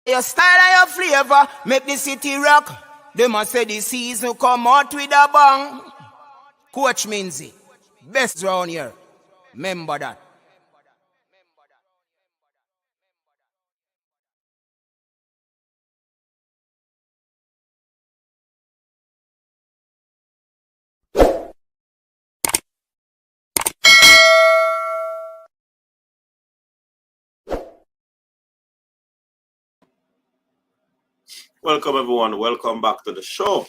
Your style and your flavor make the city rock. They must say the season come out with a bang. Coach Minzy, best round here. Remember that. Welcome everyone, welcome back to the show.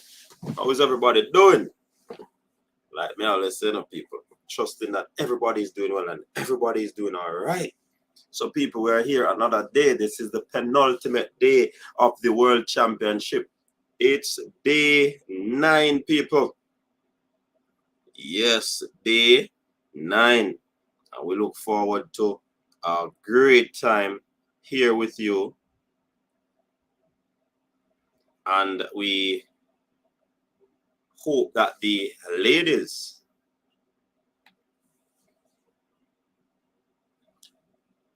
How is everybody doing? Like me always say, people, trusting that everybody is doing well and everybody is doing all right. So people, we are here another day. This is the penultimate day of the World Championship. It's day 9, people. Yes, day 9. And we look forward to a great time here with you. And we hope that the ladies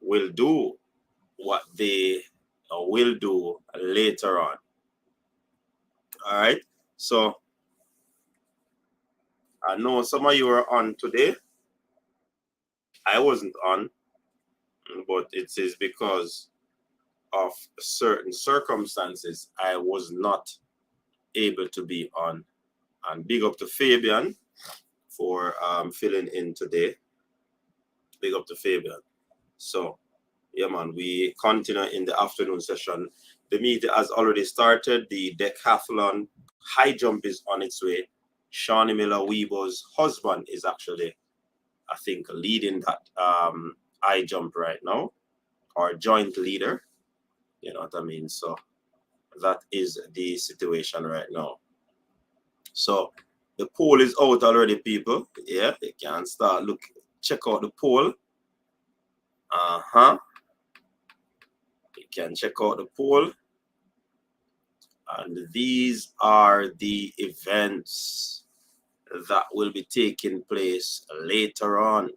will do what they will do later on. All right. So I know some of you are on today. I wasn't on, but it is because of certain circumstances I was not able to be on. And big up to Fabian for filling in today. Big up to Fabian. So yeah, man, we continue in the afternoon session. The meet has already started. The decathlon high jump is on its way. Shawnee Miller-Weebo's husband is actually, I think, leading that high jump right now, or joint leader. You know what I mean? So that is the situation right now. So the poll is out already, people. Yeah, you can start check out the poll. You can check out the poll. And these are the events that will be taking place later on.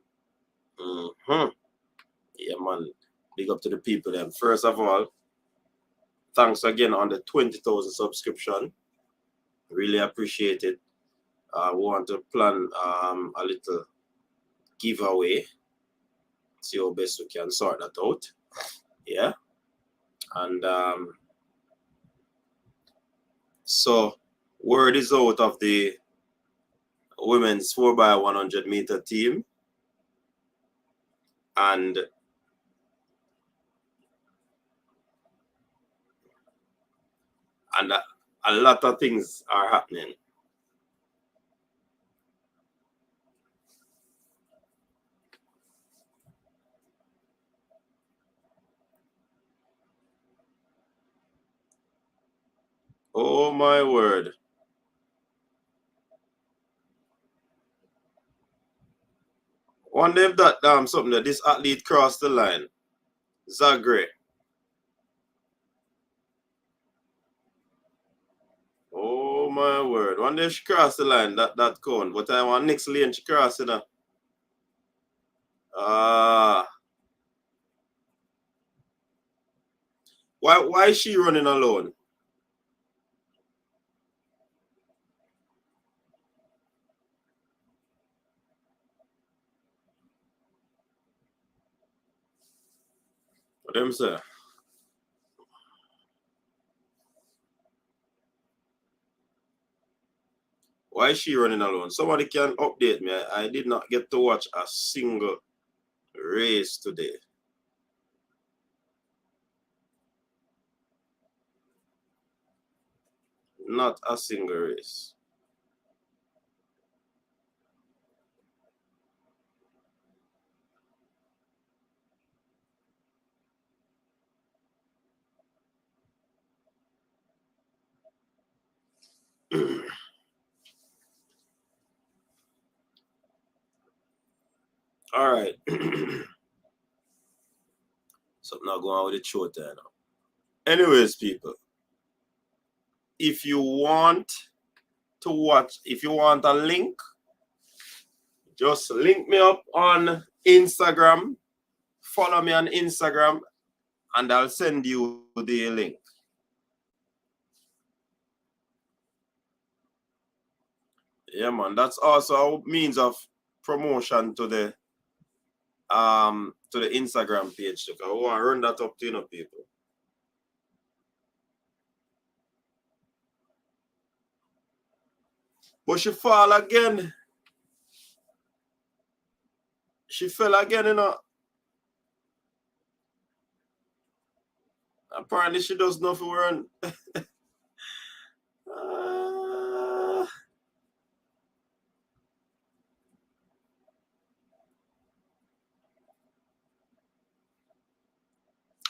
Yeah, man. Big up to the people then. First of all, thanks again on the 20,000 subscription. Really appreciate it. We want to plan a little giveaway. See how best we can sort that out. Yeah. And so word is out of the women's 4x100 meter team. And a lot of things are happening. Oh my word. Wonder if that something that this athlete crossed the line. Zagre. Oh my word. Wonder if she crossed the line, that cone. But I want next lane she crossed it. Why is she running alone? What them say? Why is she running alone? Somebody can update me. I did not get to watch a single race today. Not a single race. All right. Something not going on with the show there now. Anyways, people, if you want to watch, if you want a link, just link me up on Instagram. Follow me on Instagram and I'll send you the link. Yeah, man, that's also a means of promotion to the Instagram page. I want to run that up to people. But she fall again. She fell again, Apparently she does nothing run.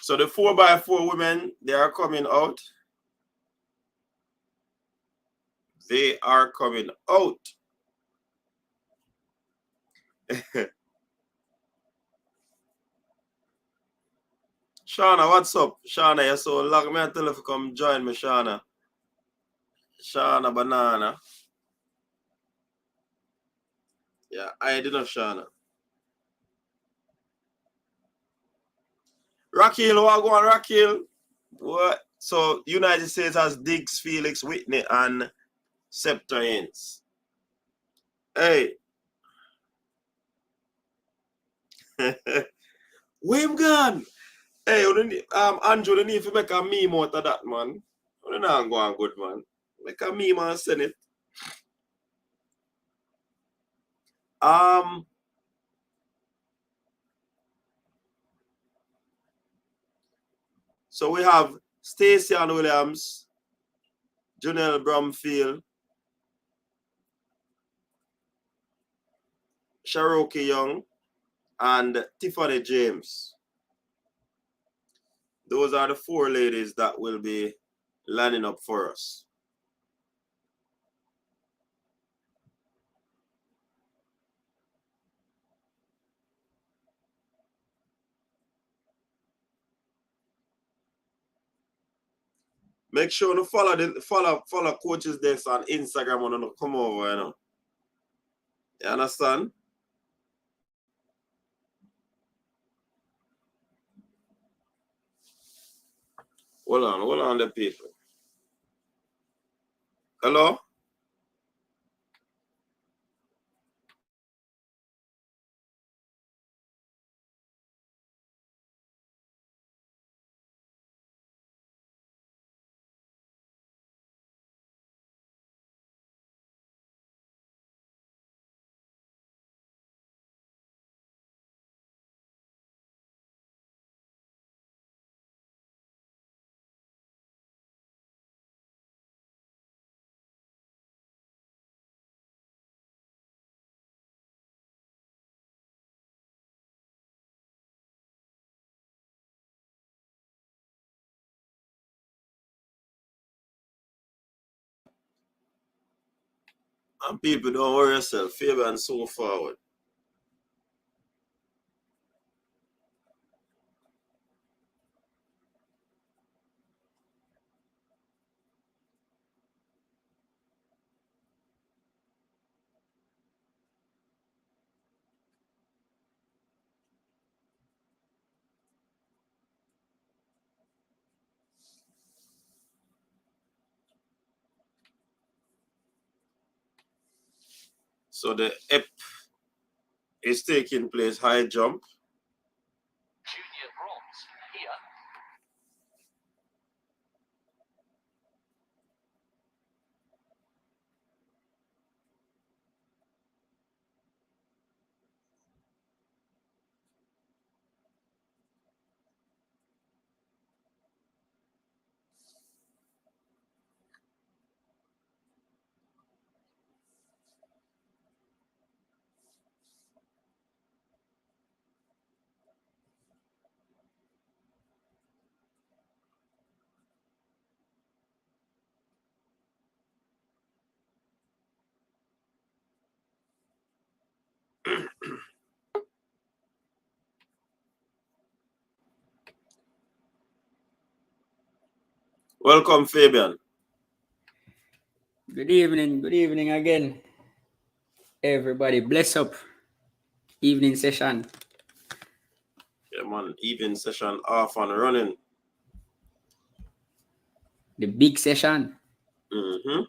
So the 4x4 women, they are coming out. They are coming out. Shauna, what's up? Shauna, you're so long. Me tell you to come join me, Shauna. Shauna Banana. Yeah, I did not, Shauna. Raquel, what go on, Raquel? What? So United States has Diggs, Felix, Whitney, and Scepter Ince. Hey. Where him gone? Hey, Andrew, you need to make a meme out of that, man. You not go on good, man. Make a meme and send it. So we have Stacey Ann Williams, Janelle Bromfield, Cherokee Young, and Tiffany James. Those are the 4 ladies that will be lining up for us. Make sure to follow Coach's Desk on Instagram and come over, You understand? Hold on the people. Hello? And people, don't worry yourself. Favor and so forward. So the EP is taking place, high jump. Junior bronze here. Welcome, Fabian. Good evening again. Everybody, bless up. Evening session. Yeah, man, evening session off and running. The big session. Mm-hmm.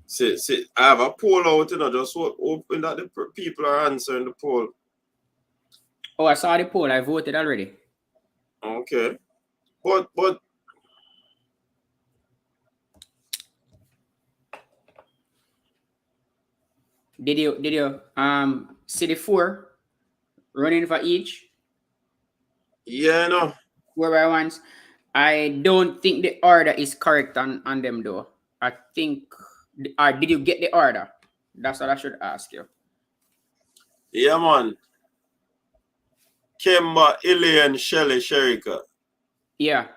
See, I have a poll out, just open that the people are answering the poll. Oh, I saw the poll. I voted already. Okay. But did you see the 4 running for each? yeah, no. 4 by 1s. I don't think the order is correct on them though. I think did you get the order? That's what I should ask you. Yeah, man. Kimba, Ilian, Shelly, Sherika. Yeah.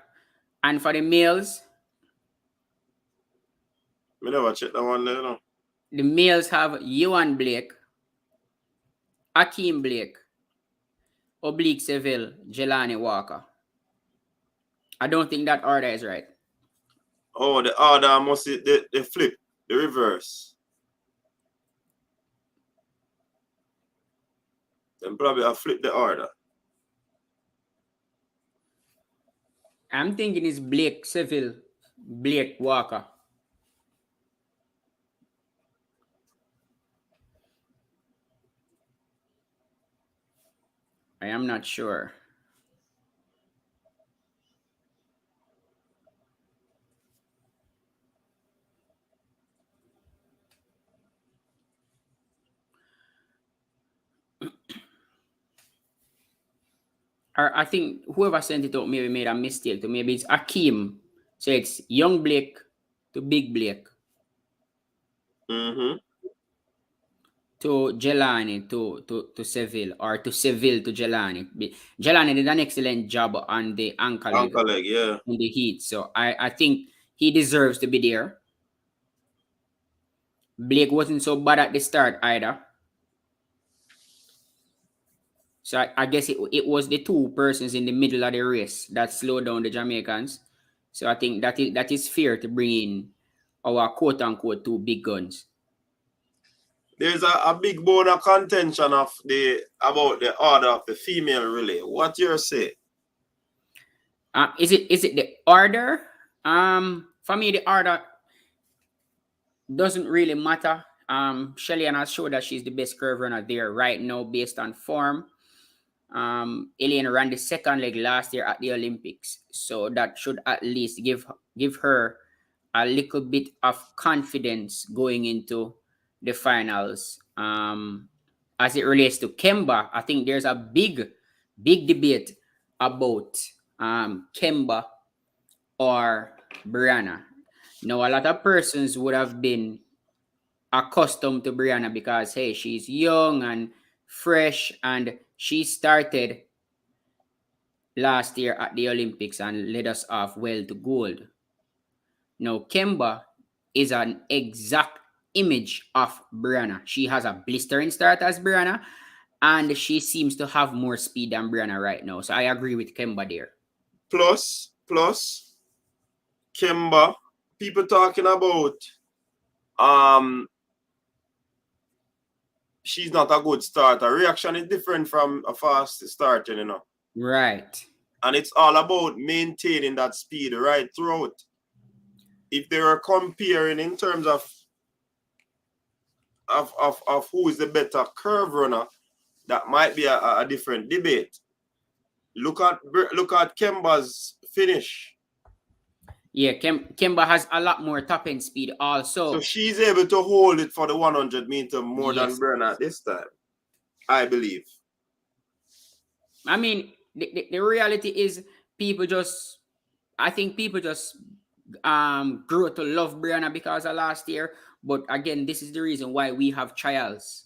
And for the males, Me never check that one there, no. the males have Ewan Blake, Akeem Blake, Oblique Seville, Jelani Walker. I don't think that order is right. Oh, the order must be the flip, the reverse. Then probably I'll flip the order. I'm thinking it's Blake Seville, Blake Walker. I am not sure. Or I think whoever sent it out maybe made a mistake. So maybe it's Akeem. So it's young Blake to big Blake. Mm-hmm. To Jelani to Seville, or to Seville to Jelani. Jelani did an excellent job on the ankle leg, yeah. in the heat. So I think he deserves to be there. Blake wasn't so bad at the start either. So I guess it was the 2 persons in the middle of the race that slowed down the Jamaicans. So I think that is fair to bring in our quote unquote 2 big guns. There's a big bone of contention about the order of the female relay. What you say? Is it the order? For me, the order doesn't really matter. Shelly has showed that she's the best curve runner there right now based on form. Alien ran the second leg last year at the Olympics, so that should at least give her a little bit of confidence going into the finals. As it relates to Kimba, I think there's a big debate about Kimba or Brianna. Now, a lot of persons would have been accustomed to Brianna because, hey, she's young and fresh, and she started last year at the Olympics and led us off well to gold. Now, Kimba is an exact image of Brianna. She has a blistering start as Brianna, and she seems to have more speed than Brianna right now. So I agree with Kimba there. Plus, Kimba, people talking about she's not a good starter. Reaction is different from a fast starter, Right. And it's all about maintaining that speed right throughout. If they were comparing in terms of who is the better curve runner, that might be a different debate. Look at Kemba's finish. Yeah, Kimba has a lot more top end speed also. So she's able to hold it for the 100 meter more than Brianna at this time, I believe. I mean, the reality is I think people just grew to love Brianna because of last year. But again, this is the reason why we have trials.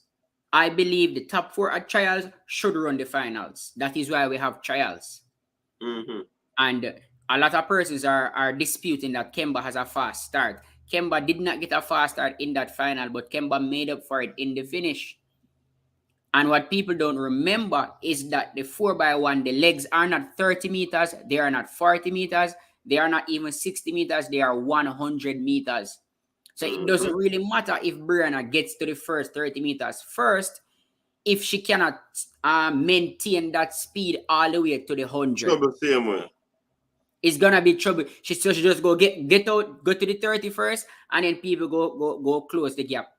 I believe the top 4 at trials should run the finals. That is why we have trials. Mm-hmm. And a lot of persons are disputing that Kimba has a fast start. Kimba did not get a fast start in that final, but Kimba made up for it in the finish. And what people don't remember is that the 4x1, the legs are not 30 meters, they are not 40 meters, they are not even 60 meters, they are 100 meters. So it doesn't really matter if Brianna gets to the first 30 meters first, if she cannot maintain that speed all the way to the 100. So the same way. It's gonna be trouble. She just go get out, go to the 31st, and then people go close the gap.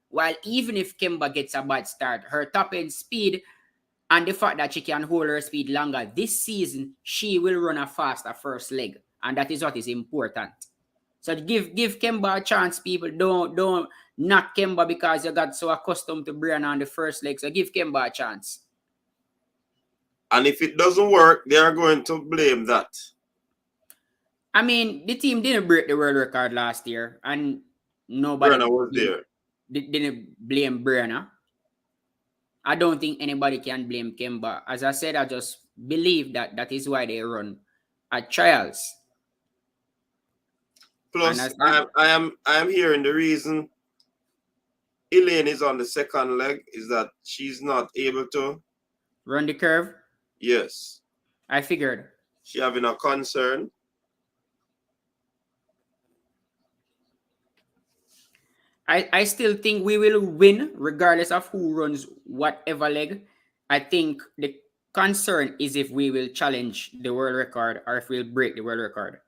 While even if Kimba gets a bad start, her top end speed and the fact that she can hold her speed longer this season, she will run a faster first leg, and that is what is important. So give Kimba a chance, people. Don't knock Kimba because you got so accustomed to Brianna on the first leg. So give Kimba a chance. And if it doesn't work, they are going to blame that. I mean, the team didn't break the world record last year, and nobody Brianna was there. Didn't blame Brianna. I don't think anybody can blame Kimba. As I said, I just believe that is why they run at trials. Plus, I am hearing the reason Elaine is on the second leg is that she's not able to run the curve. Yes, I figured. She having a concern. I still think we will win regardless of who runs whatever leg. I think the concern is if we will challenge the world record or if we'll break the world record.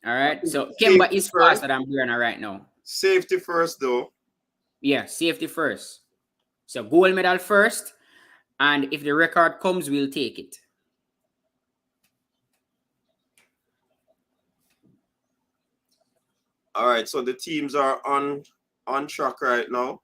All right. So Kimba is faster than Brianna right now. Safety first, though. Yeah, safety first. So gold medal first. And if the record comes, we'll take it. All right, so the teams are on track right now.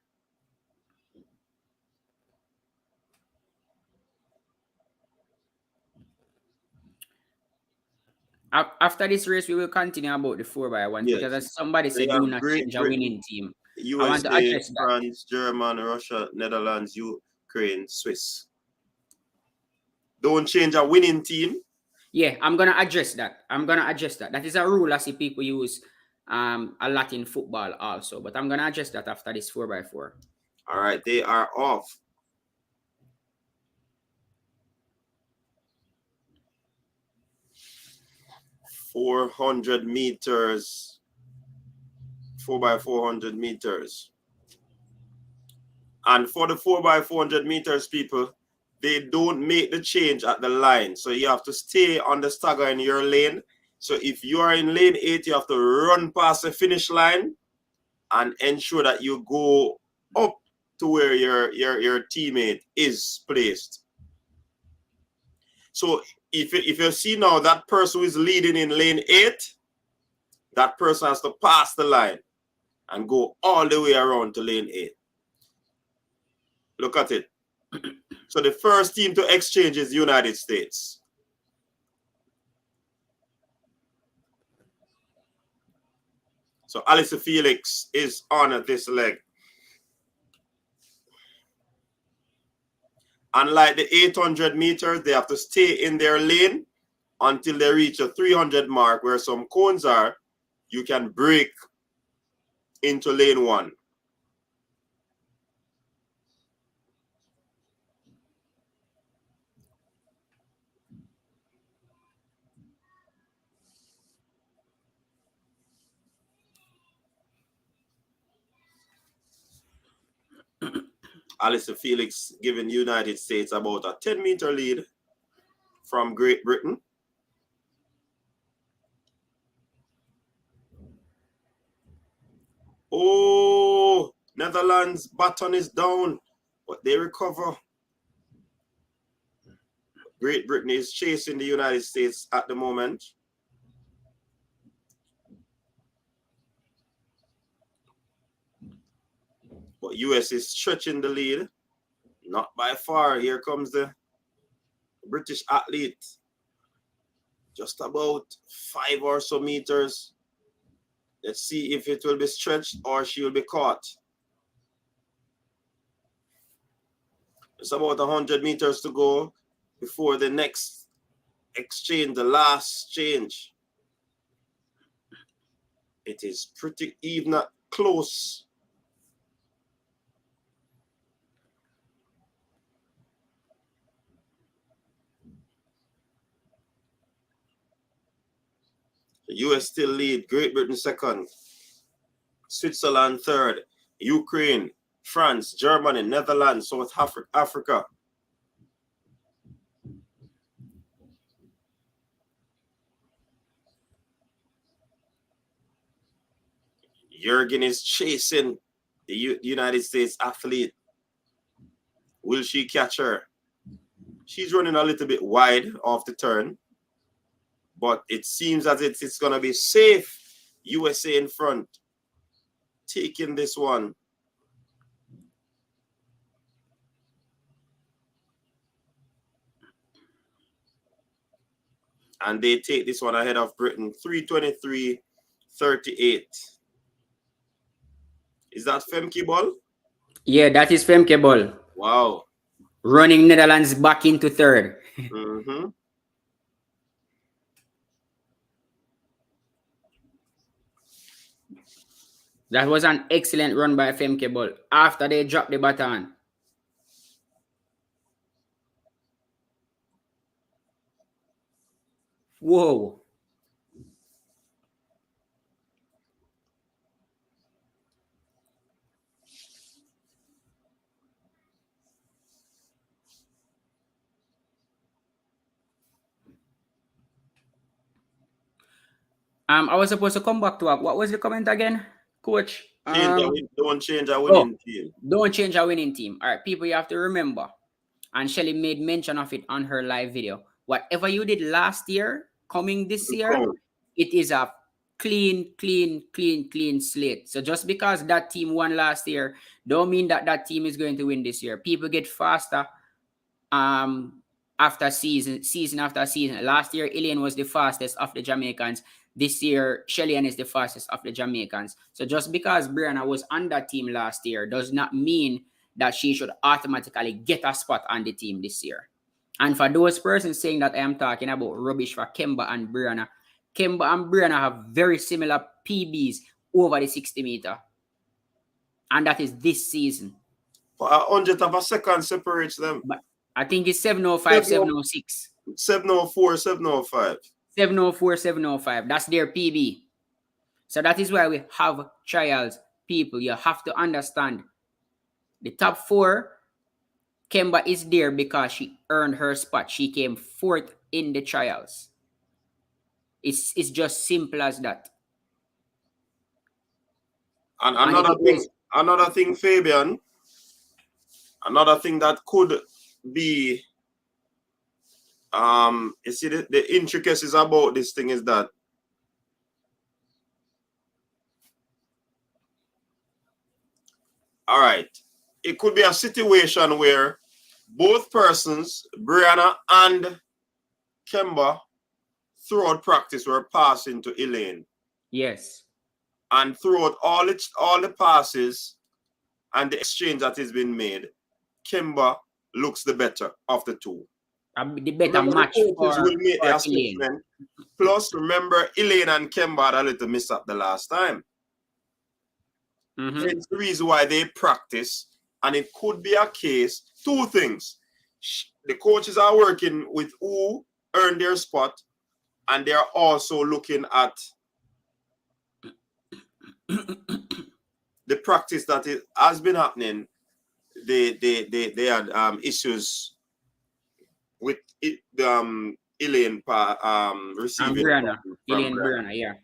After this race, we will continue about the 4x1 because as somebody said, do not change a winning team. USA, I want to address that. France, Germany, Russia, Netherlands, Ukraine, Swiss. Don't change a winning team. Yeah, I'm gonna address that. That is a rule I see people use a lot in football also, but I'm gonna address that after this 4x4. All right, they are off. .400 meters, 4x400 meters. And for the 4x400 meters, people, they don't make the change at the line. So you have to stay on the stagger in your lane. So if you are in lane 8, you have to run past the finish line and ensure that you go up to where your teammate is placed. So if you see now that person who is leading in lane 8, that person has to pass the line and go all the way around to lane 8. Look at it. So the first team to exchange is the United States. So Alice Felix is on this leg. Unlike the 800 meters, they have to stay in their lane until they reach a 300 mark where some cones are. You can break into lane 1. Alice Felix giving the United States about a 10-meter lead from Great Britain. Oh, Netherlands baton is down, but they recover. Great Britain is chasing the United States at the moment. But US is stretching the lead. Not by far. Here comes the British athlete. Just about 5 or so meters. Let's see if it will be stretched or she will be caught. It's about 100 meters to go before the next exchange, the last change. It is pretty even close. The US still lead, Great Britain second, Switzerland third, Ukraine, France, Germany, Netherlands, South Africa. Jurgen is chasing the United States athlete. Will she catch her? She's running a little bit wide off the turn, but it seems as if it's going to be safe. USA in front, taking this one. And they take this one ahead of Britain, 3:23.38. Is that Femke Ball? Yeah, that is Femke Ball. Wow. Running Netherlands back into third. Mm-hmm. That was an excellent run by Femke Ball after they dropped the baton. Whoa. I was supposed to come back to what was the comment again, Coach? Don't change a winning team. Don't change a winning team. All right, people, you have to remember, and Shelly made mention of it on her live video. Whatever you did last year, coming this year, it is a clean slate. So just because that team won last year, don't mean that that team is going to win this year. People get faster after season after season. Last year, Elaine was the fastest of the Jamaicans. This year, Shelly-Ann is the fastest of the Jamaicans. So just because Brianna was on that team last year does not mean that she should automatically get a spot on the team this year. And for those persons saying that I am talking about rubbish for Kimba and Brianna, Kimba and Brianna have very similar PBs over the 60 meter. And that is this season. But 100th of a second separates them. But I think it's 705, 706. 704, 705. 704, 705. That's their PB. So that is why we have trials, people. You have to understand. The top four, Kimba is there because she earned her spot. She came fourth in the trials. It's just simple as that. And another thing, Fabian, another thing that could be you see the intricacies about this thing is that all right, it could be a situation where both persons, Brianna and Kimba, throughout practice were passing to Elaine. Yes. And throughout all the passes and the exchange that has been made, Kimba looks the better of the two. The better match for Elaine. Plus, remember, Elaine and Kimba had a little miss up the last time. It's the reason why they practice, and it could be a case, two things. The coaches are working with who earned their spot, and they're also looking at the practice that has been happening. They had issues with Elaine receiving Brianna, yeah.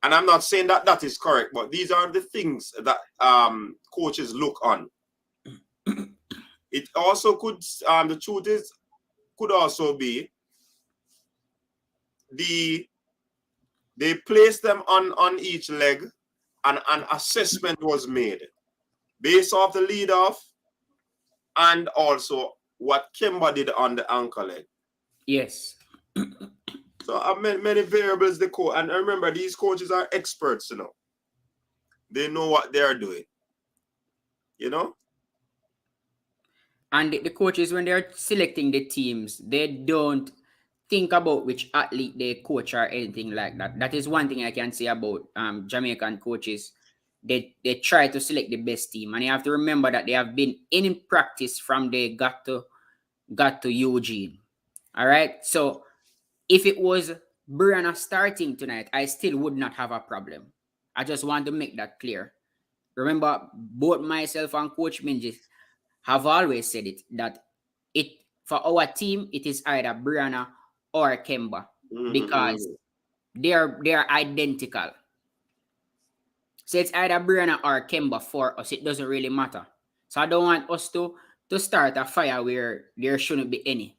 And I'm not saying that that is correct, but these are the things that coaches look on. It also could, the truth is, could also be they placed them on each leg, and an assessment was made based off the lead off and also what Kimba did on the ankle leg. Yes. So many variables the coach, and remember, these coaches are experts, you know. They know what they're doing, you know. And the coaches, when they're selecting the teams, they don't think about which athlete they coach or anything like that. That is one thing I can say about Jamaican coaches. They try to select the best team, and you have to remember that they have been in practice from they got to Eugene. All right, so if it was Brianna starting tonight, I still would not have a problem. I just want to make that clear. Remember, both myself and Coach Minji have always said it, that for our team, it is either Brianna or Kimba, because they're identical. So it's either Brianna or Kimba for us. It doesn't really matter. So I don't want us to start a fire where there shouldn't be any.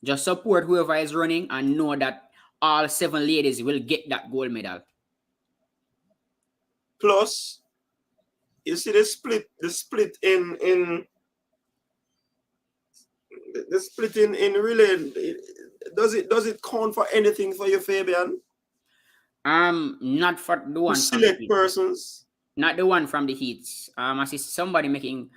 Just support whoever is running and know that all 7 ladies will get that gold medal. Plus, you see the split in relay. Does it count for anything for you, Fabian? Not for the one to from the select heats. persons. Not the one from the heats. I see somebody making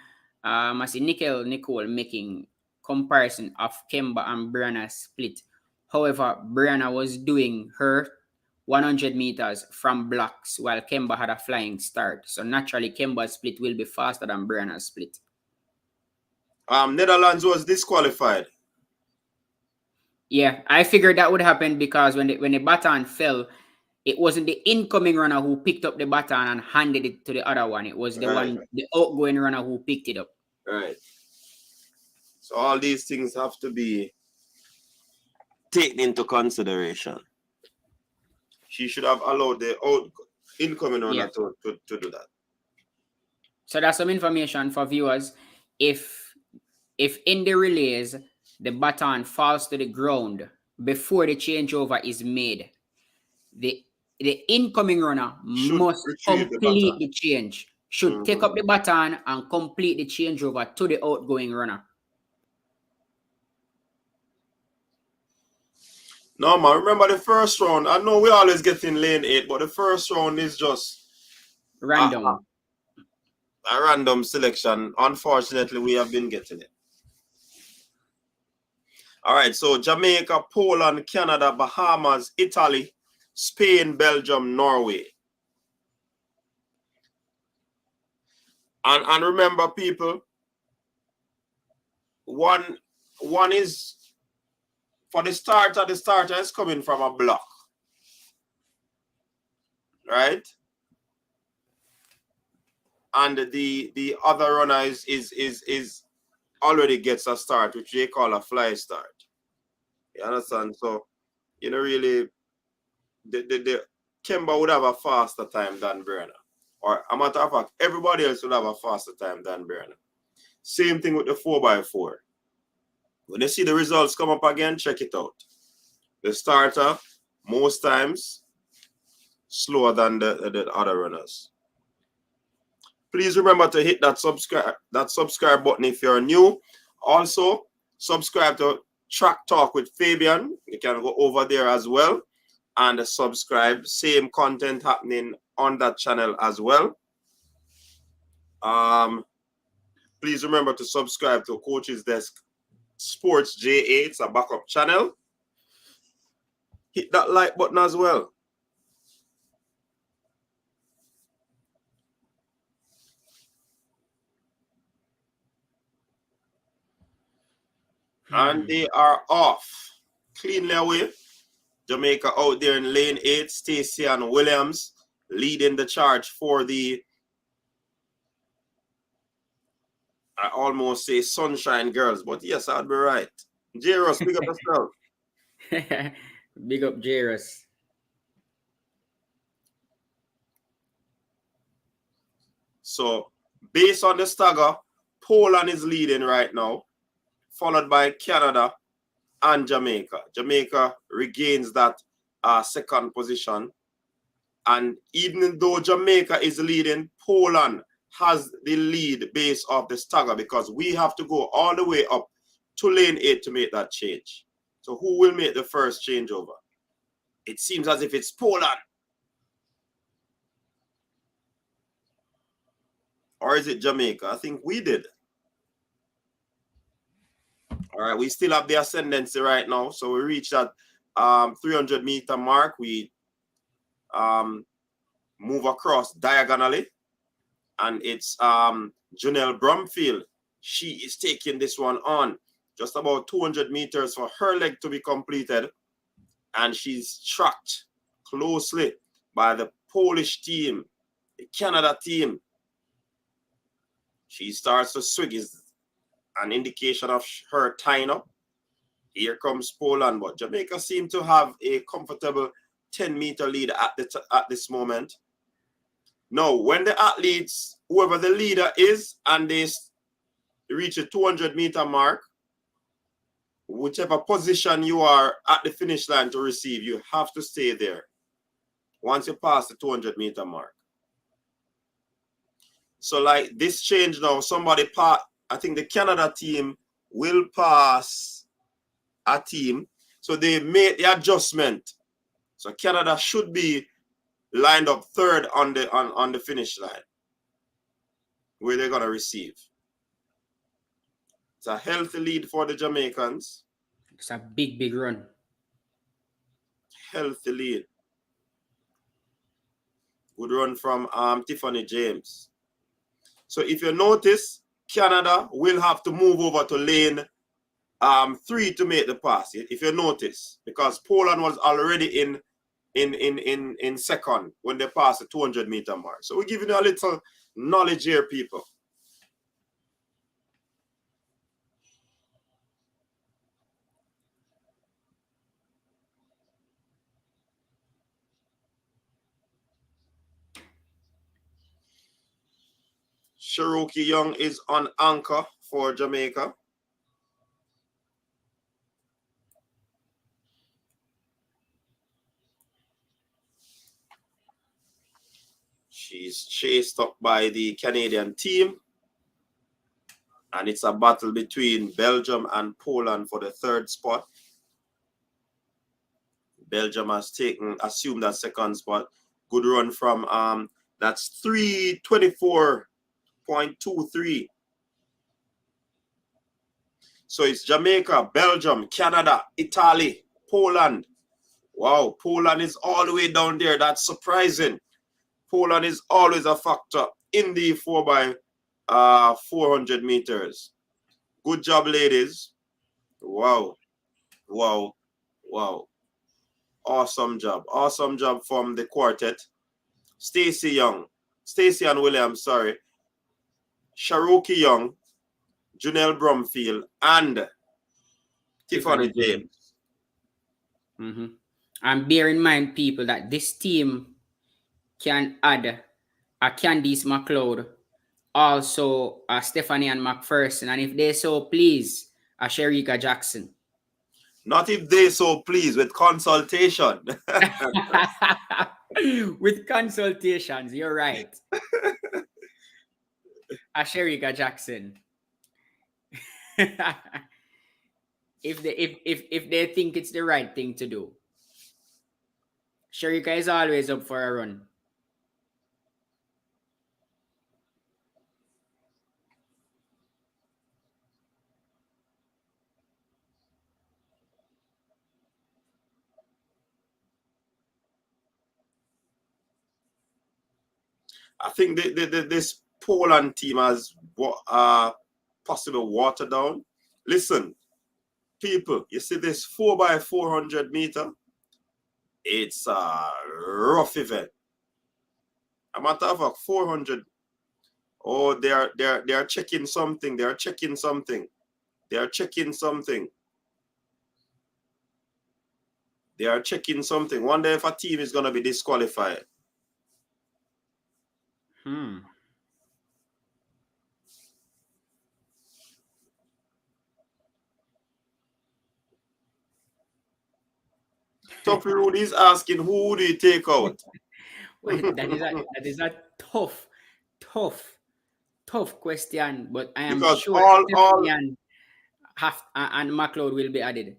I see Nicole making comparison of Kimba and Brianna's split. However, Brianna was doing her 100 meters from blocks while Kimba had a flying start. So naturally, Kimba's split will be faster than Brianna's split. Netherlands was disqualified. Yeah, I figured that would happen because when the baton fell, it wasn't the incoming runner who picked up the baton and handed it to the other one. It was the outgoing runner who picked it up. Right. So all these things have to be taken into consideration. She should have allowed the incoming runner to do that. So that's some information for viewers. If in the relays the baton falls to the ground before the changeover is made, the incoming runner must complete the change. Should take up the baton and complete the changeover to the outgoing runner. No, man. Remember the first round. I know we always get in lane 8, but the first round is just random. A random selection. Unfortunately, we have been getting it. All right, so Jamaica, Poland, Canada, Bahamas, Italy, Spain, Belgium, Norway. And remember, people, one is for the starter is coming from a block. Right? And the other runner is already gets a start, which they call a fly start. You understand? So, really, the Kimba would have a faster time than Brianna. Or a matter of fact, everybody else would have a faster time than Brianna. Same thing with the 4x4. When you see the results come up again, check it out. The starter, most times, slower than the other runners. Please remember to hit that subscribe button if you're new. Also, subscribe to Track Talk with Fabian. You can go over there as well and subscribe. Same content happening on that channel as well. Please remember to subscribe to Coach's Desk Sports JA. It's a backup channel. Hit that like button as well. And they are off. Cleanly away. Jamaica out there in lane 8. Stacey and Williams leading the charge for the, I almost say Sunshine Girls, but yes, I'd be right. Jairus, big up yourself. Big up Jairus. So, based on the stagger, Poland is leading right now, followed by Canada and Jamaica. Jamaica regains that second position. And even though Jamaica is leading, Poland has the lead based off the stagger because we have to go all the way up to lane 8 to make that change. So who will make the first changeover? It seems as if it's Poland. Or is it Jamaica? I think we did. All right, we still have the ascendancy right now. So we reached that 300-meter mark. We move across diagonally. And it's Janelle Bromfield. She is taking this one on. Just about 200 meters for her leg to be completed. And she's tracked closely by the Polish team, the Canada team. She starts to swing, is an indication of her tying up. Here comes Poland, but Jamaica seem to have a comfortable 10-meter lead at this moment. No, when the athletes, whoever the leader is, and they reach a 200-meter mark, whichever position you are at the finish line to receive, you have to stay there once you pass the 200-meter mark. So like this change now, I think the Canada team will pass a team. So they made the adjustment. So Canada should be lined up third on the finish line where they're going to receive. It's a healthy lead for the Jamaicans. It's a big, big run. Healthy lead. Good run from Tiffany James. So if you notice, Canada will have to move over to lane 3 to make the pass. If you notice, because Poland was already in second when they passed the 200-meter mark. So we're giving you a little knowledge here, people. Cherokee Young is on anchor for Jamaica. She's chased up by the Canadian team. And it's a battle between Belgium and Poland for the third spot. Belgium has assumed that second spot. Good run from, that's 3:24.23. So it's Jamaica, Belgium, Canada, Italy, Poland. Wow, Poland is all the way down there. That's surprising. Poland is always a factor in the 4x400 meters. Good job, ladies. Wow. Wow. Wow. Awesome job. Awesome job from the quartet. Stacey and Williams, sorry. Cherokee Young, Janelle Bromfield, and Tiffany James. Mm-hmm. And bear in mind, people, that this team can add a Candice McLeod, also a Stephanie and McPherson, and if they so please, a Sherika Jackson. Not if they so please, with consultation. With consultations, you're right. A Sherika Jackson. if they think it's the right thing to do. Sherika is always up for a run. I think this Poland team has possible water down. Listen, people, you see this 4x400 meter? It's a rough event. A matter of fact, 400. Oh, they are checking something. They are checking something. They are checking something. They are checking something. Wonder if a team is going to be disqualified. Tuffy Rudy is asking, who do you take out? Well, that is a tough question, but I am because sure and McLeod will be added.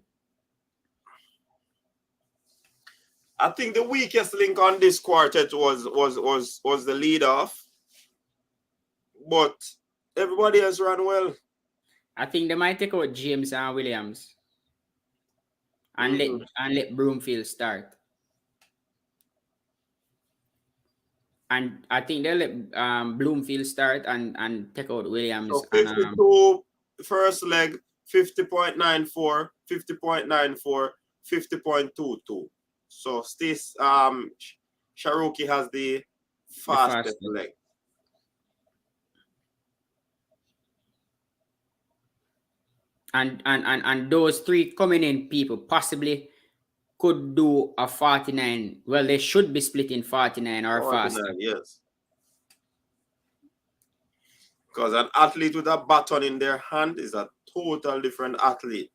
I think the weakest link on this quartet was the lead off, but everybody has run well. I think they might take out James and Williams and let Bromfield start. And I think they'll let Bloomfield start and take out Williams. So 52 first leg, 50.94, 50.94, 50.22. So Cherokee has the fastest leg. And those three coming in people possibly could do a 49. Well, they should be split in 49 or 49, faster. yes. Because an athlete with a baton in their hand is a total different athlete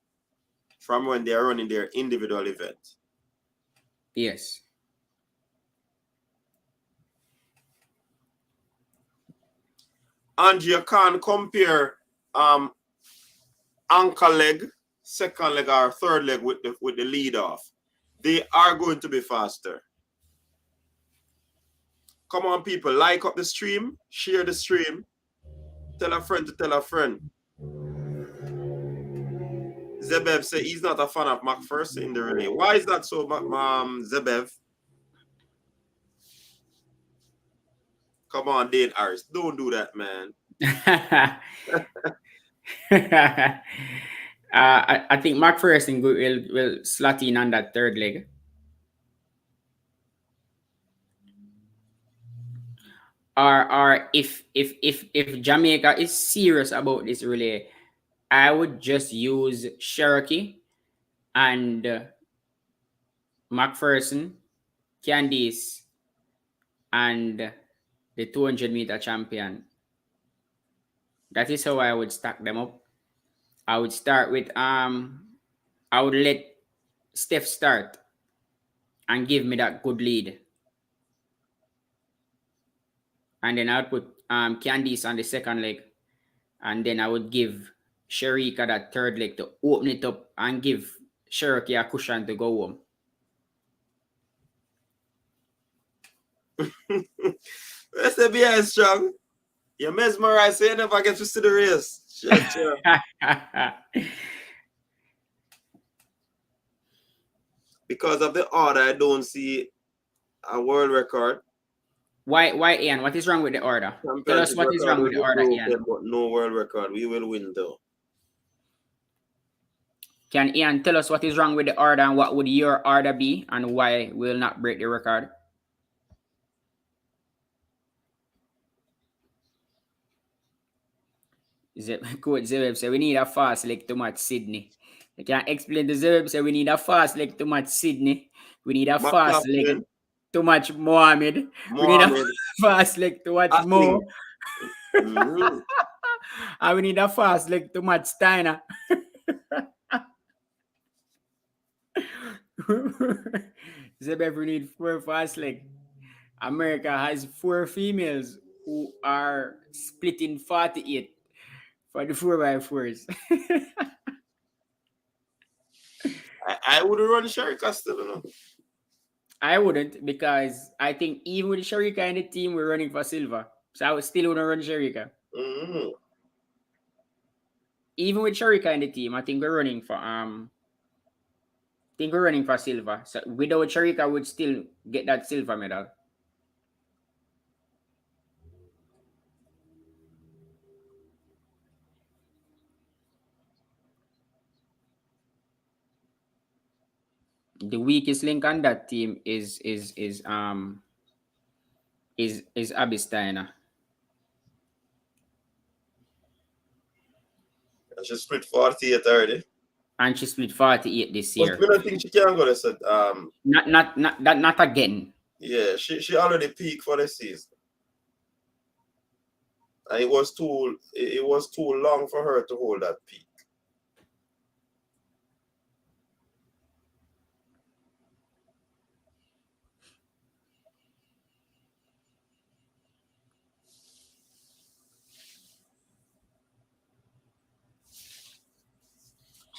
from when they are running their individual event. Yes. And you can't compare anchor leg, second leg, or third leg with the lead off. They are going to be faster. Come on, people, like up the stream, share the stream, tell a friend to tell a friend. Zebev said he's not a fan of McPherson in the relay. Why is that so, Zebev? Come on, Dane Harris. Don't do that, man. I think McPherson will slot in on that third leg. Or if Jamaica is serious about this relay, I would just use Cherokee and McPherson, Candice, and the 200-meter champion. That is how I would stack them up. I would start with I would let Steph start and give me that good lead. And then I would put Candice on the second leg. And then I would give Sharika that third leg to open it up and give Cherokee a cushion to go home. Let's say be strong. You're mesmerized, so you never get to see the race. Sure. Because of the order, I don't see a world record. Why, Ian? What is wrong with the order? Tell us what is wrong with the order, Ian. But no world record. We will win, though. Can Ian tell us what is wrong with the order and what would your order be and why we will not break the record? Coach Zebeb say we need a fast leg to match Sydney. You can explain to Zebeb say we need a fast leg to match Sydney. We need a fast leg to match Mohammed. We need a fast leg to match Mo. Mm-hmm. And we need a fast leg to match Steiner. Zebeb, we need 4 fast leg. America has 4 females who are splitting 48 for the 4x4s. I would run Sharika still, you know. I wouldn't, because I think even with Sharika in the team, we're running for silver. So I would still want to run Sharika. Mm-hmm. Even with Sharika in the team, I think we're running for silver. So without Sharika, would still get that silver medal. The weakest link on that team is Abby Steiner. And she split 48 already. And she split 48 this year. But I don't think she can go to Not again. Yeah, she already peaked for the season. And it was too long for her to hold that peak.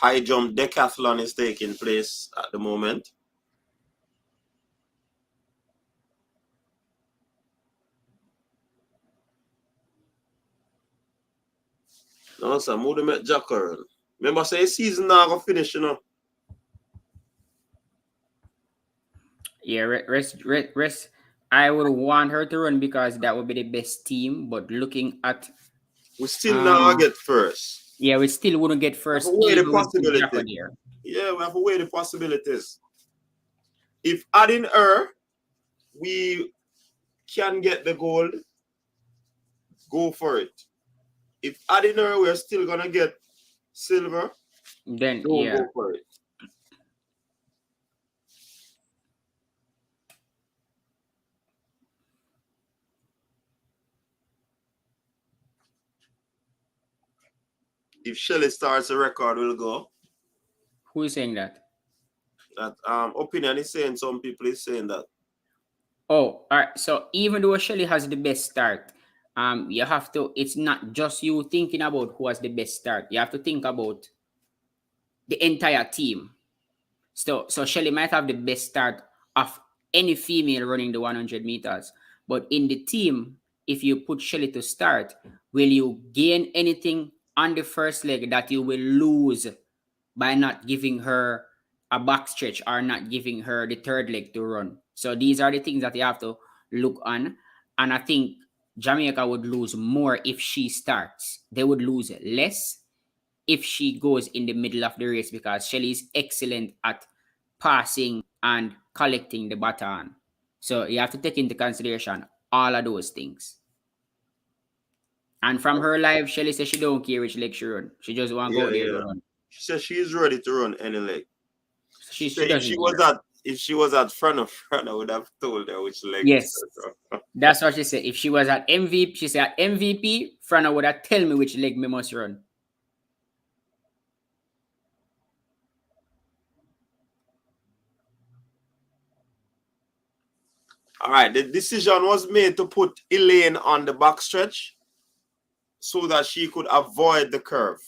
High jump decathlon is taking place at the moment. No, sir, move them at Jacker. Remember, say season now go finish, you know. Yeah, rest. I would want her to run because that would be the best team. But looking at, we still now get first. Yeah, we still wouldn't get first. We have Yeah, we have to weigh the possibilities. If adding her, we can get the gold, go for it. If adding her, we're still gonna get silver, then go for it. if Shelly starts, the record will go. Who is saying that? That opinion is saying, some people is saying that. Oh, all right. So even though Shelly has the best start, you have to. It's not just you thinking about who has the best start. You have to think about the entire team. So Shelly might have the best start of any female running the 100 meters, but in the team, if you put Shelly to start, will you gain anything on the first leg that you will lose by not giving her a backstretch or not giving her the third leg to run? So these are the things that you have to look on. And I think Jamaica would lose more if she starts. They would lose less if she goes in the middle of the race, because Shelly is excellent at passing and collecting the baton. So you have to take into consideration all of those things. And from her live, Shelly says she don't care which leg she run. She just want to go there to run. She says she's ready to run any leg. She if she was at front, I would have told her which leg. Yes, that's what she said. If she was at MVP, she said at MVP, Frana would have tell me which leg me must run. All right, the decision was made to put Elaine on the backstretch so that she could avoid the curve.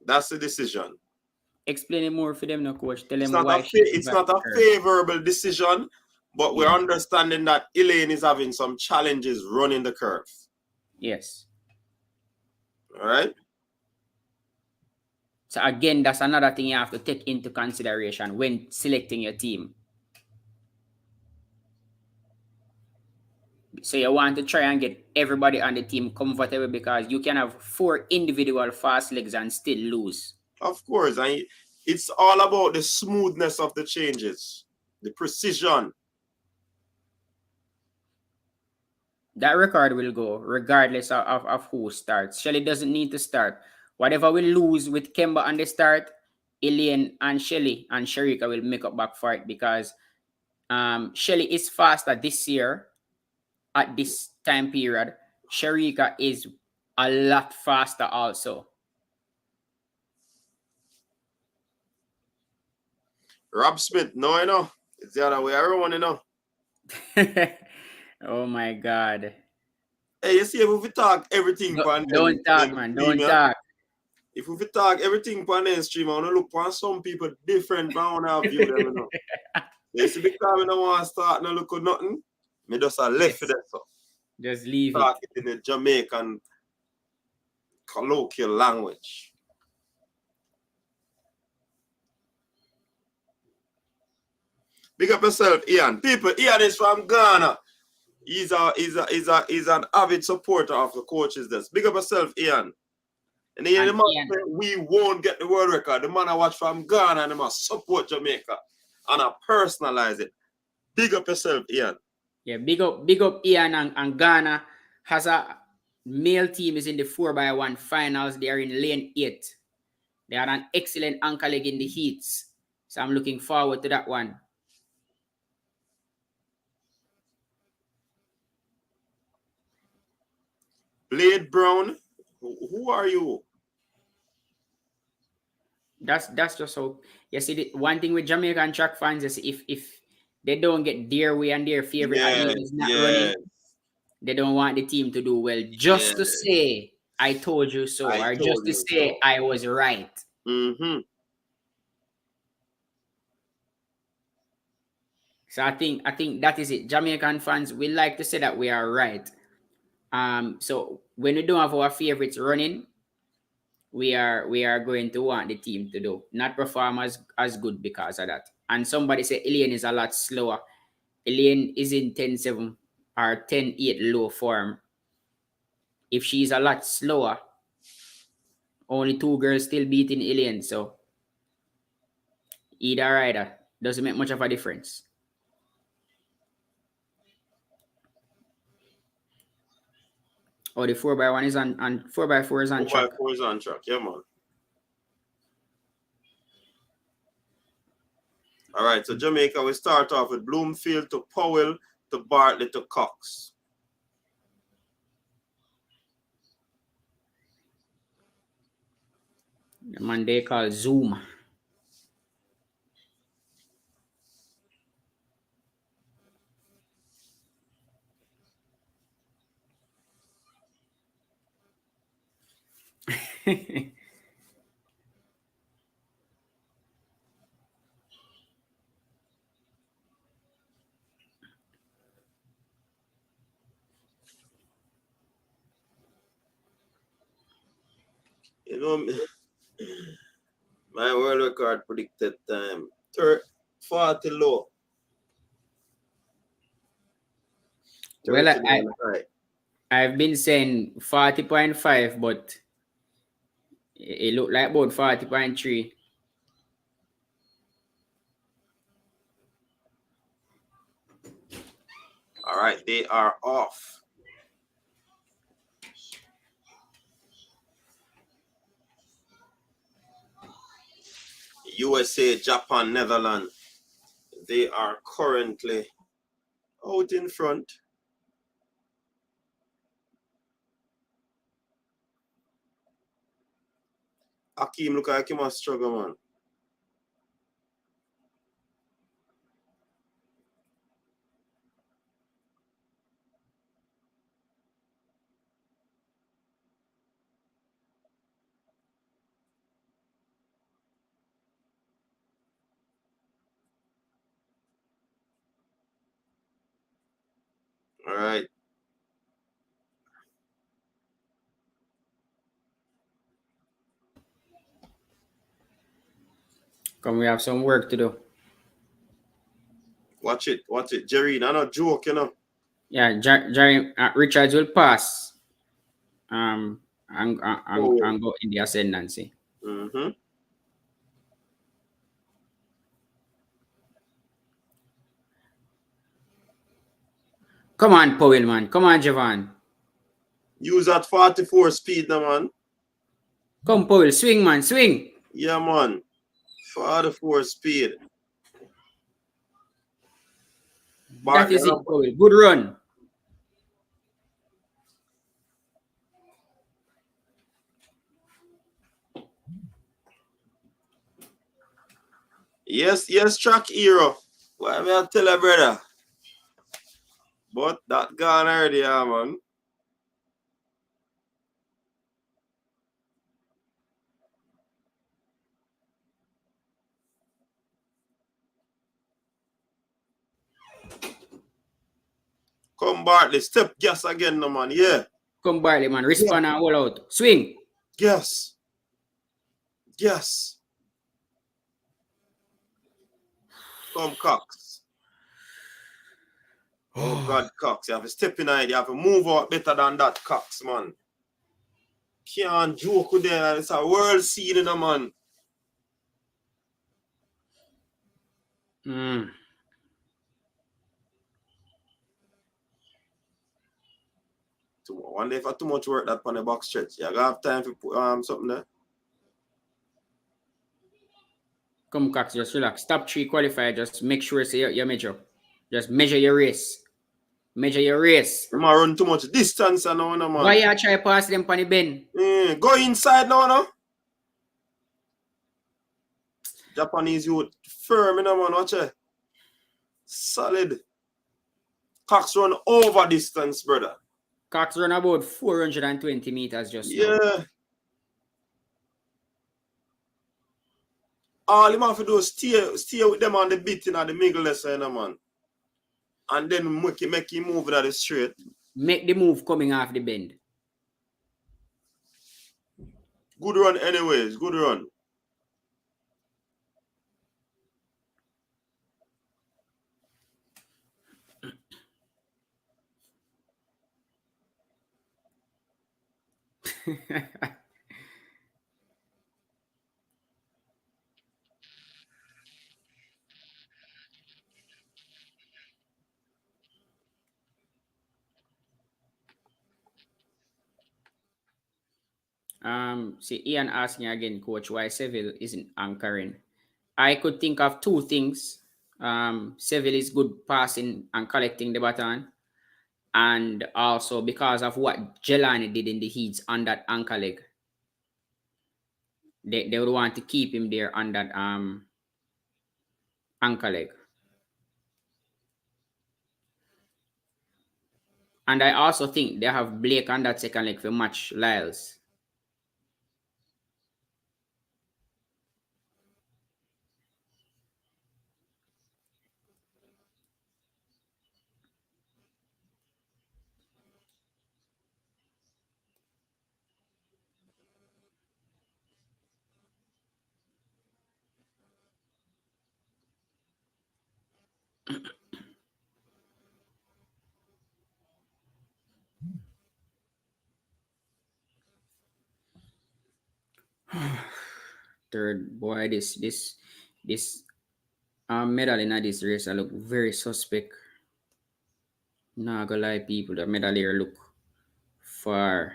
That's the decision. Explain it more for them, no, coach. Tell them it's not a favorable decision, but we're understanding that Elaine is having some challenges running the curve. Yes. All right. So again, that's another thing you have to take into consideration when selecting your team. So you want to try and get everybody on the team comfortable, because you can have 4 individual fast legs and still lose. Of course. And it's all about the smoothness of the changes, the precision. That record will go regardless of who starts. Shelly doesn't need to start. Whatever we lose with Kimba on the start, Elaine and Shelly and Sharika will make up back for it, because Shelly is faster this year at this time period. Sharika is a lot faster also. Rob Smith, no, you know. It's the other way around, you know. Oh my God. Hey, you see, if we talk everything, don't talk, man. Don't talk. If we talk everything on the stream, I want to look for some people different from how I view them, you know. You see, because I don't want to start no look at nothing, me just left for that. So. Just leave talk it in the Jamaican colloquial language. Big up yourself, Ian. People, Ian is from Ghana. He's an avid supporter of the coaches. This. Big up yourself, Ian. And the man say, we won't get the world record. The man I watch from Ghana and they must support Jamaica. And I personalize it. Big up yourself, Ian. Yeah, big up Ian, and Ghana has a male team is in the 4x1 finals. They are in lane 8. They are an excellent anchor leg in the heats. So I'm looking forward to that one. Blade Brown, who are you? That's just so. You see, the one thing with Jamaican track fans is if they don't get their way and their favorite athlete is not running, they don't want the team to do well. Just to say, I told you so, or just to say I was right. Mm-hmm. So I think that is it. Jamaican fans, we like to say that we are right. So when we don't have our favorites running, we are going to want the team to do not perform as good because of that. And somebody said Elaine is a lot slower. Elaine is in 10-7 or 10-8 low form. If she's a lot slower, only 2 girls still beating Elaine. So either rider doesn't make much of a difference. Oh, the 4x1 is on 4x4 is on track. 4x4 is on track, yeah, man. All right, so Jamaica, we start off with Bloomfield to Powell to Bartlett to Cox. The man they call Zoom. You know, my world record predicted time 40 low. Well, I've been saying 40.5, but it looked like about 40.3. All right, they are off. USA, Japan, Netherlands. They are currently out in front. Akeem, look like he must struggle, man. All right. Come, we have some work to do. Watch it. Jerry, I'm not joke, you know. Yeah, Jerry Richards will pass. And go in the ascendancy. Mm-hmm. Come on, Powell, man. Come on, Javon. Use that 44 speed, now, man. Come, Powell. Swing, man. Swing. Yeah, man. 44 speed. That is it, Powell. Good run. Yes, track hero. What am I tell you, brother? But that gone already, yeah, man. Come Bartley, step gas again, no man. Yeah. Come Bartley, man. Respond and all out. Swing. Yes. Yes. Come Cox. Oh God, Cox. You have to step in it. You have to move out better than that, Cox, man. Can't joke with them. It's a world scene, you know, man. One day if I too much work that on the box stretch, you gotta have time to put something there. Come, Cox, just relax. Top 3 qualifier. Just make sure it's your measure. Just measure your race. Measure your race. You might run too much distance now, man. Why you try pass them on the bend? Go inside now, no? Japanese youth firm, you know, man. Watch it. Solid. Cox run over distance, brother. Cox run about 420 meters just now. Yeah. All you have to do is stay with them on the beat in the middle lesson, you know, man. And then make him move in the straight. Make the move coming off the bend. Good run anyways. Good run. See, Ian asking again, Coach, why Seville isn't anchoring. I could think of 2 things. Seville is good passing and collecting the baton. And also because of what Jelani did in the heats on that anchor leg. They would want to keep him there on that ankle leg. And I also think they have Blake on that second leg for match Lyles. Third, boy, this medal in this race I look very suspect. Not gonna lie, people, the medal here look far.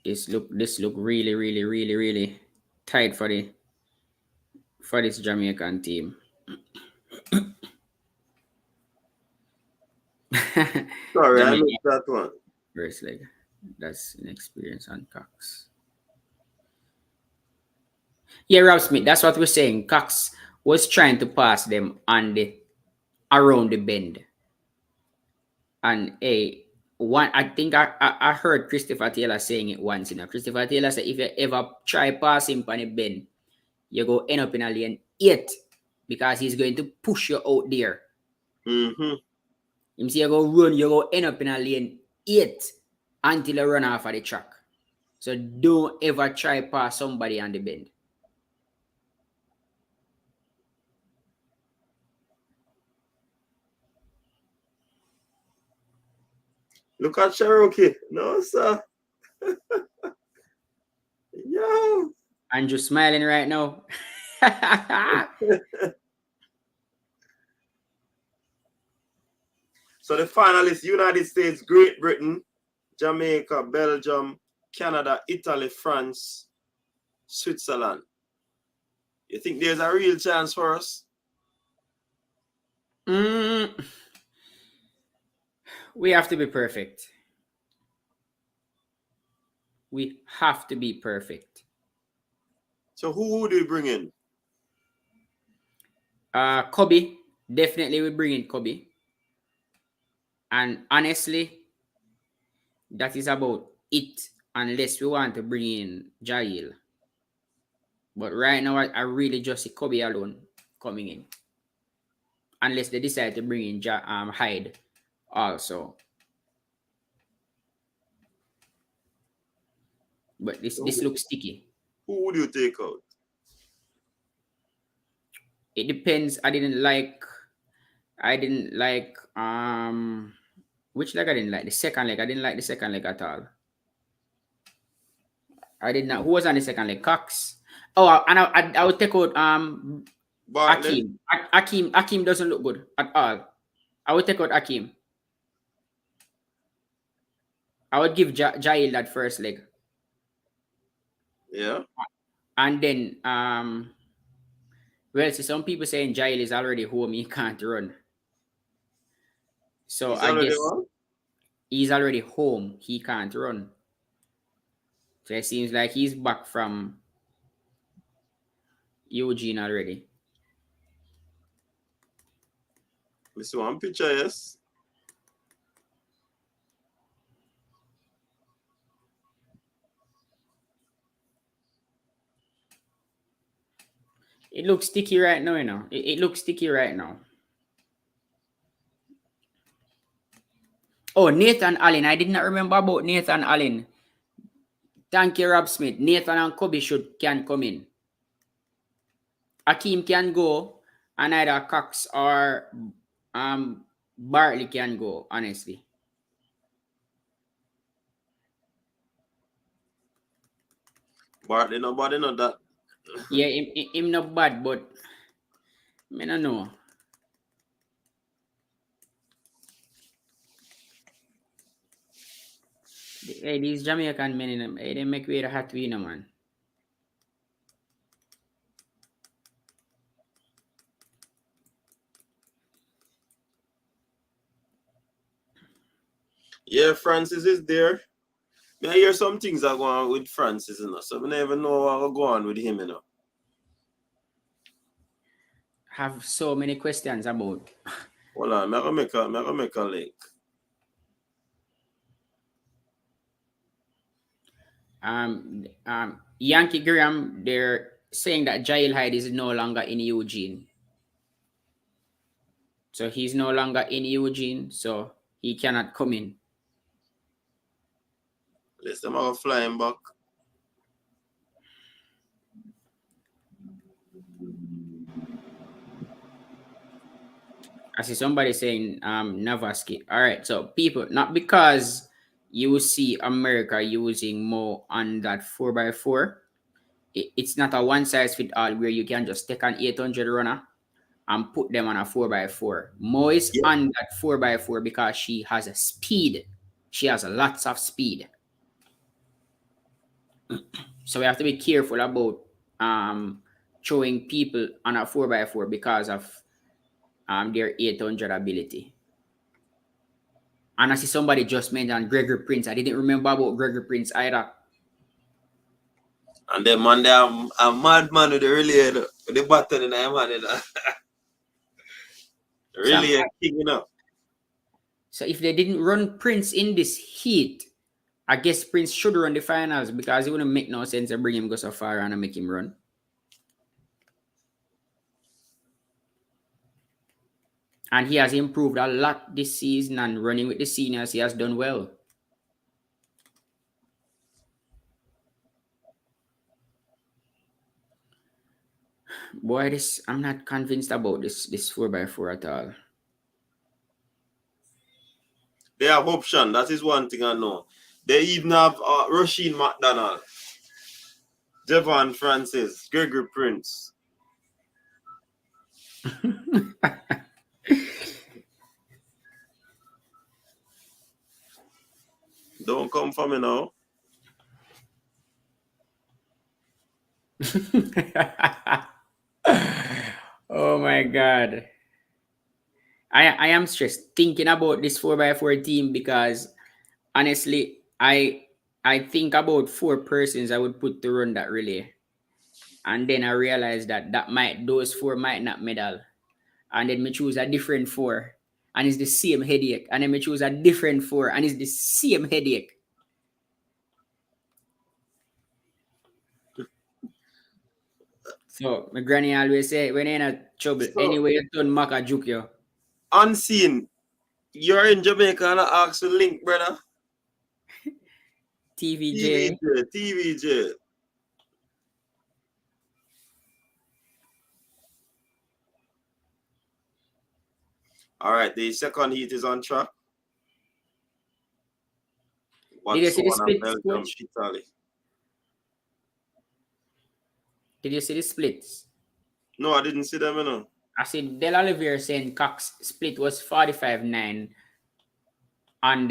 This look really tight for this Jamaican team. Sorry, I missed that one. First leg. That's an experience on Cox. Yeah, Rob Smith, that's what we're saying. Cox was trying to pass them around the bend. And I think I heard Christopher Taylor saying it once. Christopher Taylor said if you ever try pass him on a bend, you go end up in a lane 8 because he's going to push you out there. Mm-hmm. You see, you go end up in a lane 8 until you run off of the track. So don't ever try pass somebody on the bend. Look at Cherokee. No, sir. Yo. Andrew smiling right now. So the finalists: United States, Great Britain, Jamaica, Belgium, Canada, Italy, France, Switzerland. You think there's a real chance for us? We have to be perfect. We have to be perfect. So who would we bring in? Kobe. Definitely we bring in Kobe. And honestly, that is about it. Unless we want to bring in Jail. But right now, I really just see Kobe alone coming in. Unless they decide to bring in Hyde also. But this looks sticky. Who would you take out? It depends. I didn't like which leg I didn't like? The second leg. I didn't like the second leg at all. I did not. Who was on the second leg? Cox. Oh, and I would take out Akeem. Akeem doesn't look good at all. I would take out Akeem. I would give Jail that first leg. Yeah. And then well, see, some people saying Jail is already home, he can't run. So I guess he's already home, he can't run. So it seems like he's back from Eugene already. Let's see one picture, yes. It looks sticky right now, It looks sticky right now. Oh, Nathan Allen. I did not remember about Nathan Allen. Thank you, Rob Smith. Nathan and Kobe can come in. Akeem can go, and either Cox or Bartley can go, honestly. Bartley, nobody know that. Yeah, him not bad, but I don't know. Hey, these Jamaican men in them, hey, they make way the hot winner, man. Yeah, Francis is there. I hear some things are going on with Francis, you know, so I never know what go on with him, you know. Have so many questions about. Hold on, I'm gonna make a link. Yankee Graham, they're saying that Jail Hyde is no longer in Eugene. So he's no longer in Eugene, so he cannot come in. Let's them are flying back. I see somebody saying Navaski. All right, so people, not because you see America using more on that 4x4, it's not a one size fit all where you can just take an 800 runner and put them on a 4x4. Mo is on that 4x4 because she has a speed. She has lots of speed. So we have to be careful about throwing people on a 4x4 because of their 800 ability. And I see somebody just mentioned Gregory Prince. I didn't remember about Gregory Prince either. And then man, they are a madman with the relay, with the button in the man, you know. Really a king, you know. So if they didn't run Prince in this heat, I guess Prince should run the finals because it wouldn't make no sense to bring him go so far and make him run. And he has improved a lot this season, and running with the seniors, he has done well. Boy, I'm not convinced about this 4x4 at all. They have option. That is one thing I know. They even have Rasheen McDonald, Devon Francis, Gregory Prince. Don't come for me now. Oh my God. I am stressed thinking about this 4x4 team because honestly, I think about 4 persons I would put to run that relay. And then I realized that those 4 might not medal. And then me choose a different 4 and it's the same headache. And then me choose a different 4 and it's the same headache. So my granny always say, when you're in a trouble, anyway you turn Maka juke you. Unseen. You're in Jamaica and I ask for link, brother. TVJ. TVJ. All right, the second heat is on track. Did you see the splits, coach? Italy. Did you see the splits? No, I didn't see them, you know. I see Del Olivier saying Cox split was 45-9 on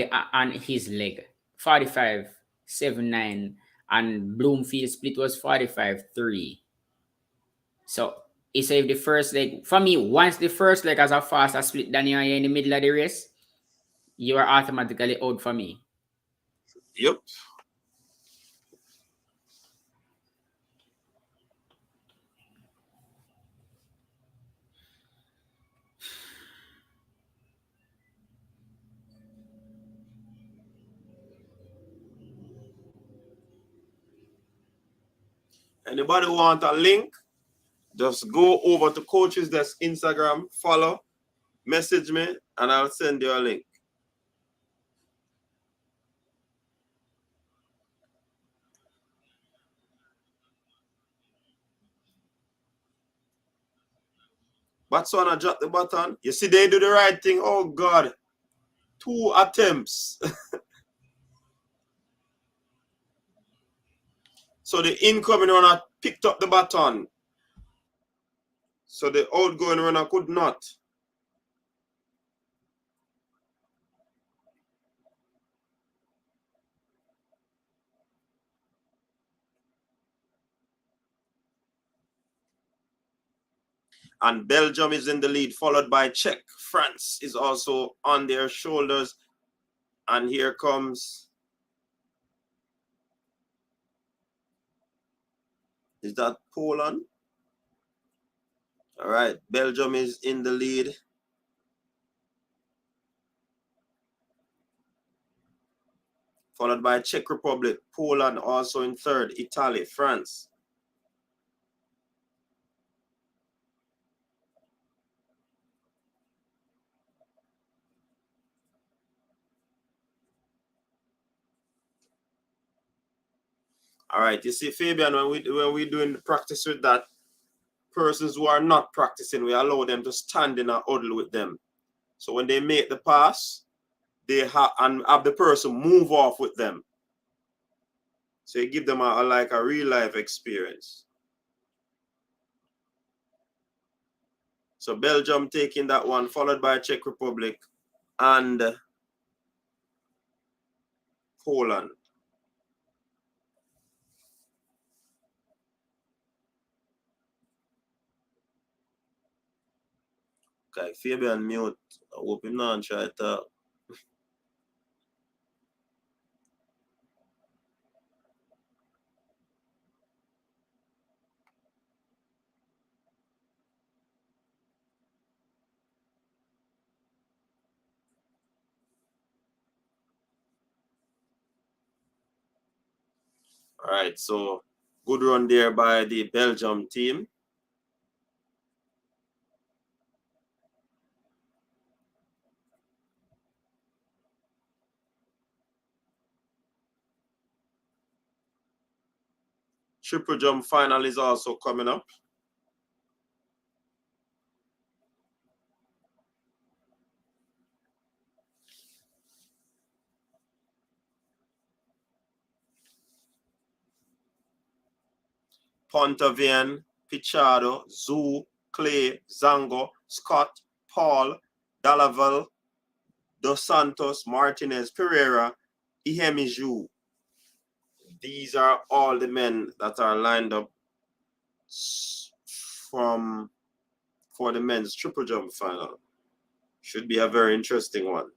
his leg. 45-7-9. And Bloomfield split was 45-3. So he said the first leg, for me, once the first leg has a faster split than you are in the middle of the race, you are automatically out for me. Yep. Anybody want a link? Just go over to Coach's Desk Instagram, follow, message me, and I'll send you a link. Botswana drop the button. You see, they do the right thing. Oh, God. 2 attempts. So the incoming runner picked up the baton. So the outgoing runner could not. And Belgium is in the lead, followed by Czech. France is also on their shoulders. And here comes, is that Poland? All right, Belgium is in the lead. Followed by Czech Republic, Poland also in third, Italy, France. All right, you see, Fabian, when we doing the practice with that, persons who are not practicing, we allow them to stand in a huddle with them. So when they make the pass, they have the person move off with them. So you give them like a real life experience. So Belgium taking that one, followed by Czech Republic and Poland. Okay, Fabian mute. I hope him not try to. All right, so good run there by the Belgium team. Triple jump final is also coming up. Pontavian, Pichado, Zhu, Clay, Zango, Scott, Paul, Dalaval, Dos Santos, Martinez, Pereira, Ihemiju. These are all the men that are lined up for the men's triple jump final. Should be a very interesting one.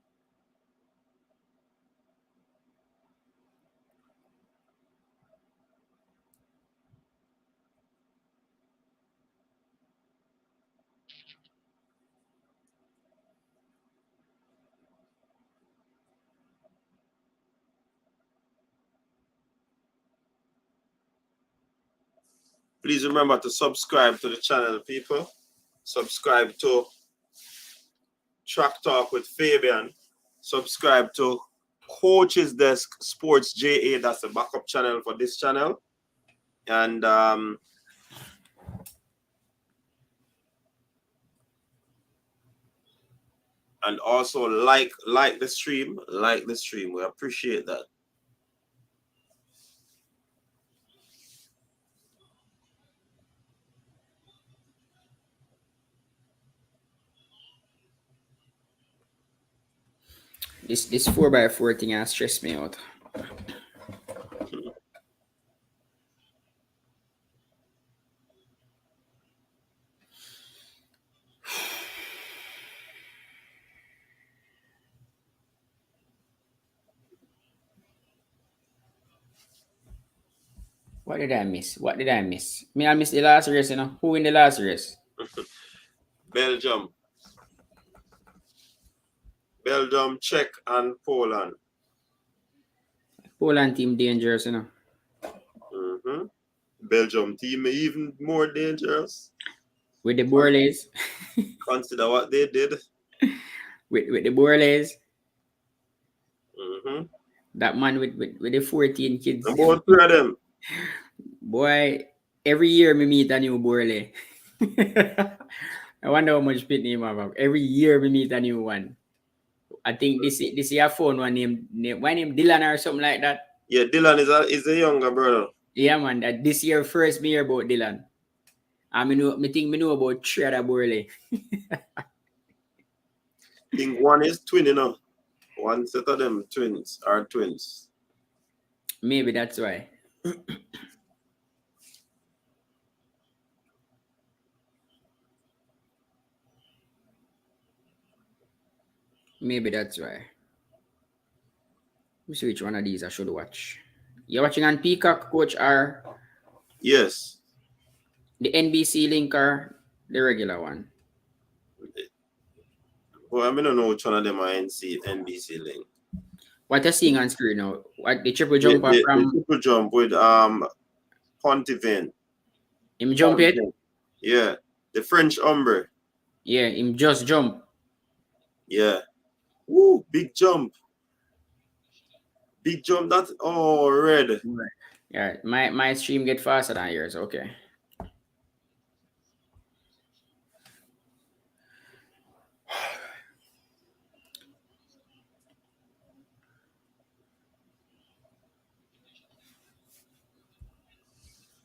Please remember to subscribe to the channel, people. Subscribe to Track Talk with Fabian. Subscribe to Coach's Desk Sports JA. That's the backup channel for this channel. And also like the stream. Like the stream. We appreciate that. This 4x4 thing has stressed me out. What did I miss? What did I miss? I missed the last race, you know. Who in the last race? Belgium, Czech, and Poland. Poland team dangerous, you know. Belgium team even more dangerous. With the Borleys. Consider what they did. with the Borleys. That man with the 14 kids. About 3 of them. Boy, every year me meet a new Borley. I wonder how much pit name I have. Every year we meet a new one. I think this year I found one name Dylan or something like that. Yeah, Dylan is a younger brother. Yeah, man. That this year first me hear about Dylan. I think me know about 3 other Borley. I think one is twin, you know. One set of them are twins. Maybe that's why. Maybe that's why. Let me see which one of these I should watch. You're watching on Peacock, Coach, or Yes. the NBC link or the regular one? Well, I don't know which one of them are NBC link. What you're seeing on screen now? What the triple The, jumper the, from the triple jump with Pontivin. him jump it? Yeah. The French Umbre. Yeah, him just jump. Yeah. Woo, big jump. Big jump. That's red. Yeah, my stream get faster than yours. Okay.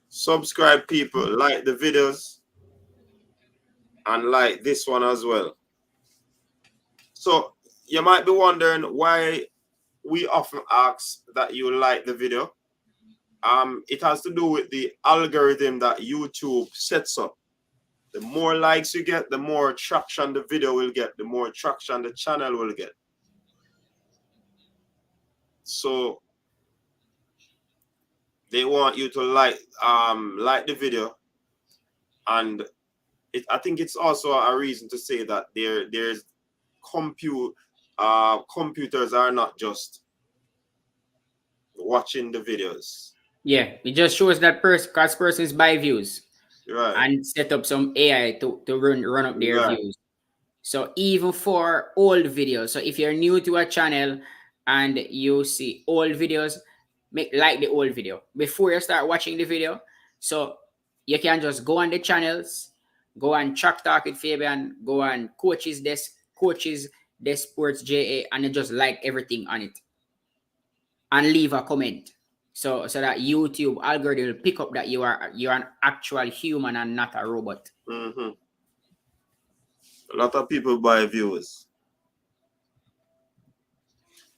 Subscribe, people. Like the videos. And like this one as well. So you might be wondering why we often ask that you like the video. It has to do with the algorithm that YouTube sets up. The more likes you get, the more traction the video will get, the more traction the channel will get. So they want you to like the video, and I think it's also a reason to say that there's computers are not just watching the videos. Yeah, it just shows that persons buy views. Right. And set up some AI to run up their Right. views. So even for old videos, so if you're new to a channel and you see old videos, like the old video before you start watching the video. So you can just go on the channels, go on Track Talk with Fabian, go on Coaches Desk Sports JA, and you just like everything on it and leave a comment. So that YouTube algorithm will pick up that you're an actual human and not a robot. Mm-hmm. A lot of people buy views.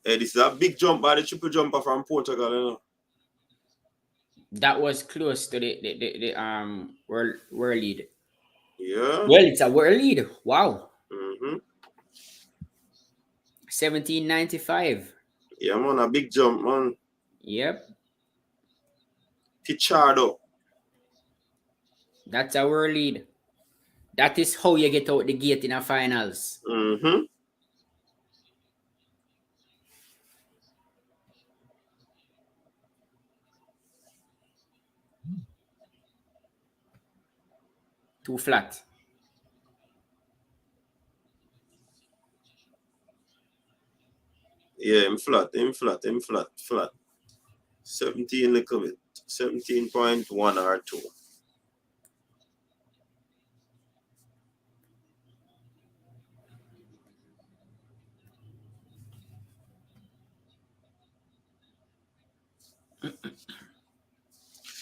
Hey, this is a big jump by the triple jumper from Portugal, you know. That was close to the world lead. Yeah. Well, it's a world lead. Wow. Mm-hmm. 1795. Yeah, man, a big jump, man. Yep. Pichardo. That's a world lead. That is how you get out the gate in a finals. Mm-hmm. Too flat. Yeah, I'm flat. 17 little bit. 17.1 or 2.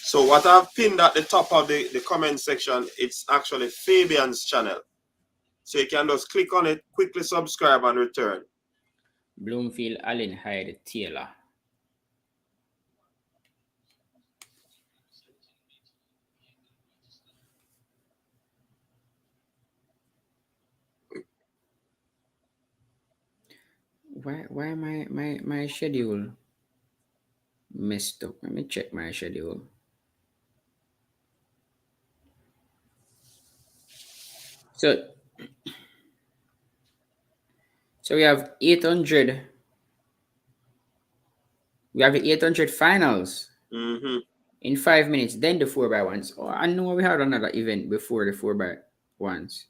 So what I've pinned at the top of the comment section, it's actually Fabian's channel. So you can just click on it, quickly subscribe and return. Bloomfield, Allen, Hyde, Taylor. Why my schedule messed up? Let me check my schedule. So we have 800. We have the 800 finals in 5 minutes. Then the 4x1s. Oh, I know we had another event before the 4x1s.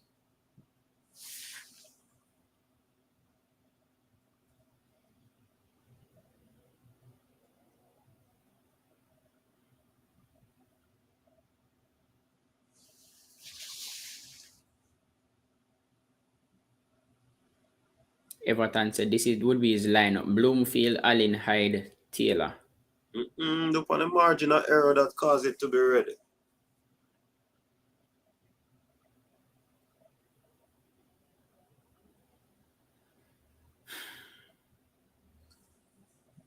Everton said this would be his lineup: Bloomfield, Allen, Hyde, Taylor. Look on the marginal error that caused it to be ready.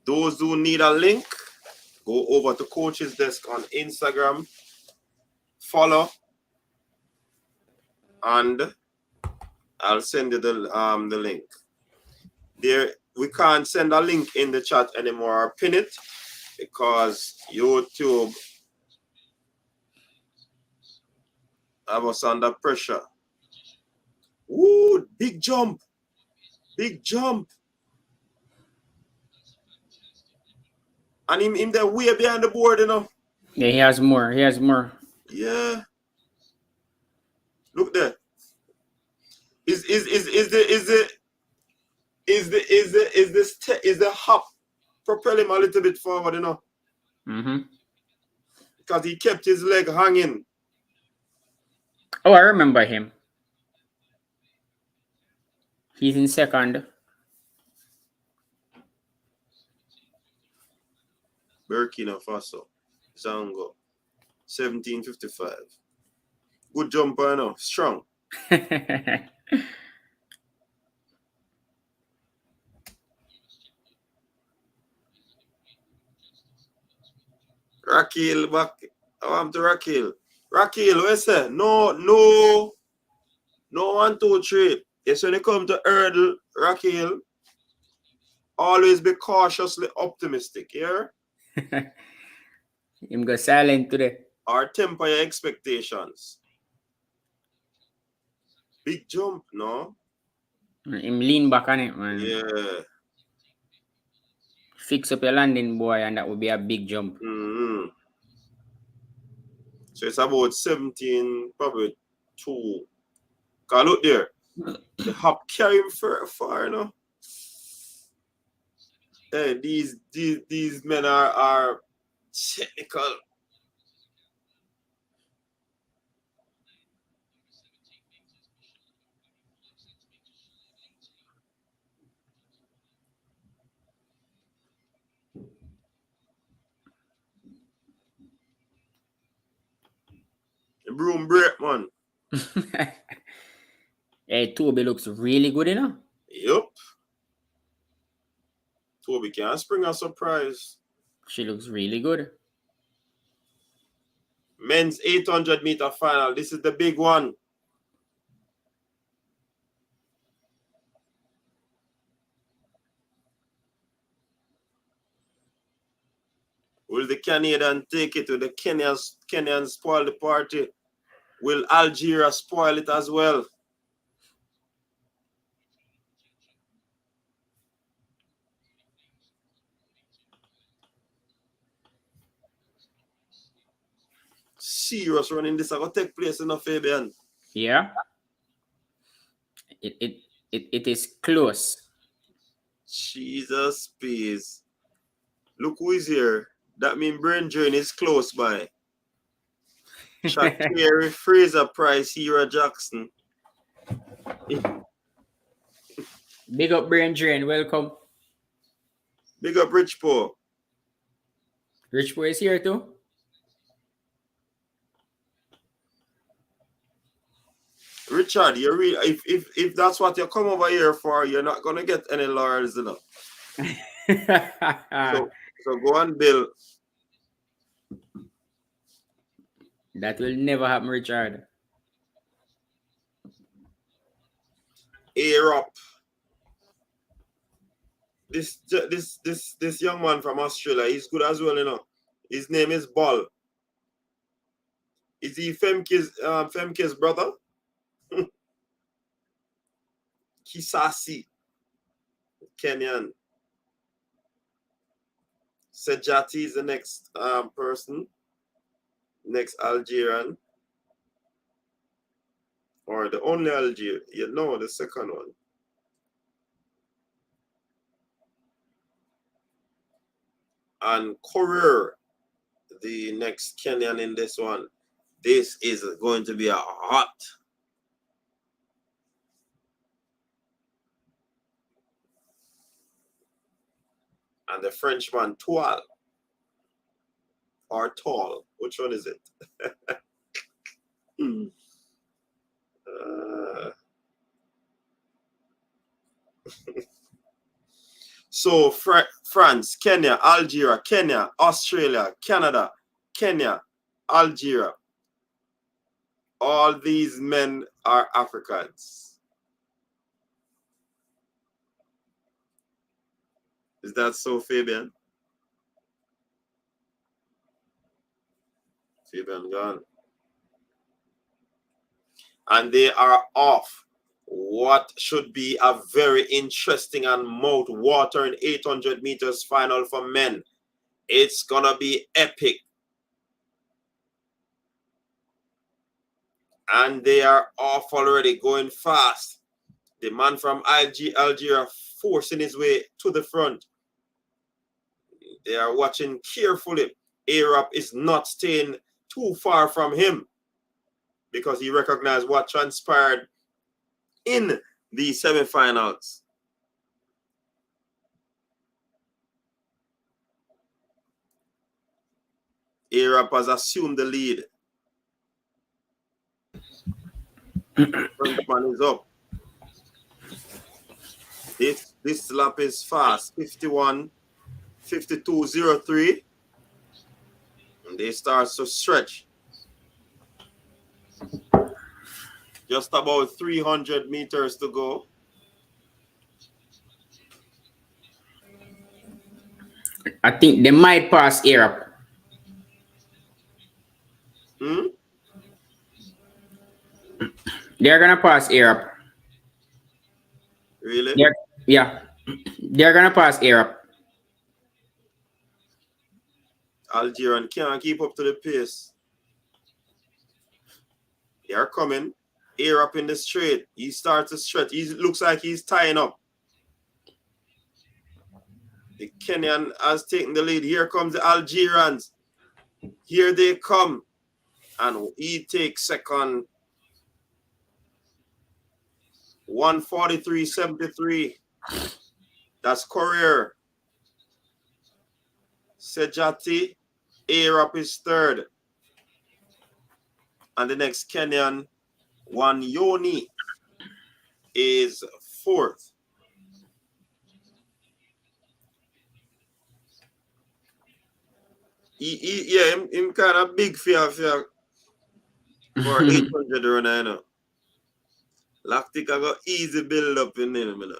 Those who need a link, go over to Coach's Desk on Instagram, follow, and I'll send you the link. There, we can't send a link in the chat anymore or pin it because YouTube have us under pressure. Ooh, big jump. Big jump. And him there way behind the board, you know. Yeah, he has more. He has more. Yeah. Look there. Is the hop propel him a little bit forward, you know? Mm-hmm. Because he kept his leg hanging. Oh, I remember him. He's in second. Burkina Faso. Zango. 1755. Good jumper, you know. Strong. Rakil back. I want to Rakil. Rakil, what you say? No 1, 2, 3. Yes, when it comes to hurdle, Rakil, always be cautiously optimistic, yeah? Him go silent today. Or temper your expectations. Big jump, no? Him lean back on it, man. Yeah. Fix up your landing, boy, and that would be a big jump. Mm-hmm. So it's about 17, probably 2. Cause look there. The hop carry him far, you know? Hey, these men are technical. The broom break, man. Hey, Toby looks really good, you know? Yup. Toby can spring a surprise. She looks really good. Men's 800-meter final. This is the big one. Will the Canadian take it? Will the Kenyans spoil the party? Will Algeria spoil it as well? Serious running this is going to take place in the Fabian. Yeah. It is close. Jesus, please. Look who is here. That means brain drain is close by. Shakiri, Fraser Price, Hero Jackson. Big up Brain Drain, welcome. Big up Rich Poe. Rich Boy is here too. Richard, you really if that's what you come over here for, you're not gonna get any laurels, you know. So go on, Bill. That will never happen, Richard. Air up. This young man from Australia, he's good as well, you know. His name is Ball. Is he Femke's brother? Kisasi, Kenyan. Sejati is the next person. Next Algerian. Or the only Algerian. You know, the second one. And Courier, the next Kenyan in this one. This is going to be a hot. And the Frenchman, Toile. Or Tall. Which one is it? So France, Kenya, Algeria, Kenya, Australia, Canada, Kenya, Algeria. All these men are Africans. Is that so, Fabian? Fabian gone. And they are off what should be a very interesting and mouth-watering 800 meters final for men. It's gonna be epic. And they are off already, going fast. The man from Algeria forcing his way to the front. They are watching carefully. Arab is not staying too far from him because he recognized what transpired in the semifinals. Arab has assumed the lead. Front man is up. This lap is fast. 51, 52.03. And they start to stretch. Just about 300 meters to go. I think they might pass Europe. They're gonna pass Europe. Really? They're gonna pass Europe. Algerian can't keep up to the pace. They are coming. Europe in the straight. He starts to stretch. He looks like he's tying up. The Kenyan has taken the lead. Here comes the Algerians. Here they come. And he takes second. 1:43.73. That's Courier. Sejati. Arab is third. And the next Kenyan, Wanyoni, is fourth. Him kind of big for 800 runner, you know. Lactic I got easy build up in him, you know.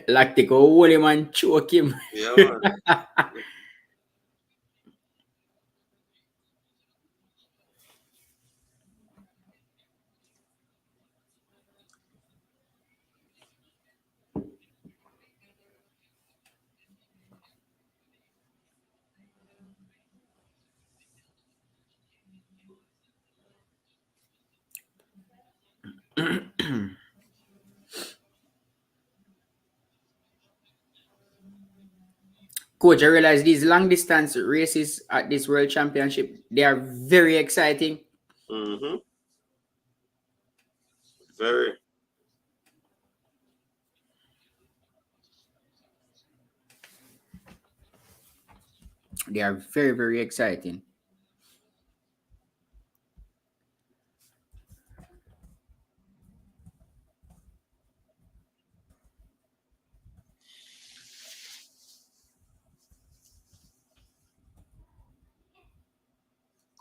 Lactic hold him and choke him. Yeah, man. Coach, I realize these long distance races at this World Championship, they are very exciting. Mm-hmm. Very. They are very, very exciting.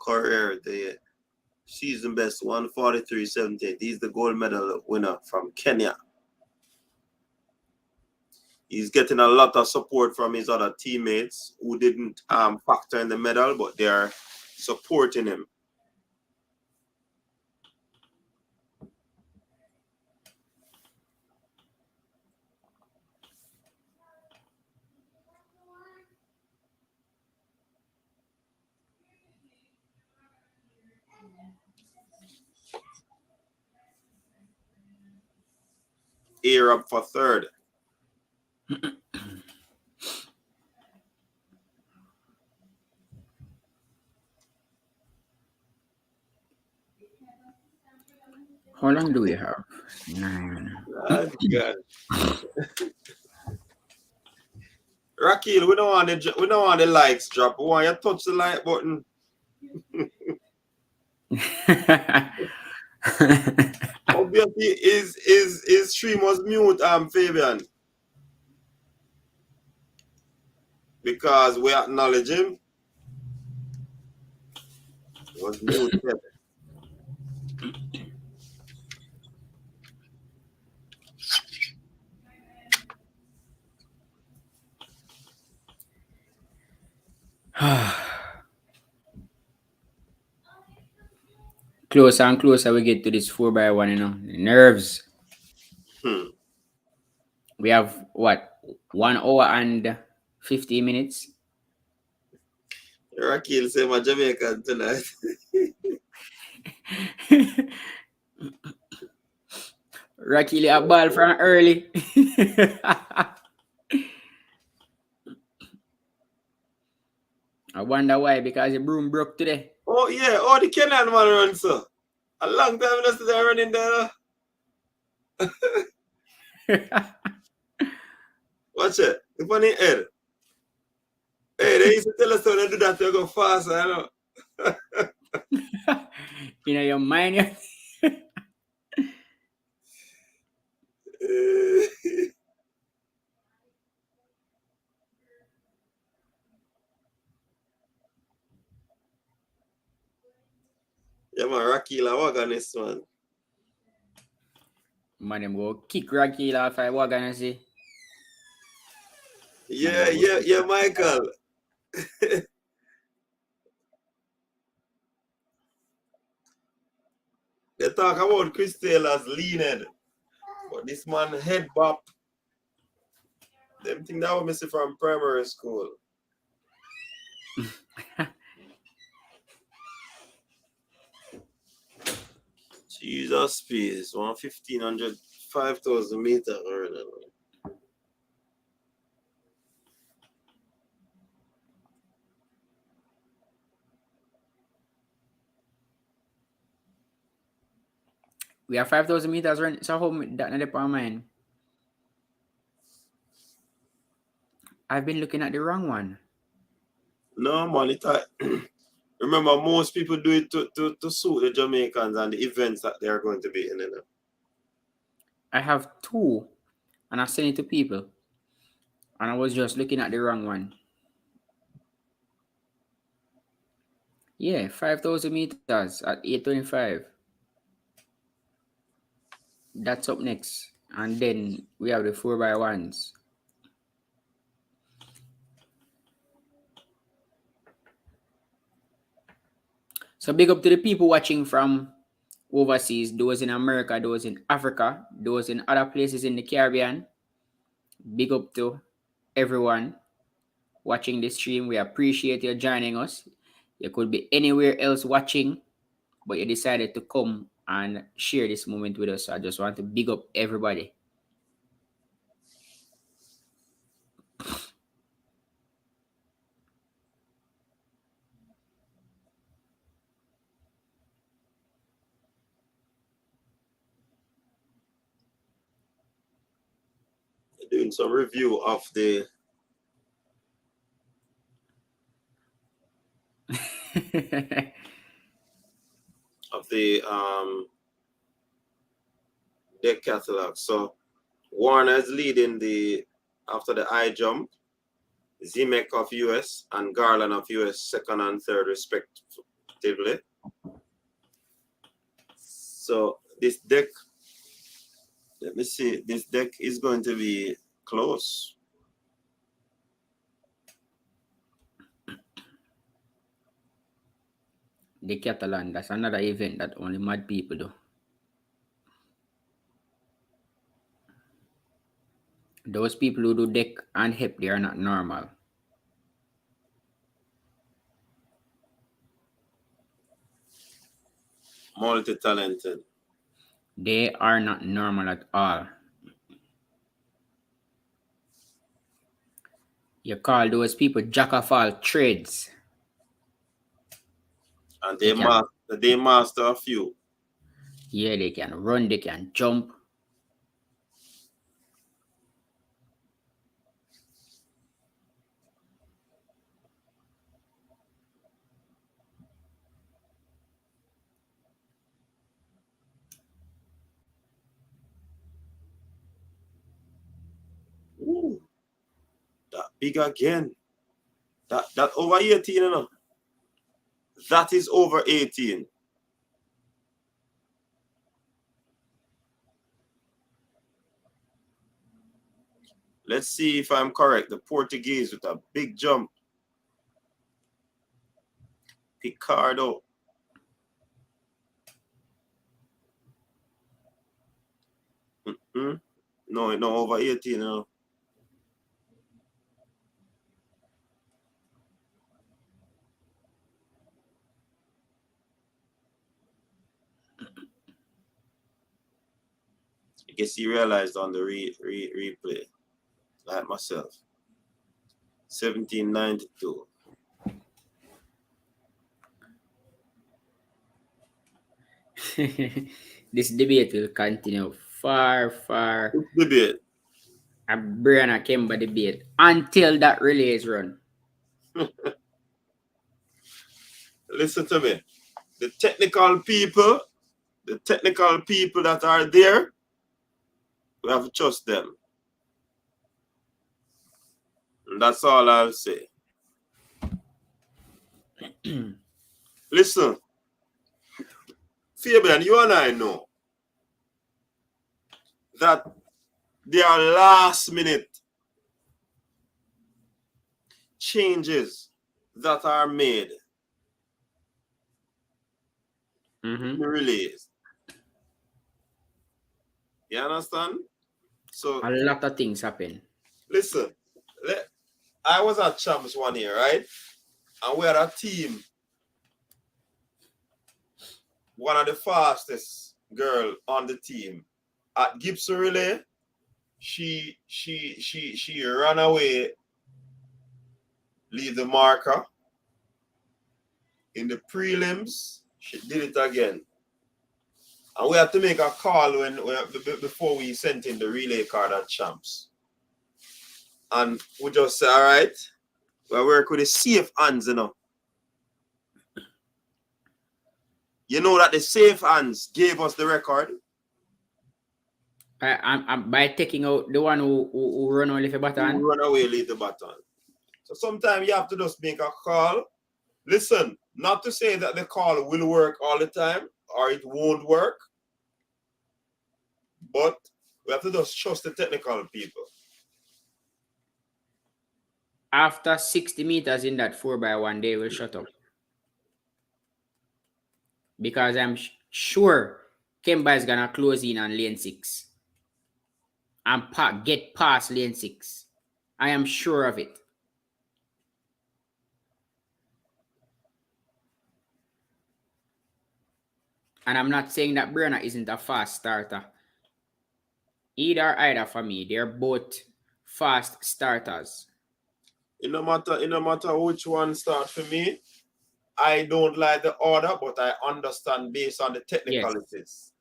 Courier, the season best 1:43.78. He's the gold medal winner from Kenya. He's getting a lot of support from his other teammates who didn't factor in the medal, but they are supporting him. Arab for third. How long do we have? 9. Oh, God. Rakil, we don't want the likes drop. We want you to touch the like button. Obviously, his stream was mute, Fabian. Because we acknowledge him. It was mute. Closer and closer we get to this 4x1, you know. The nerves. We have what? 1 hour and 50 minutes. Rakil say my Jamaican tonight. Rakili a ball from early. I wonder why, because the broom broke today. Oh yeah, oh the Kenyan man run so. A long time I see them running there. Watch it. The funny head. Hey, they used to tell us how they do that to go faster, you know. You know, your mind. Yeah, man, Rakila wagon this one. Man, them go kick Rakili off I wagon and say. Yeah, Michael. They talk about Chris Taylor's leaned, but this man head bop. Them thing that was missing from primary school. Jesus peace, 1,500, 5,000 meters. We have 5,000 meters run. So how that not the mine? I've been looking at the wrong one. No, man, remember, most people do it to suit the Jamaicans and the events that they are going to be in. You know? I have 2, and I sent it to people. And I was just looking at the wrong one. Yeah, 5,000 meters at 8:25. That's up next. And then we have the 4x1s. So big up to the people watching from overseas, those in America, those in Africa, those in other places in the Caribbean. Big up to everyone watching this stream. We appreciate you joining us. You could be anywhere else watching, but you decided to come and share this moment with us. So I just want to big up everybody. Doing some review of the deck catalog. So Warner is leading after the high jump, Zemek of US and Garland of US second and third respectively. So this deck, let me see, this deck is going to be close. The Catalan, that's another event that only mad people do. Those people who do deck and hip, they are not normal. Multi-talented. They are not normal at all. You call those people jack of all trades. And they master a few. Yeah, they can run, they can jump. Ooh, that big again. That over 18, you know? That is over 18. Let's see if I'm correct. The Portuguese with a big jump. Picardo. No, over 18 now. I guess he realized on the replay, like myself. 1792. This debate will continue far. Debate. A Brianna Kimba debate until that relay is run. Listen to me. The technical people that are there, we have to trust them. And that's all I'll say. Listen, Fabian, you and I know that there are last minute changes that are made in the relays. You understand? So a lot of things happen. Listen, I was at Champs one year, right? And we had a team. One of the fastest girl on the team at Gibson Relay. She ran away, leave the marker. In the prelims, she did it again. And we had to make a call before we sent in the relay card at Champs. And we just say, all right, we work with the safe hands, you know. You know that the safe hands gave us the record. By taking out the one who run away, leave the baton. Who run away, leave the baton. So sometimes you have to just make a call. Listen, not to say that the call will work all the time or it won't work, but we have to just trust the technical people. After 60 meters in that 4x1, they will shut up. Because I'm sure Kimba is going to close in on lane 6 and get past lane 6. I am sure of it. And I'm not saying that Brianna isn't a fast starter. Either for me. They're both fast starters. It no matter which one starts for me, I don't like the order, but I understand based on the technicalities. Yes.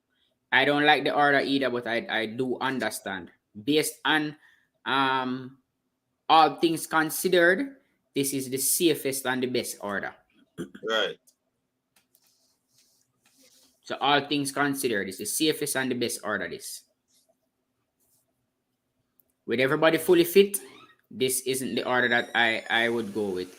I don't like the order either, but I do understand. Based on all things considered, this is the safest and the best order. Right. So all things considered, it's the safest and the best order this. With everybody fully fit, this isn't the order that I would go with.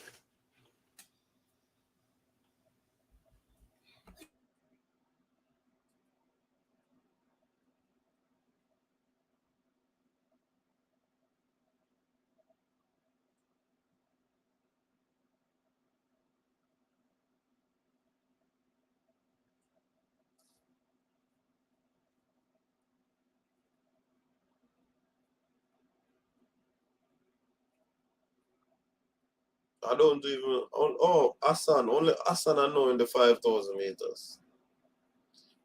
I don't even, Hassan, only Hassan I know in the 5,000 meters.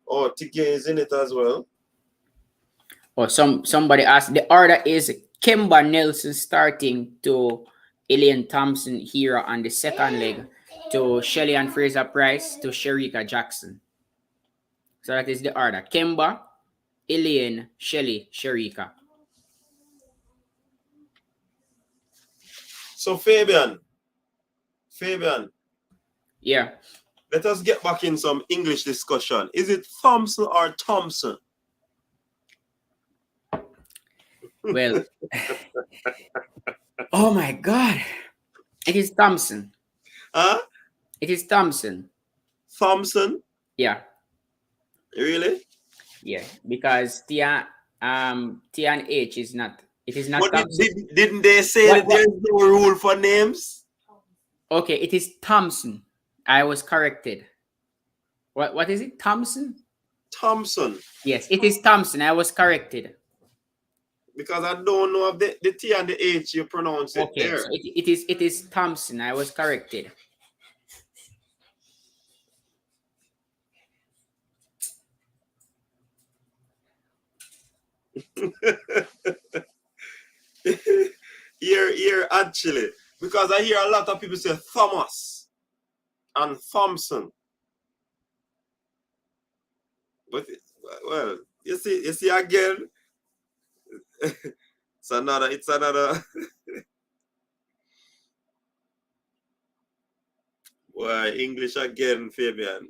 Oh, TK is in it as well. Oh, somebody asked, the order is Kimba Nelson starting to Elaine Thompson here on the second leg, to Shelly and Fraser Price, to Sherika Jackson. So that is the order. Kimba, Elaine, Shelly, Sherika. So Fabian. Yeah. Let us get back in some English discussion. Is it Thompson or Thompson? Well, oh my God. It is Thompson. Huh? It is Thompson. Thompson? Yeah. Really? Yeah, because T and H is not. It is not. Didn't they say that there is no rule for names? Okay, it is Thompson. I was corrected. What is it? Thompson? Thompson. Yes, it is Thompson. I was corrected. Because I don't know if the T and the H you pronounce it Okay, there. so it is Thompson. I was corrected. Here actually, because I hear a lot of people say Thomas and Thompson. But well, you see again. It's another Why English again, Fabian.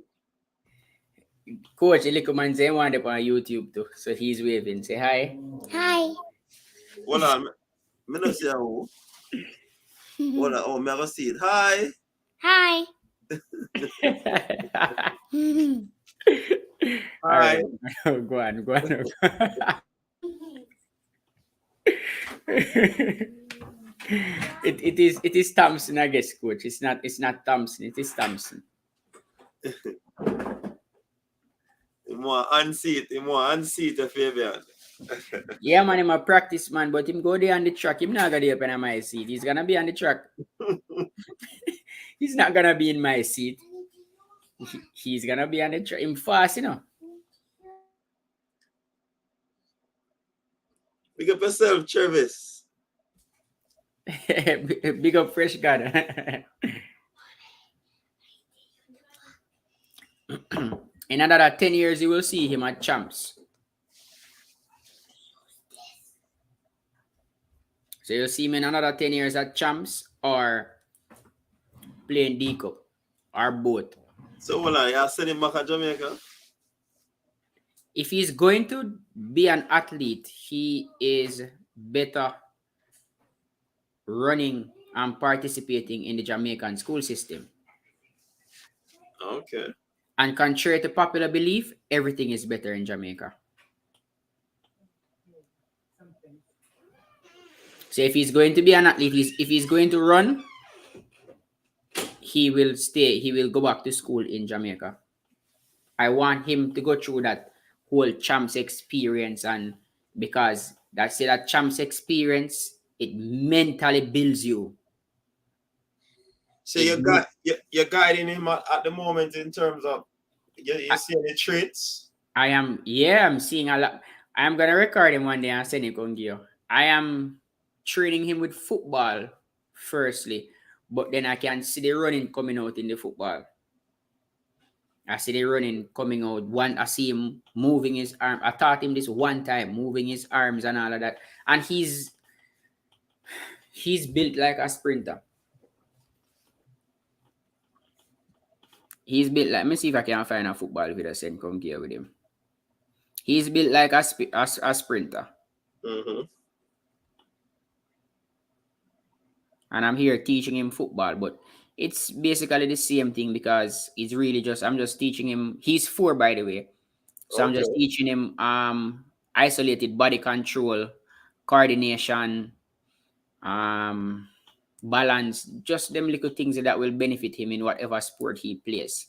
Coach, the little man say one up on YouTube too, so he's waving. Say hi. Hi. Hold on, me not see who. Hold on, oh, me go see it. Hi. Hi. All right, go on. It is Thompson, I guess, coach. It's not Thompson. It is Thompson. You want unseat Fabian. Yeah, man, him a practice man, but him go there on the track. Him not gonna be up in my seat. He's gonna be on the track. He's not gonna be in my seat. He's gonna be on the track. Him fast, you know. Big up yourself, Travis. Big up Fresh God. In another 10 years, you will see him at champs. So you'll see him in another 10 years at champs or playing D Cup or both. So hold on, you send him back to Jamaica? If he's going to be an athlete, he is better running and participating in the Jamaican school system. Okay. And contrary to popular belief, everything is better in Jamaica. So if he's going to be an athlete, if he's going to run, he will stay. He will go back to school in Jamaica. I want him to go through that whole champs experience, and because that champs experience, it mentally builds you. So you're guiding him at the moment in terms of you see any traits? I'm seeing a lot. I'm gonna record him one day and send it on you. I am training him with football firstly, but then I can see the running coming out in the football. I see the running coming out. I see him moving his arm. I taught him this one time, moving his arms and all of that. And he's built like a sprinter. He's built like, let me see if I can find a football video send come here with him. He's built like a sprinter. Mm-hmm. And I'm here teaching him football, but it's basically the same thing because it's really I'm just teaching him. He's 4, by the way. So I'm just teaching him isolated body control, coordination, balance, just them little things that will benefit him in whatever sport he plays.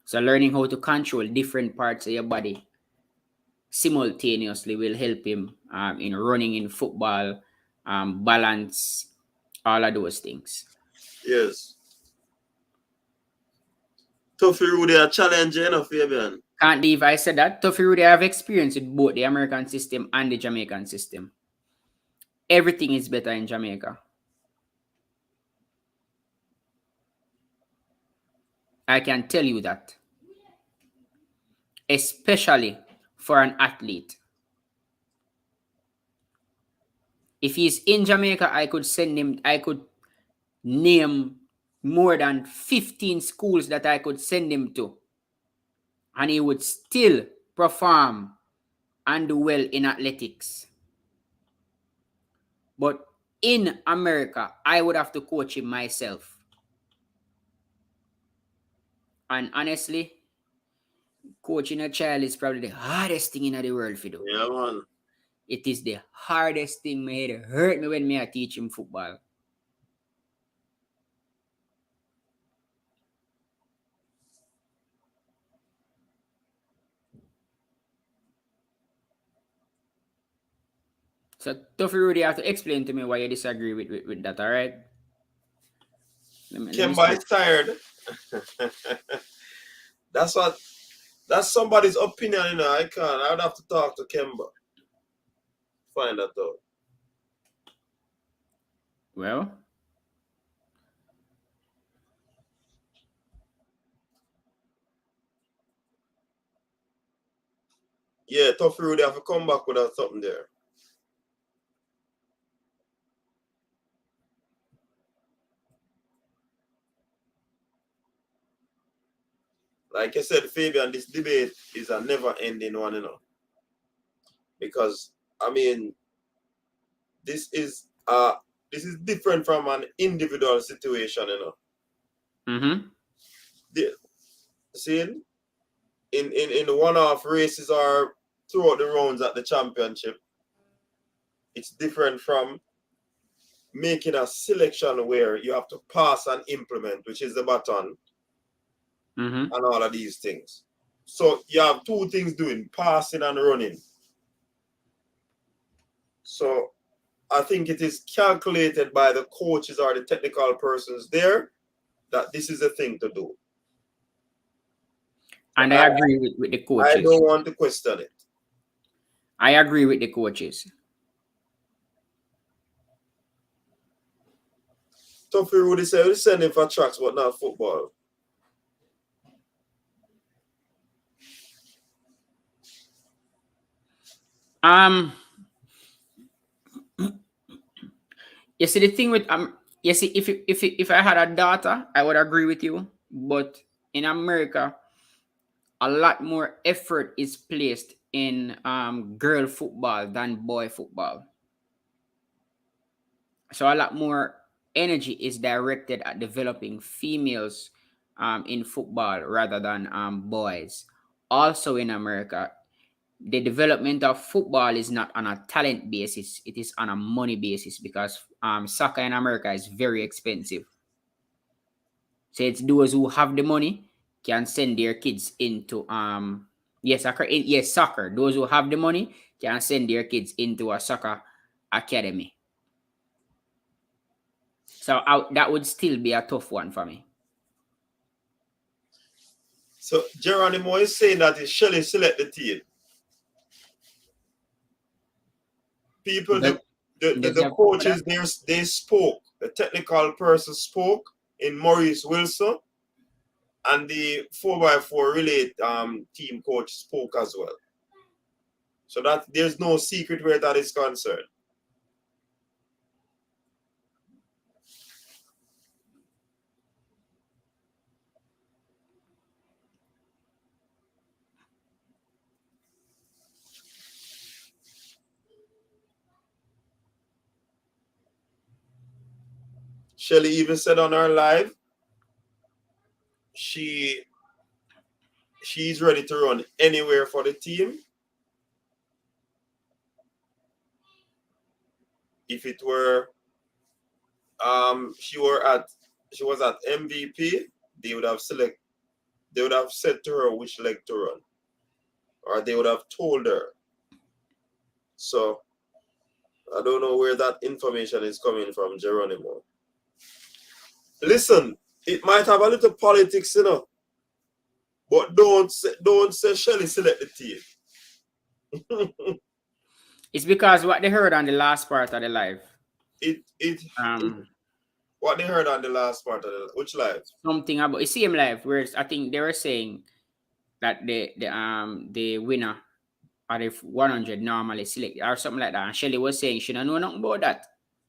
So learning how to control different parts of your body simultaneously will help him in running, in football, balance, all of those things. Yes. Toughy Rudy a challenge, you know, Fabian. Can't believe I said that. Toughy Rudy, I have experience with both the American system and the Jamaican system. Everything is better in Jamaica. I can tell you that. Especially for an athlete. If he's in Jamaica, I could name more than 15 schools that I could send him to. And he would still perform and do well in athletics. But in America, I would have to coach him myself. And honestly, coaching a child is probably the hardest thing in the world for do. Yeah, man. It is the hardest thing. It hurt me when I teach him football. So Toughy Rudy, you have to explain to me why you disagree with that, all right? Let me Kimba is tired. That's somebody's opinion, you know. I would have to talk to Kimba. Find that out. Well, Yeah, Tough Rudy have to come back with something there. Like I said, Fabian, this debate is a never-ending one, you know. Because I mean, this is different from an individual situation, you know. See, in one-off races or throughout the rounds at the championship, it's different from making a selection where you have to pass and implement, which is the baton, and all of these things. So you have two things doing, passing and running. So I think it is calculated by the coaches or the technical persons there that this is a thing to do. And I agree with the coaches. I don't want to question it. I agree with the coaches. Toughy Rudy said, we're sending for tracks, but not football. You see the thing with you see if I had a daughter, I would agree with you. But in America, a lot more effort is placed in girl football than boy football. So a lot more energy is directed at developing females in football rather than boys. Also in America, the development of football is not on a talent basis, it is on a money basis because soccer in America is very expensive. So it's those who have the money can send their kids into soccer. Those who have the money can send their kids into a soccer academy. So that would still be a tough one for me. So Geronimo is saying that it's Shelley select the team. People, the coaches, they spoke. The technical person spoke in Maurice Wilson, and the 4x4 relay team coach spoke as well. So that there's no secret where that is concerned. Shelly even said on her live, she's ready to run anywhere for the team. If it were she was at MVP, they would have said to her which leg to run. Or they would have told her. So I don't know where that information is coming from, Geronimo. Listen, it might have a little politics, you know. But don't say Shelly select the team. It's because what they heard on the last part of the live. What they heard on the last part of which live? Something about the same live where I think they were saying that the winner out of 100 normally select or something like that. And Shelly was saying she don't know nothing about that.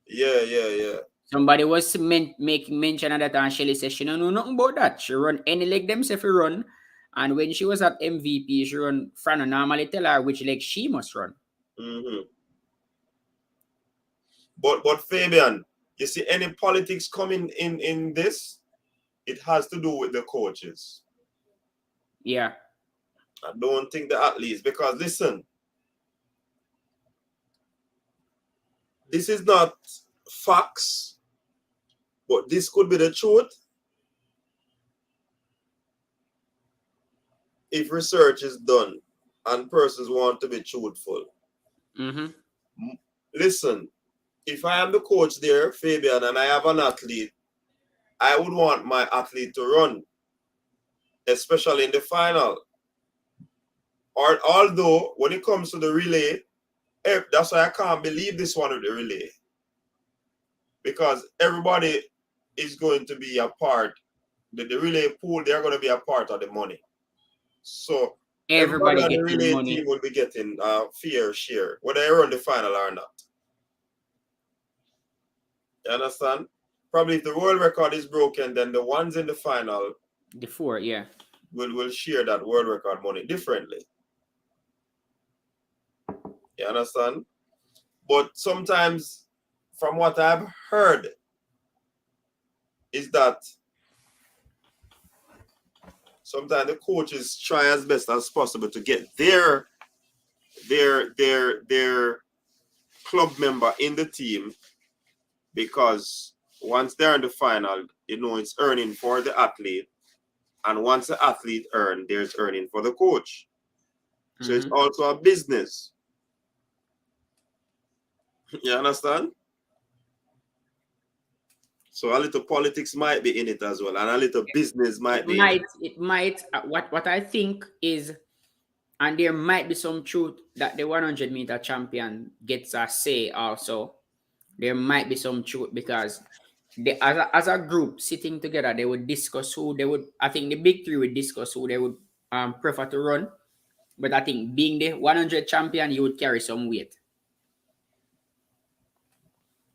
Yeah. Somebody was making mention of that, and Shelly said she don't know nothing about that. She run any leg them say she run. And when she was at MVP, she run Frano normally tell her which leg she must run. But Fabian, you see any politics coming in this, it has to do with the coaches. Yeah. I don't think the athletes, because listen, this is not facts, but this could be the truth if research is done and persons want to be truthful. listen, if I am the coach there, Fabian, and I have an athlete, I would want my athlete to run, especially in the final. Or although when it comes to the relay, that's why I can't believe this one with the relay. Because everybody is going to be a part. The relay pool, they're going to be a part of the money. So everybody on the relay money. team will be getting a fair share, whether they run the final or not. You understand? Probably if the world record is broken, then the ones in the final, the 4, yeah, will share that world record money differently. You understand? But sometimes, from what I've heard, is that sometimes the coaches try as best as possible to get their club member in the team, because once they're in the final, you know, it's earning for the athlete, and once the athlete earns, there's earning for the coach. So it's also a business. You understand? So a little politics might be in it as well, and a little business might be in it. It might. What I think is, and there might be some truth that the 100-meter champion gets a say also. There might be some truth because they, as a group sitting together, they would discuss who they would. I think the big three would discuss who they would prefer to run. But I think being the 100 champion, you would carry some weight.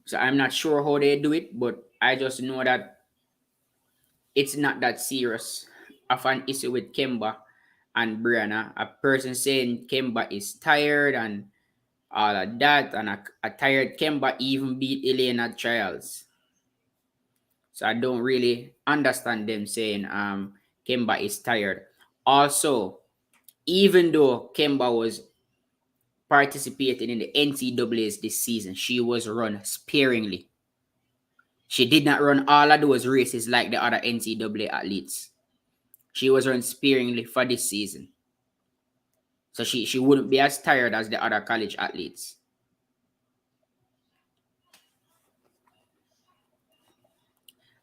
So I'm not sure how they do it, but I just know that it's not that serious of an issue with Kimba and Brianna. A person saying Kimba is tired and all of that, and a tired Kimba even beat Elena at trials. So I don't really understand them saying Kimba is tired. Also, even though Kimba was participating in the NCAAs this season, she was run sparingly. She did not run all of those races like the other NCAA athletes. She was run sparingly for this season. So she wouldn't be as tired as the other college athletes.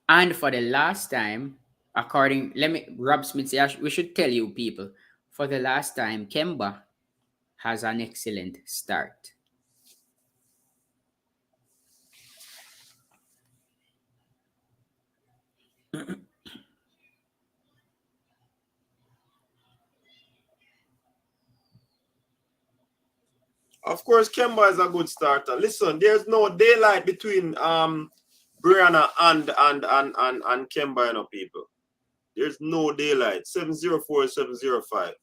And for the last time, Rob Smith say, we should tell you people, for the last time, Kimba has an excellent start. Of course, Kimba is a good starter. Listen, there's no daylight between Brianna and Kimba, you know, people. There's no daylight. 704, 705.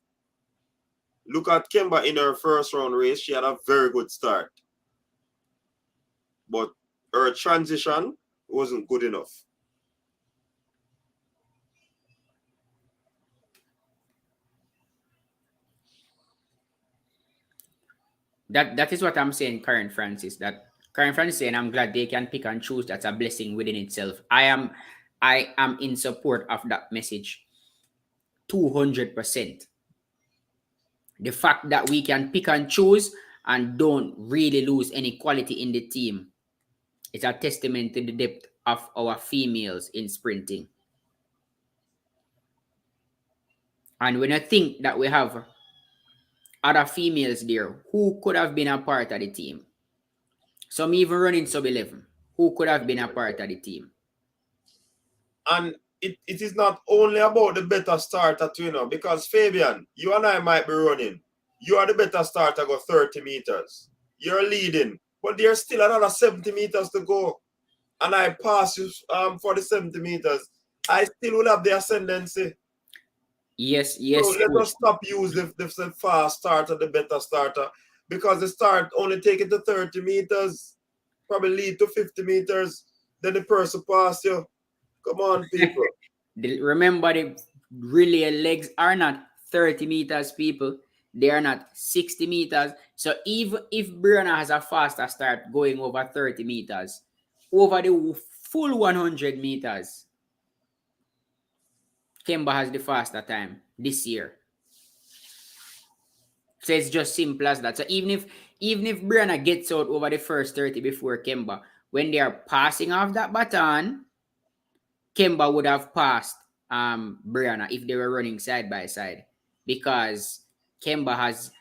Look at Kimba in her first round race. She had a very good start. But her transition wasn't good enough. That is what I'm saying, Karen Francis. That Karen Francis saying, I'm glad they can pick and choose. That's a blessing within itself. I am in support of that message 200%. The fact that we can pick and choose and don't really lose any quality in the team is a testament to the depth of our females in sprinting. And when I think that we have other females there who could have been a part of the team, some even running sub-11, who could have been a part of the team. And it is not only about the better starter, you know, because Fabian, you and I might be running. You are the better starter, go 30 meters. You're leading, but there's still another 70 meters to go. And I pass you for the 70 meters. I still will have the ascendancy. Yes. So let us stop using the fast starter, the better starter, because the start only take it to 30 meters, probably lead to 50 meters, then the person pass you. Come on, people. Remember, the relay legs are not 30 meters, people. They are not 60 meters. So even if Brianna has a faster start going over 30 meters, over the full 100 meters, Kimba has the faster time this year. So it's just simple as that. So even if Brianna gets out over the first 30 before Kimba, when they are passing off that baton, Kimba would have passed Brianna if they were running side by side, because Kimba has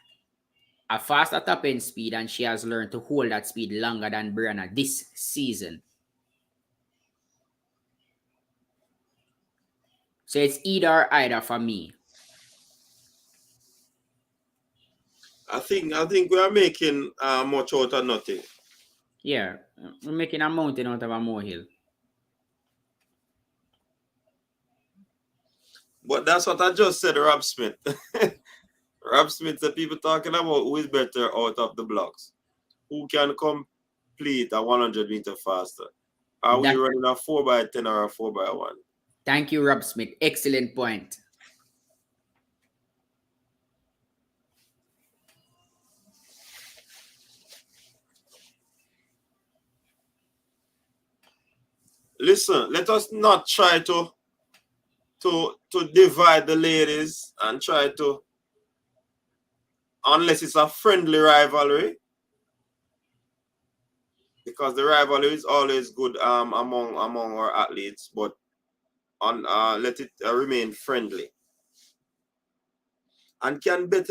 a faster top end speed and she has learned to hold that speed longer than Brianna this season. So it's either or either for me. I think we are making much out of nothing. Yeah, we're making a mountain out of a molehill. But that's what I just said, Rob Smith. Rob Smith said people talking about who is better out of the blocks. Who can complete a 100-meter faster? Are we running a 4x10 or a 4x1? Thank you, Rob Smith. Excellent point. Listen, let us not try to divide the ladies and try to, unless it's a friendly rivalry, because the rivalry is always good among our athletes, but let it remain friendly. And can bet,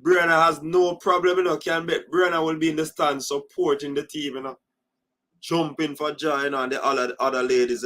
Brianna has no problem, can bet Brianna will be in the stand supporting the team, jumping for joy, and the other ladies,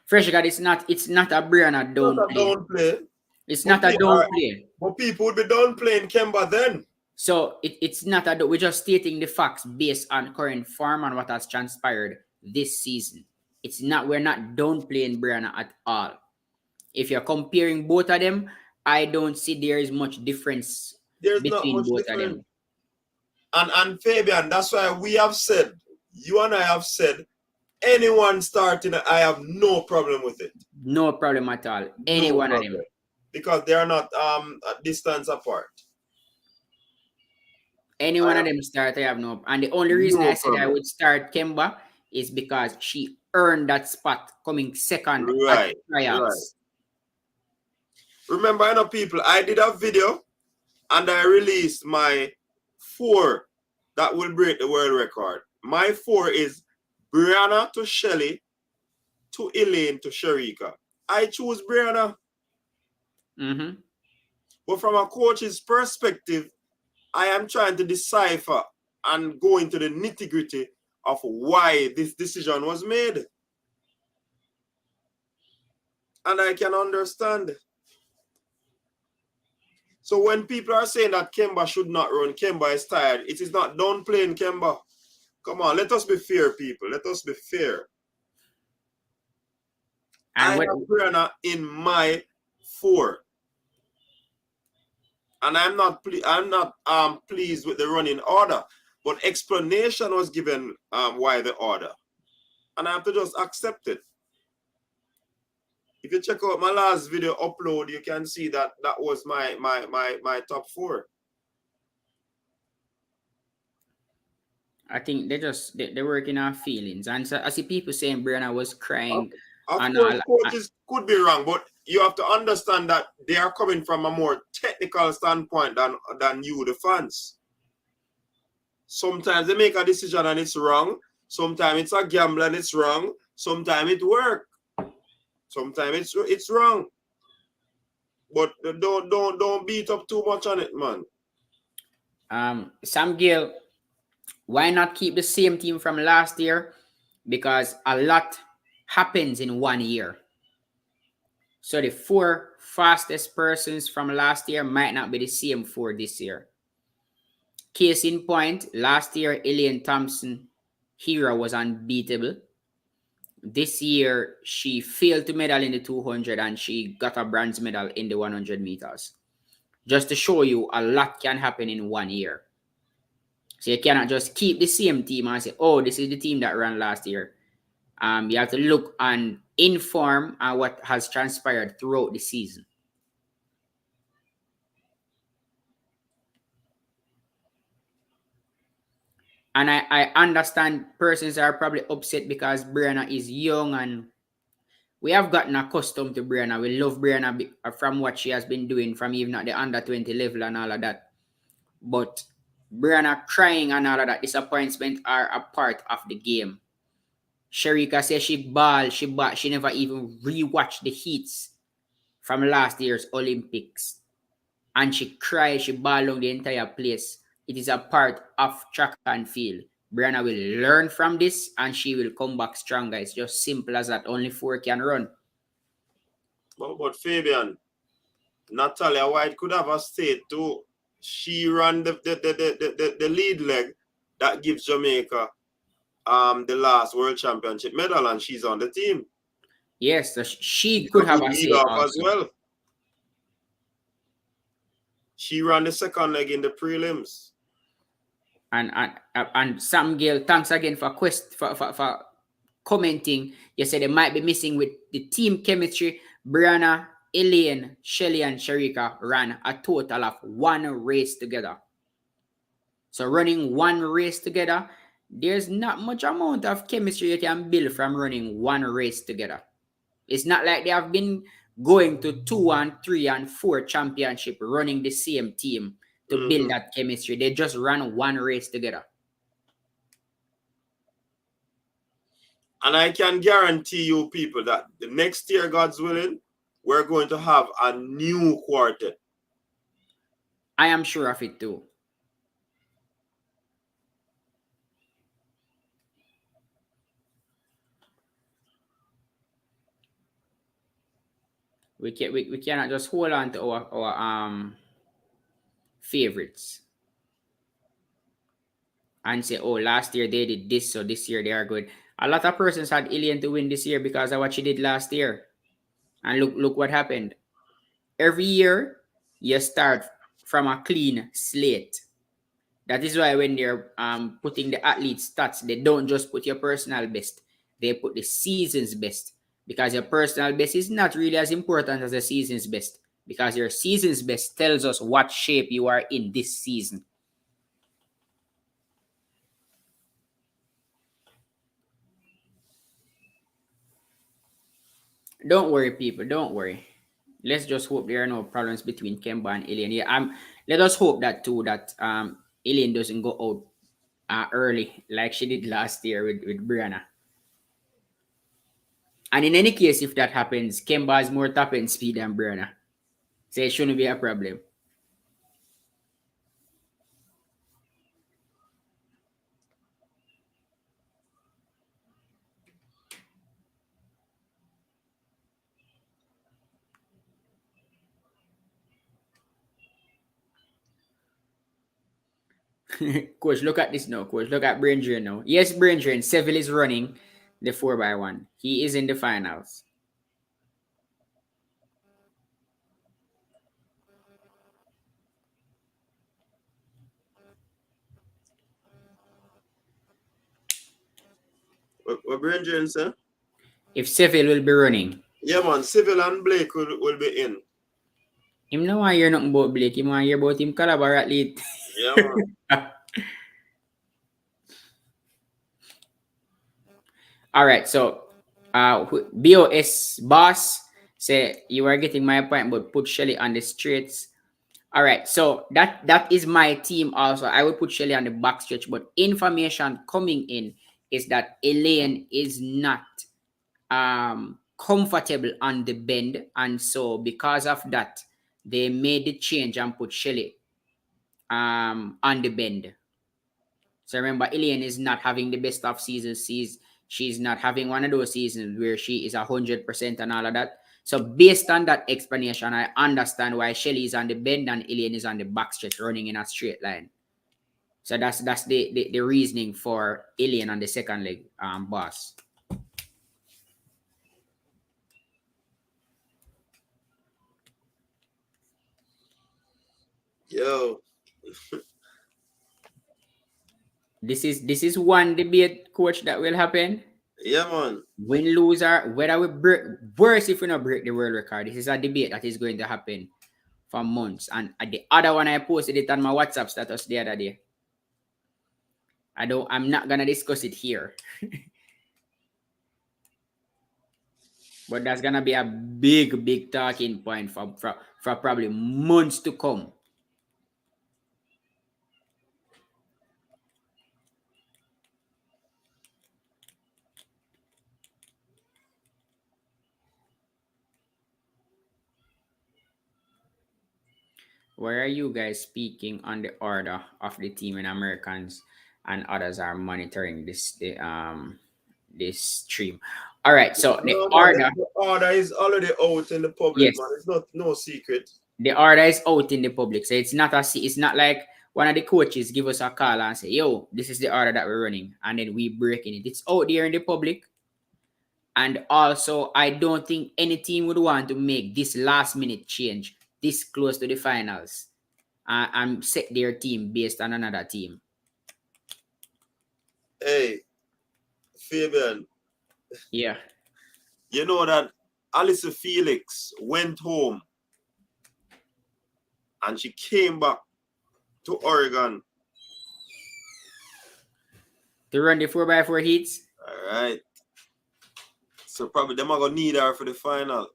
Fresh God, it's not a Brianna don't play. It's not a don't play. But people would be down playing Kimba then. So it's not a, we're just stating the facts based on current form and what has transpired this season. It's not, we're not downplaying Brianna at all. If you're comparing both of them, I don't see there is much difference between both of them. And Fabian, that's why we have said, you and I have said, anyone starting, I have no problem with it. No problem at all. Any one of them. Because they are not a distance apart. Any one of them start, I have no. And the only reason I said I would start Kimba is because she earned that spot coming second at trials. Right. Remember, people, I did a video and I released my 4 that will break the world record. My 4 is Brianna to Shelly to Elaine to Sharika. I choose Brianna. But from a coach's perspective, I am trying to decipher and go into the nitty-gritty of why this decision was made. And I can understand. So when people are saying that Kimba should not run, Kimba is tired, it is not downplaying Kimba. Come on, let us be fair, people. Let us be fair. And I have Brianna in my 4. And I'm not pleased with the running order, but explanation was given why the order, and I have to just accept it. If you check out my last video upload, you can see that that was my top 4. I think they're working on feelings, and so I see people saying Brianna was crying. Of course, coaches could be wrong, but you have to understand that they are coming from a more technical standpoint than you, the fans. Sometimes they make a decision and it's wrong. Sometimes it's a gamble and it's wrong. Sometimes it works. Sometimes it's wrong. But don't beat up too much on it, man. Sam Gill, why not keep the same team from last year? Because a lot happens in 1 year. So the 4 fastest persons from last year might not be the same 4 this year. Case in point, last year, Elaine Thompson Hero was unbeatable. This year, she failed to medal in the 200 and she got a bronze medal in the 100 meters. Just to show you, a lot can happen in 1 year. So you cannot just keep the same team and say, oh, this is the team that ran last year. You have to look and inform what has transpired throughout the season. And I understand persons are probably upset because Brianna is young and we have gotten accustomed to Brianna. We love Brianna from what she has been doing from even at the under 20 level and all of that. But Brianna crying and all of that disappointment are a part of the game. Sharika says she never even rewatched the heats from last year's Olympics. And she cried, she bawled on the entire place. It is a part of track and field. Brianna will learn from this and she will come back stronger. It's just simple as that. Only 4 can run. But Fabian, Natalia White could have a state too. She ran the lead leg that gives Jamaica the last World Championship medal, and she's on the team. Yes, so she could have a say as well. She ran the second leg in the prelims. And Sam Gale, thanks again for commenting. You said they might be missing with the team chemistry. Brianna, Elaine, Shelly, and Sharika ran a total of 1 race together. So running 1 race together, there's not much amount of chemistry you can build from running 1 race together. It's not like they have been going to 2 and 3 and 4 championship running the same team to build that chemistry. They just ran 1 race together. And I can guarantee you people that the next year, God's willing, we're going to have a new quartet. I am sure of it too. We cannot just hold on to our favorites and say, oh, last year they did this, so this year they are good. A lot of persons had Ilian to win this year because of what she did last year. And look what happened. Every year, you start from a clean slate. That is why when they're putting the athlete stats, they don't just put your personal best. They put the season's best. Because your personal best is not really as important as the season's best. Because your season's best tells us what shape you are in this season. Don't worry, people. Don't worry. Let's just hope there are no problems between Kimba and Elaine. Yeah, let us hope that too, that Elaine doesn't go out early like she did last year with Brianna. And in any case, if that happens, Kimba has more top end speed than Brianna. So it shouldn't be a problem. Coach, look at this now. Coach, look at Brain Drain now. Yes, Brain Drain. Seville is running the 4x1. He is in the finals. What Brain Drain, sir? If Seville will be running. Yeah, man. Seville and Blake will be in. Him no want hear nothing about Blake. Him want hear about him Calabar athlete. Yeah, man. All right, so BOS boss say you are getting my point, but put Shelly on the streets. All right, so that is my team also. I will put Shelly on the back stretch, but information coming in is that Elaine is not comfortable on the bend, and so because of that, they made the change and put Shelly on the bend. So remember, Elaine is not having the best of seasons. She's not having one of those seasons where she is 100% and all of that. So based on that explanation, I understand why Shelly is on the bend and Elaine is on the backstretch running in a straight line. So that's the reasoning for Elaine on the second leg, boss. Yo. This is one debate, coach, that will happen. Yeah, man. Win, loser, whether we break, worse if we not break the world record. This is a debate that is going to happen for months. And the other one, I posted it on my WhatsApp status the other day. I'm not gonna discuss it here. But that's gonna be a big talking point for probably months to come. Where are you guys speaking on the order of the team in Americans and others are monitoring this stream? All right, so the order is already out in the public, yes, man. It's no secret. the order is out in the public, so it's not like one of the coaches give us a call and say, "Yo, this is the order that we're running," and then we breaking it. It's out there in the public, and also I don't think any team would want to make this last minute change this close to the finals and set their team based on another team. Hey, Fabian. Yeah. You know that Alice Felix went home and she came back to Oregon To run the 4x4 heats? All right. So probably them are going to need her for the final.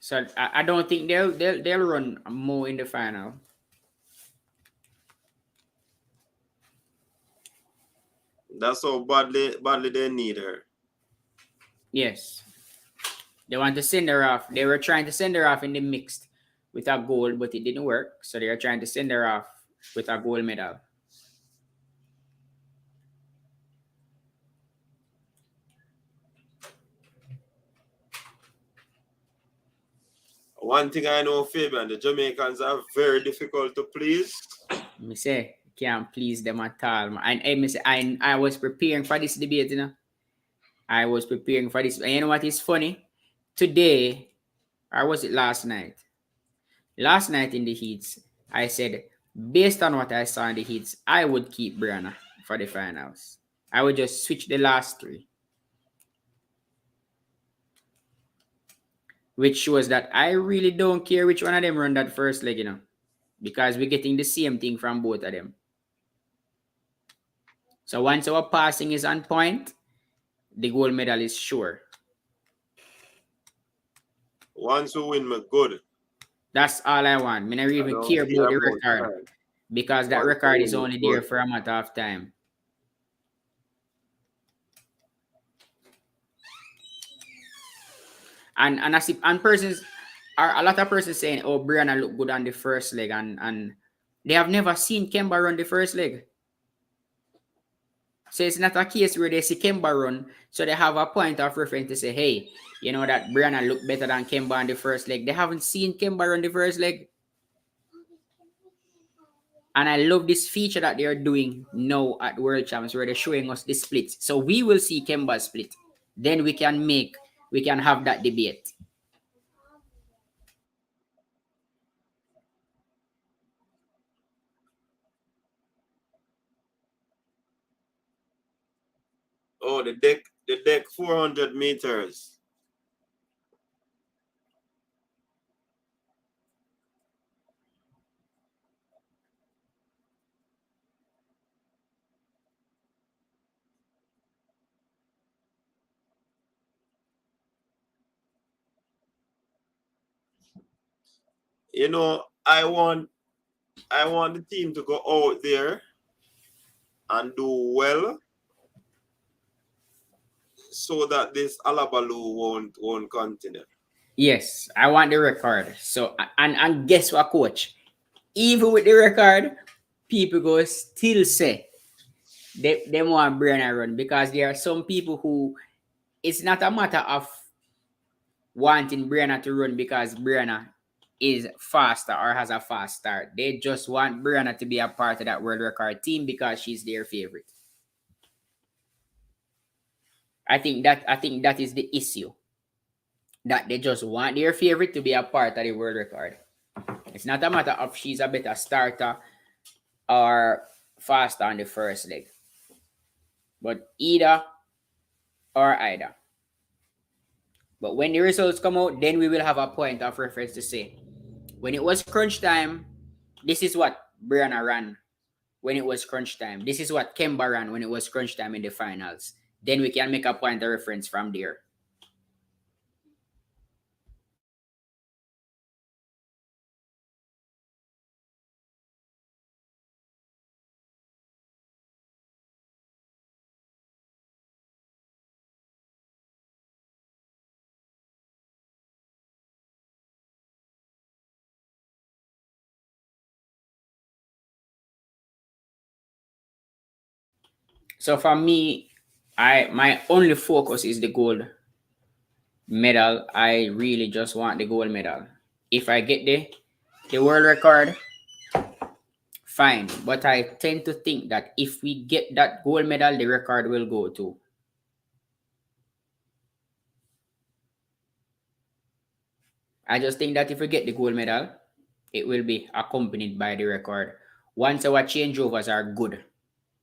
So I don't think they'll run more in the final. That's how badly they need her. Yes. They want to send her off. They were trying to send her off in the mixed with a gold, but it didn't work. So they are trying to send her off with a gold medal. One thing I know, Fabian, the Jamaicans are very difficult to please. Me say, can't please them at all. And I was preparing for this debate, you know. I was preparing for this. And you know what is funny? Today, or was it last night? Last night in the heats, I said, based on what I saw in the heats, I would keep Brianna for the finals. I would just switch the last three. Which shows that I really don't care which one of them run that first leg, you know. Because we're getting the same thing from both of them. So once our passing is on point, the gold medal is sure. Once we win, we're good. That's all I want. I don't even care about the record. Because that record is only there for a matter of time. And I see persons are a lot of persons saying, "Oh, Brianna look good on the first leg," and they have never seen Kimba run the first leg. So it's not a case where they see Kimba run, so they have a point of reference to say, "Hey, you know that Brianna look better than Kimba on the first leg." They haven't seen Kimba run the first leg. And I love this feature that they are doing now at World Champs where they're showing us the splits. So we will see Kimba's split. Then we can have that debate. Oh, the deck 400 meters. You know, I want the team to go out there and do well so that this Alabalu won't continue. Yes, I want the record. So and guess what, coach? Even with the record, people go still say they want Brianna run because there are some people who it's not a matter of wanting Brianna to run because Brianna is faster or has a fast start. They just want Brianna to be a part of that world record team because she's their favorite. I think that is the issue. That they just want their favorite to be a part of the world record. It's not a matter of she's a better starter or faster on the first leg. But either or either. But when the results come out, then we will have a point of reference to say, when it was crunch time, this is what Brianna ran when it was crunch time. This is what Kimba ran when it was crunch time in the finals. Then we can make a point of reference from there. So for me, my only focus is the gold medal. I really just want the gold medal. If I get the world record, fine. But I tend to think that if we get that gold medal, the record will go too. I just think that if we get the gold medal, it will be accompanied by the record. Once our changeovers are good,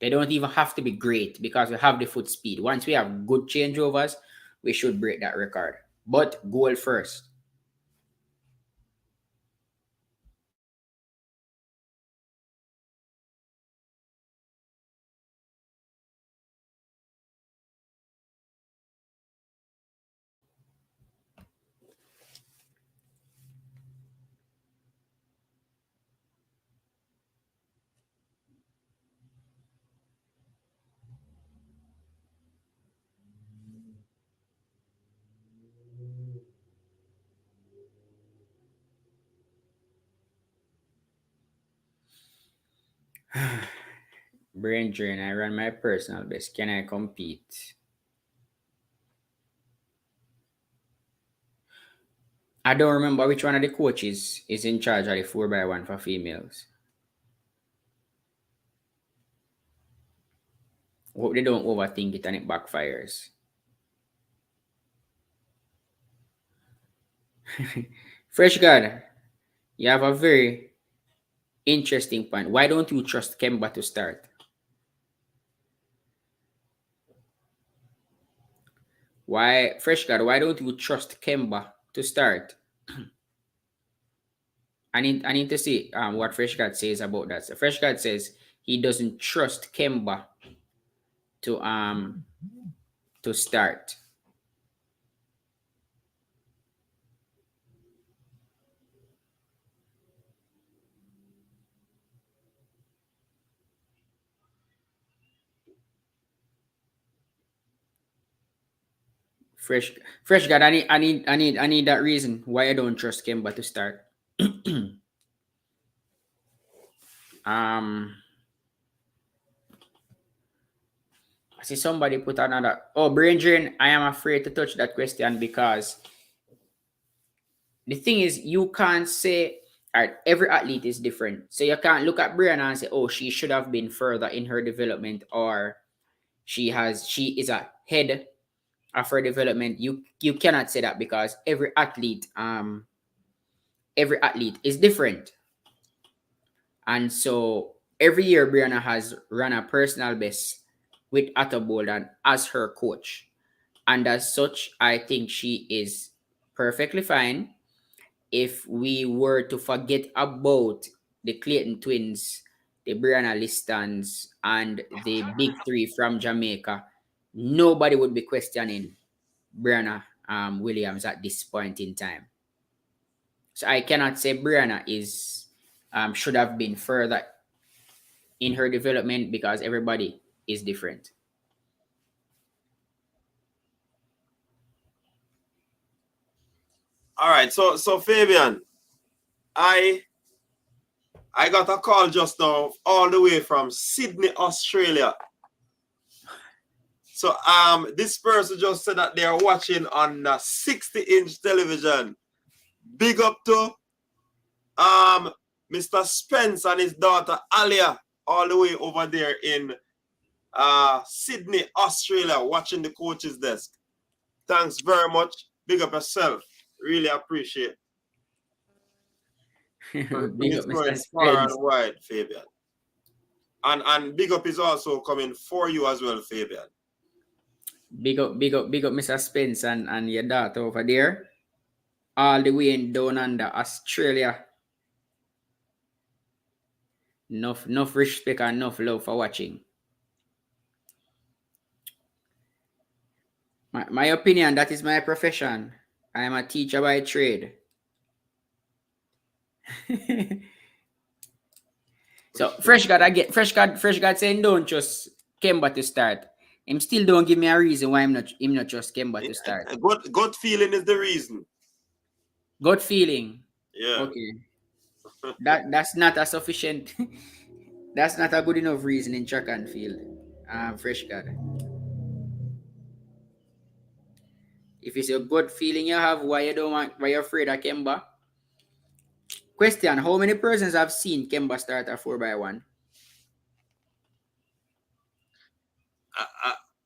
they don't even have to be great because we have the foot speed. Once we have good changeovers, we should break that record. But goal first. Brain drain. I run my personal best. Can I compete? I don't remember which one of the coaches is in charge of the 4x1 for females. Hope they don't overthink it and it backfires. Fresh God, you have a very interesting point. Why don't you trust Kimba to start? Why, Fresh God, why don't you trust Kimba to start? I need to see what Fresh God says about that. So Fresh God says he doesn't trust Kimba to start. Fresh God, I need that reason why I don't trust Kimba to start. I see somebody put another. Oh, brain drain. I am afraid to touch that question because the thing is, you can't say, all right, every athlete is different. So you can't look at Brianna and say, oh, she should have been further in her development, or she is ahead of her development. You cannot say that because every athlete is different. And so every year Brianna has run a personal best with Otto Bolden as her coach. And as such, I think she is perfectly fine. If we were to forget about the Clayton twins, the Brianna Listons, and the big three from Jamaica, nobody would be questioning Brianna Williams at this point in time. So I cannot say Brianna is should have been further in her development because everybody is different. All right, so Fabian, I got a call just now all the way from Sydney, Australia. So this person just said that they are watching on a 60-inch television. Big up to Mr. Spence and his daughter Alia, all the way over there in Sydney, Australia, watching the coach's desk. Thanks very much. Big up yourself. Really appreciate it. Big up, Going Mr. far Spence. and wide, Fabian. And big up is also coming for you as well, Fabian. Big up, Mr. Spence and your daughter over there. All the way in down under Australia. Enough respect and enough love for watching. My opinion, that is my profession. I am a teacher by trade. So Fresh God saying don't trust Kimba to start. Him still don't give me a reason why him not trust Kimba to start. Gut feeling is the reason. Gut feeling. Yeah. Okay. That's not a sufficient that's not a good enough reason in track and field. Fresh God. If it's a good feeling you have, why you're afraid of Kimba? Question: how many persons have seen Kimba start a 4x1?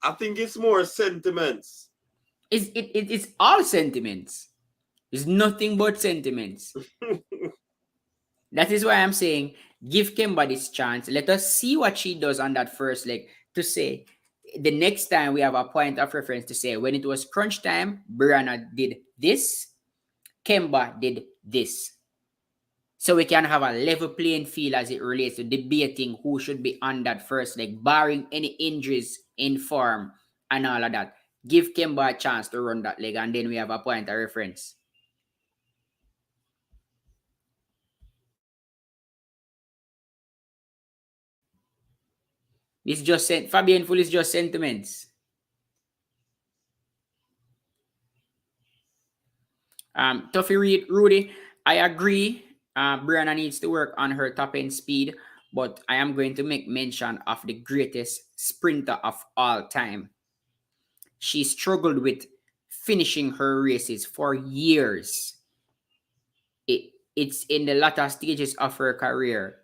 I think it's more sentiments. It's all sentiments. It's nothing but sentiments. That is why I'm saying give Kimba this chance. Let us see what she does on that first leg to say the next time we have a point of reference to say when it was crunch time, Brianna did this, Kimba did this. So we can have a level playing field as it relates to debating who should be on that first leg, barring any injuries in form and all of that. Give Kimba a chance to run that leg, and then we have a point of reference. It's just Fabian Full is just sentiments. Tuffy Rudy, I agree. Brianna needs to work on her top end speed, but I am going to make mention of the greatest sprinter of all time. She struggled with finishing her races for years. It's in the latter stages of her career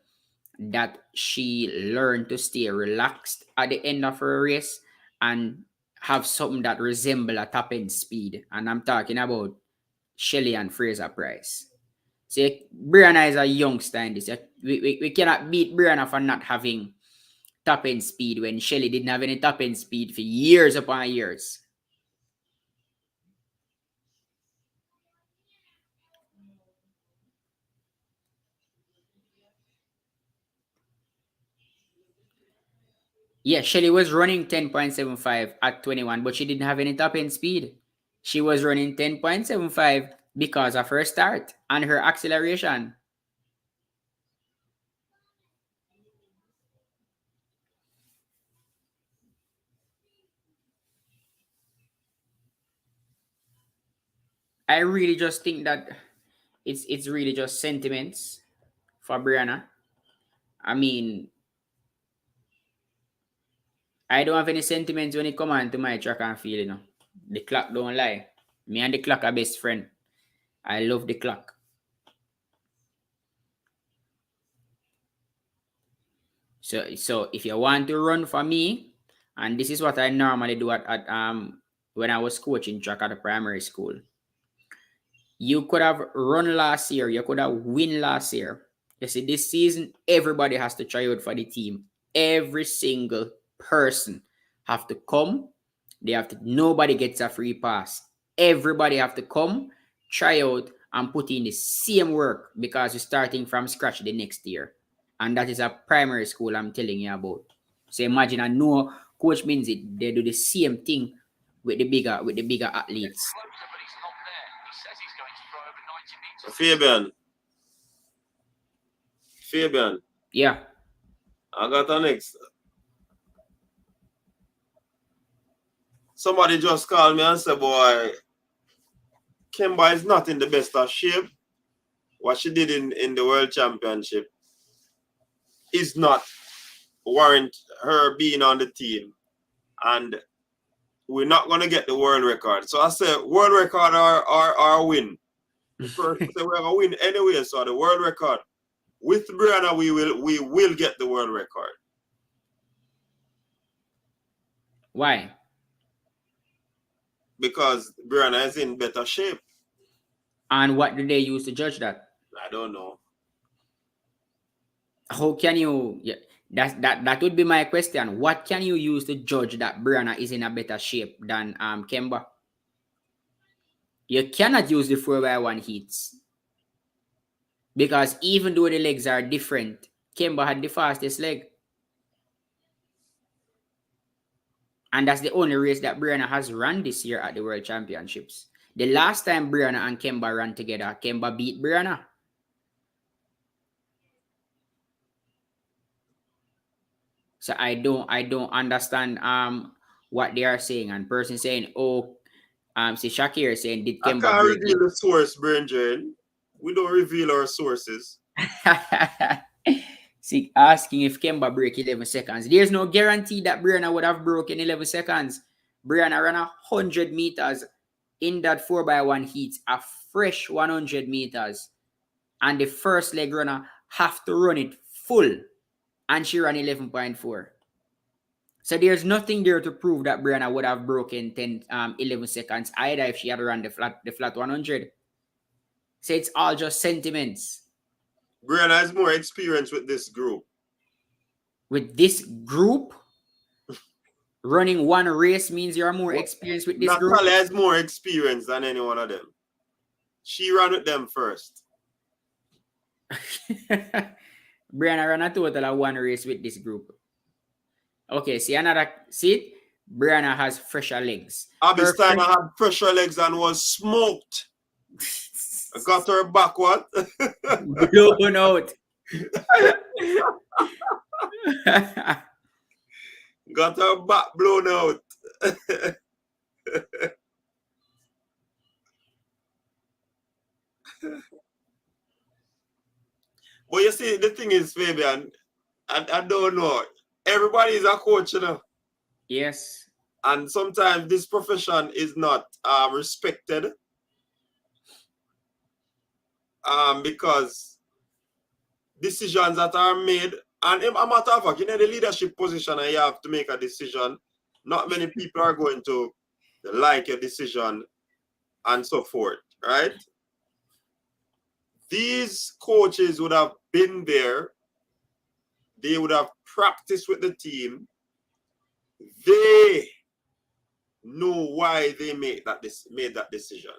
that she learned to stay relaxed at the end of her race and have something that resemble a top end speed. And I'm talking about Shelly and Fraser Price. See, Brianna is a youngster in this. We cannot beat Brianna for not having top end speed when Shelly didn't have any top end speed for years upon years. Yeah, Shelly was running 10.75 at 21, but she didn't have any top end speed. She was running 10.75 because of her start and her acceleration. I really just think that it's really just sentiments for Brianna. I mean, I don't have any sentiments when it comes on to my track and field, you know. The clock don't lie. Me and the clock are best friend. I love the clock. So if you want to run for me, and this is what I normally do at when I was coaching track at the primary school. You could have run last year, you could have win last year. You see, this season, everybody has to try out for the team. Every single person have to come. Nobody gets a free pass. Everybody have to come, try out, and put in the same work because you're starting from scratch the next year. And that is a primary school I'm telling you about. So imagine, I know Coach means it. They do the same thing with the bigger athletes. Fabian. Yeah. I got a next. Somebody just called me and said, boy, Kimba is not in the best of shape. What she did in the World Championship is not warrant her being on the team. And we're not going to get the world record. So I said, world record or win. First, so we're going to win anyway. So the world record. With Brianna, we will get the world record. Why? Because Brianna is in better shape. And what do they use to judge that? I don't know. How can you? Yeah, that would be my question. What can you use to judge that Brianna is in a better shape than Kimba? You cannot use the 4x1 heats because even though the legs are different Kimba had the fastest leg. And that's the only race that Brianna has run this year at the World Championships. The last time Brianna and Kimba ran together, Kimba beat Brianna. So I don't understand what they are saying. And person saying, oh, see Shakir saying, did I Kimba can't break reveal the source, Brendan. We don't reveal our sources. it? See, asking if Kimba break 11 seconds. There's no guarantee that Brianna would have broken 11 seconds. Brianna ran 100 meters in that 4x1 heat, a fresh 100 meters. And the first leg runner have to run it full. And she ran 11.4. So there's nothing there to prove that Brianna would have broken 11 seconds either if she had run the flat 100. So it's all just sentiments. Brianna has more experience with this group. With this group, running one race means you're more experienced with this group. Natalia has more experience than any one of them. She ran with them first. Brianna ran a total of one race with this group. Okay, see, Brianna has fresher legs. Abby Steiner had fresher legs and was smoked. I got her back, what? Blown out. Got her back blown out. But you see, the thing is, Fabian, I don't know. Everybody is a coach, you know. Yes. And sometimes this profession is not respected. Because decisions that are made, and a matter of fact, in the leadership position, and you have to make a decision. Not many people are going to like your decision and so forth, right? These coaches would have been there. They would have practiced with the team. They know why they made that decision.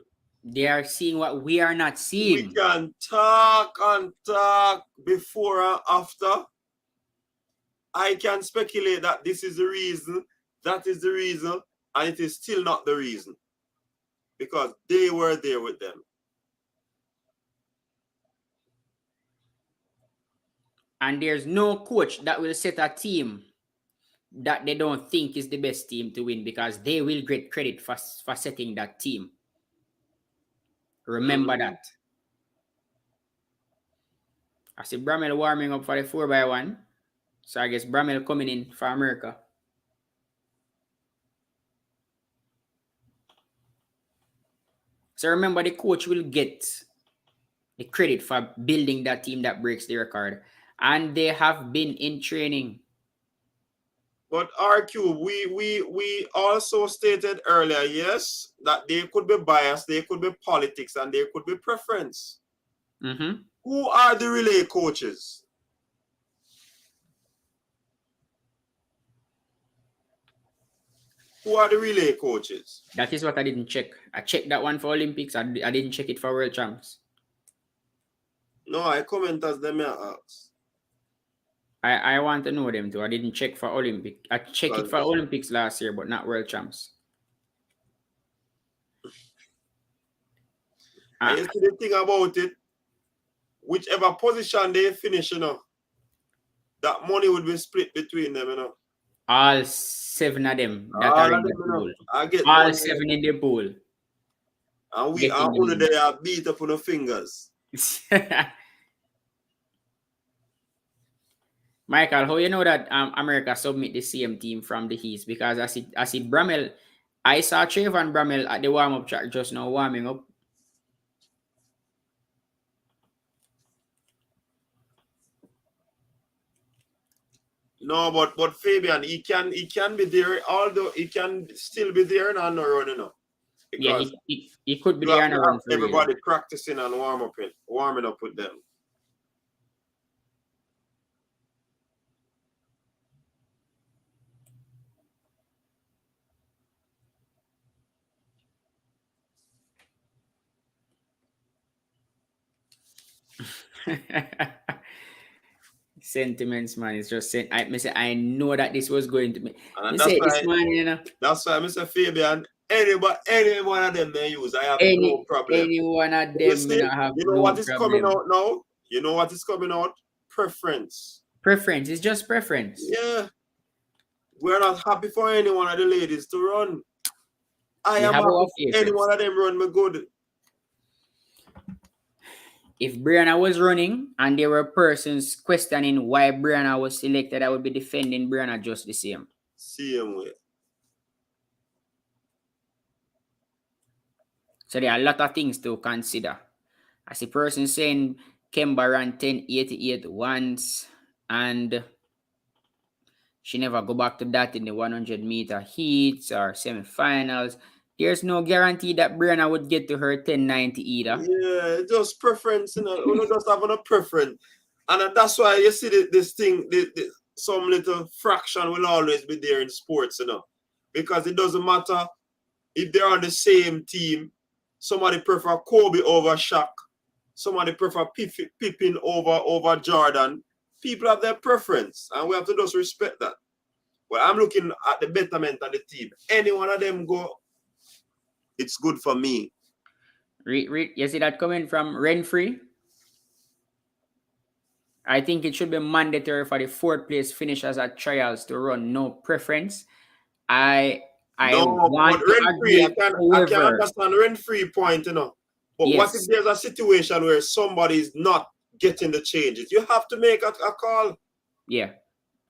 They are seeing what we are not seeing. We can talk and talk before and after. I can speculate that this is the reason, that is the reason, and it is still not the reason. Because they were there with them. And there's no coach that will set a team that they don't think is the best team to win because they will get credit for setting that team. Remember that. I see Bramel warming up for the 4x1. So I guess Bramel coming in for America. So remember, the coach will get the credit for building that team that breaks the record. And they have been in training. But RQ, we also stated earlier, yes, that there could be bias, there could be politics, and there could be preference. Mm-hmm. Who are the relay coaches? Who are the relay coaches? That is what I didn't check. I checked that one for Olympics. I didn't check it for World Champs. No, I comment as them ask. I want to know them too. I didn't check for Olympics. I checked it for Olympics last year, but not World Champs. And you see the thing about it, whichever position they finish, you know, that money would be split between them, you know. All 7 of them that are in the pool. All money. 7 in the pool. And we are only there beat up on the fingers. Michael, how you know that America submit the same team from the East? Because I see Bramel. I saw Trayvon Bramel at the warm-up track just now warming up. No, but Fabian, he can be there, although he can still be there and not running up. Yeah, he could be there and run for everybody practicing and warming up with them. Sentiments, man. It's just saying. I know that this was going to be. And You that's say why this man, you know. that's why Mr. Fabian, any one of them they use, I have no problem. Any one of You them, see, you know, have you know no what is coming problem. out now? You know what is coming out? Preference. Preference. It's just preference. Yeah. We're not happy for any one of the ladies to run. I We am have happy our for any one of them run me good. If Brianna was running and there were persons questioning why Brianna was selected, I would be defending Brianna just the same. Same way. So there are a lot of things to consider. As a person saying Kimba ran 10.88 once and she never go back to that in the 100-meter heats or semifinals. There's no guarantee that Brianna would get to her 10.90 either. Yeah, just preference, you know. We just having a preference. And that's why you see this thing, some little fraction will always be there in sports, you know. Because it doesn't matter if they're on the same team. Somebody prefer Kobe over Shaq. Somebody prefer Pippen over Jordan. People have their preference, and we have to just respect that. Well, I'm looking at the betterment of the team. Any one of them go, it's good for me. You see that coming from Renfrey? I think it should be mandatory for the fourth place finishers at trials to run no preference. I want but to agree. I can understand rent-free point, you know. But yes. What if there's a situation where somebody is not getting the changes? You have to make a call. Yeah.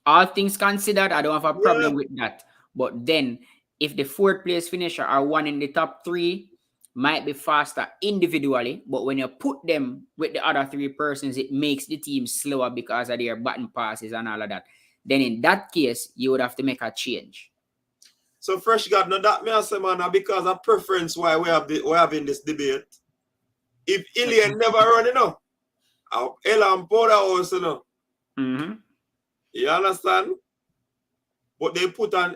All things considered, I don't have a problem with that. But then, if the fourth place finisher are one in the top three, might be faster individually, but when you put them with the other three persons, it makes the team slower because of their button passes and all of that. Then in that case, you would have to make a change. So Fresh God, now that me say, man, because of preference why we're having this debate. If Ilian never run, you know, Elan Powderhouse, you know. Mm-hmm. You understand? But they put an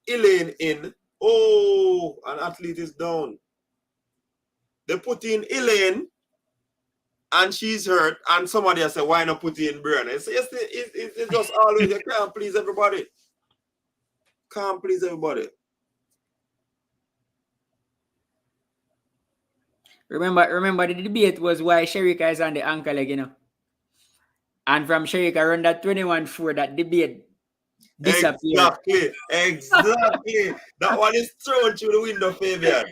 Elaine in. Oh, an athlete is down. They put in Elaine and she's hurt, and somebody has said, why not put in Brianna? It's just always, you can't please everybody. Can't please everybody. Remember the debate was why Sherika is on the ankle leg, you know. And from Sherika run that 21-4, that debate disappeared. Exactly. That one is thrown through the window, Fabian.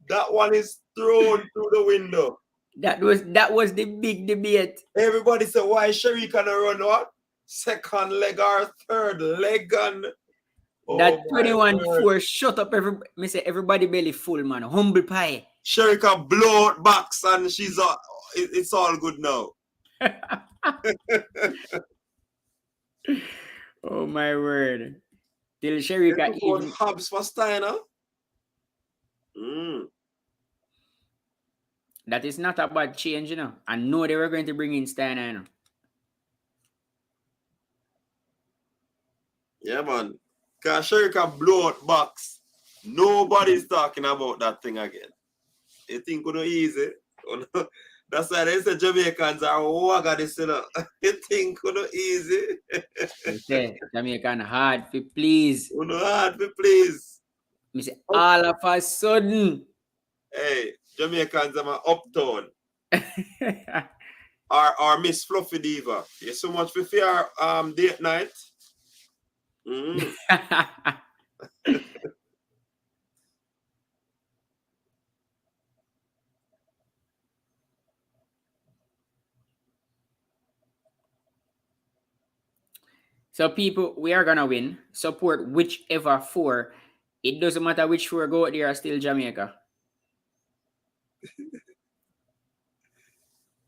That one is thrown through the window. That was the big debate. Everybody said, why Sherika can run what? Second leg or third leg? And that 21-4 shut up everybody belly full, man. Humble pie. Sherika blow out backs and it's all good now. Oh my word. Till Sherika even Hobbs for Steiner. That is not a bad change, you know. I know they were going to bring in Steiner, you know. Yeah, man. Because Sherika blow out backs. Nobody's talking about that thing again. You think it's easy? That's why they say Jamaicans are wagga this, you know. You think it's easy? They say Jamaican hard for please. Hard for please. Me say all of a sudden. Hey, Jamaicans are uptown. Or Miss Fluffy Diva. You so much for fear date night. So people, we are gonna win. Support whichever four. It doesn't matter which four go out there are still Jamaica.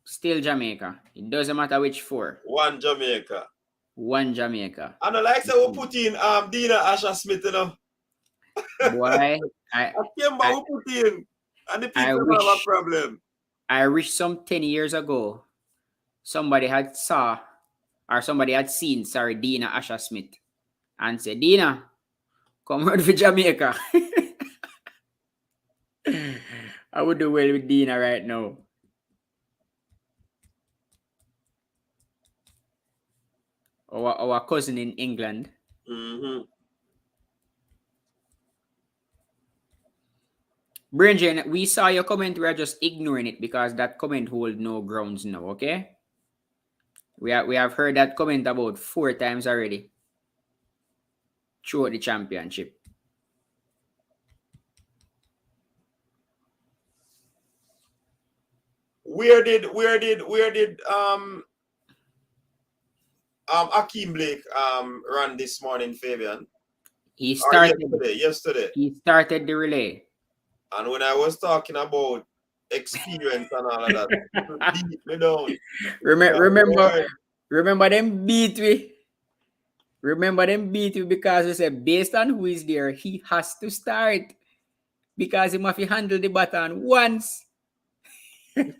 Still Jamaica. It doesn't matter which four. One Jamaica. One Jamaica. I know, like say we put in Dina Asher Smith, you know. Boy, Kimba we put in, and the people have a problem. I wish some 10 years ago somebody had seen Dina Asher Smith and said, Dina, come out for Jamaica. I would do well with Dina right now. our cousin in England. Mm-hmm. Brendan, we saw your comment. We are just ignoring it because that comment hold no grounds now. Okay. We have heard that comment about 4 times already throughout the championship. Where did Akeem Blake run this morning, Fabian? He started yesterday. He started the relay. And when I was talking about experience and all of that, people beat me down. Remember them beat we. Remember them beat you because we said based on who is there, he has to start because he must handle the baton once. Hey,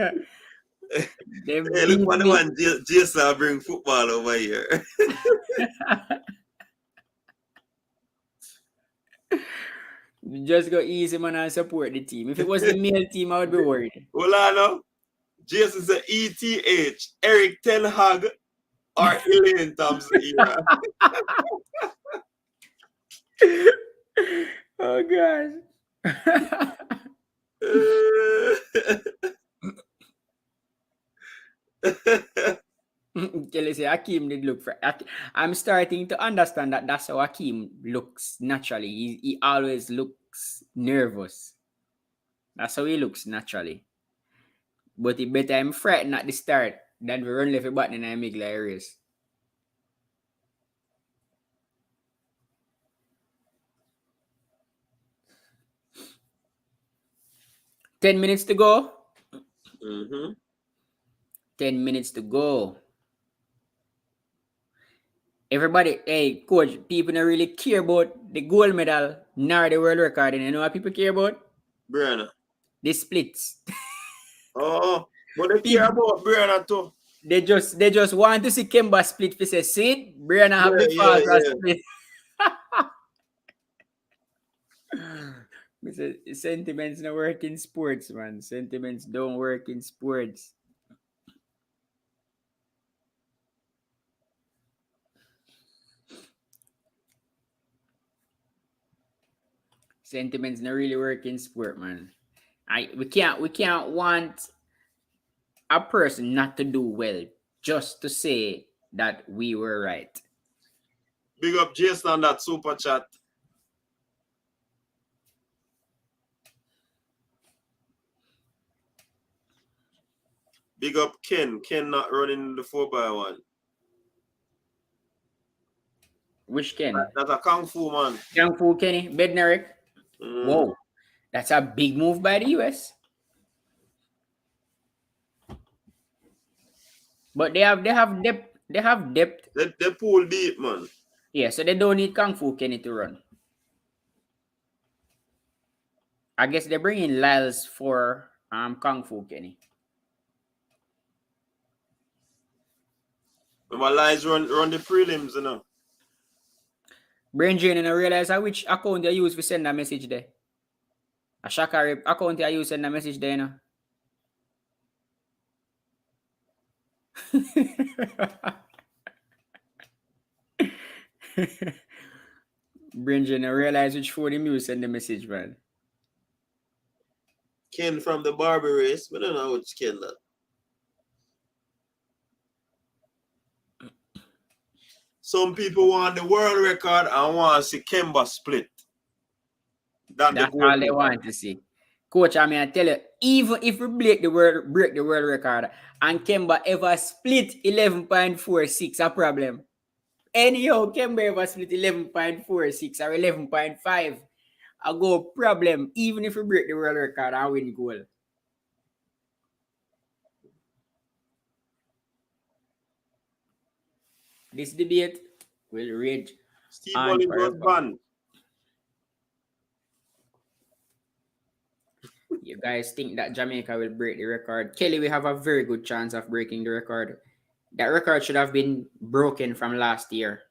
look what the one Jason bring football over here. Just go easy, man, and support the team. If it was the male team, I would be worried. Well, I know. Jason said ETH, Eric Ten Hag, or Elaine Thompson era. Oh, gosh. Kelly say Akeem did look for. I'm starting to understand that that's how Akeem looks naturally. He always looks nervous. That's how he looks naturally. But he better I'm frightened at the start than we run left a button and I make like a race. $10 minutes to go. 10 minutes to go. Everybody, hey, coach, people don't really care about the gold medal nor the world record. And you know what people care about? Brianna. The splits. Oh, but they care about Brianna too. They just want to see Kimba split for say, see, Brianna have the fast split. Sentiments don't work in sports, man. Sentiments don't work in sports. Sentiments don't really work in sport, man. We can't want a person not to do well just to say that we were right. Big up Jason on that super chat. Big up Ken. Ken not running the 4x1. Which Ken? That's a Kung Fu man. Kung Fu Kenny Bednarik. Whoa, that's a big move by the US. But they have depth. They have depth. They pull deep, man. Yeah, so they don't need Kung Fu Kenny to run. I guess they're bringing Lyles for Kung Fu Kenny. Remember Lyles run the prelims, you know. Brain drain and I realize which account they use to send a message there. A Shakari account they use send a message there, you know. Brendan, I realize which phone him use send the message, man. Ken from the Barber race. We don't know which Ken that. Some people want the world record and want to see Kimba split. That's all they want to see. Coach, I mean, I tell you, even if we break the world record and Kimba ever split 11.46, a problem. Anyhow, Kimba ever split 11.46 or 11.5, a go problem, even if we break the world record and win gold. This debate will rage. Steve Mullins was banned. You guys think that Jamaica will break the record? Kelly, we have a very good chance of breaking the record. That record should have been broken from last year.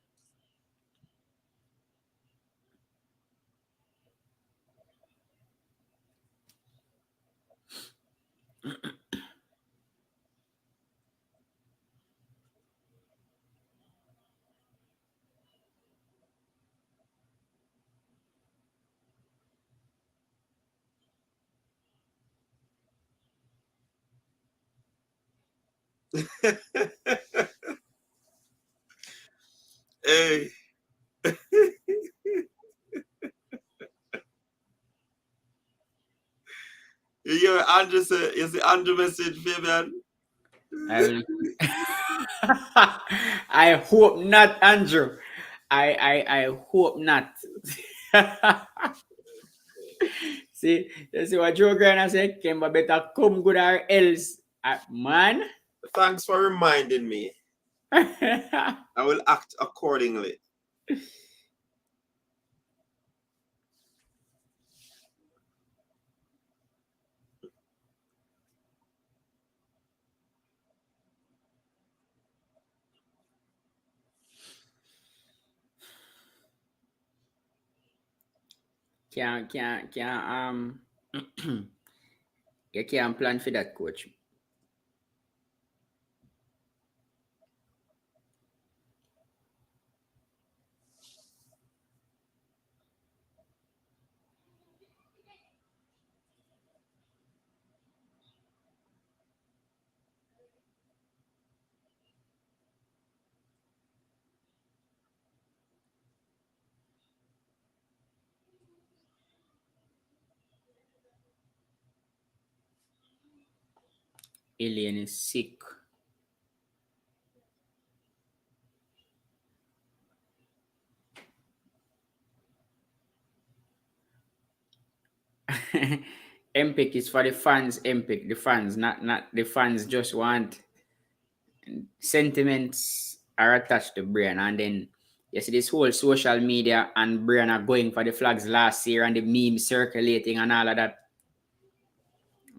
Hey. You hear Andrew say, you see Andrew message, Fabian? I will. I hope not, Andrew. I hope not. See, you see what Joe Grana said? Kimba better come good or else. Man. Thanks for reminding me. I will act accordingly. Can't you can't plan for that, coach. Alien is sick. MPIC is for the fans, MPIC. The fans, not the fans just want sentiments are attached to Brianna. And then you see this whole social media and Brianna going for the flags last year and the memes circulating and all of that.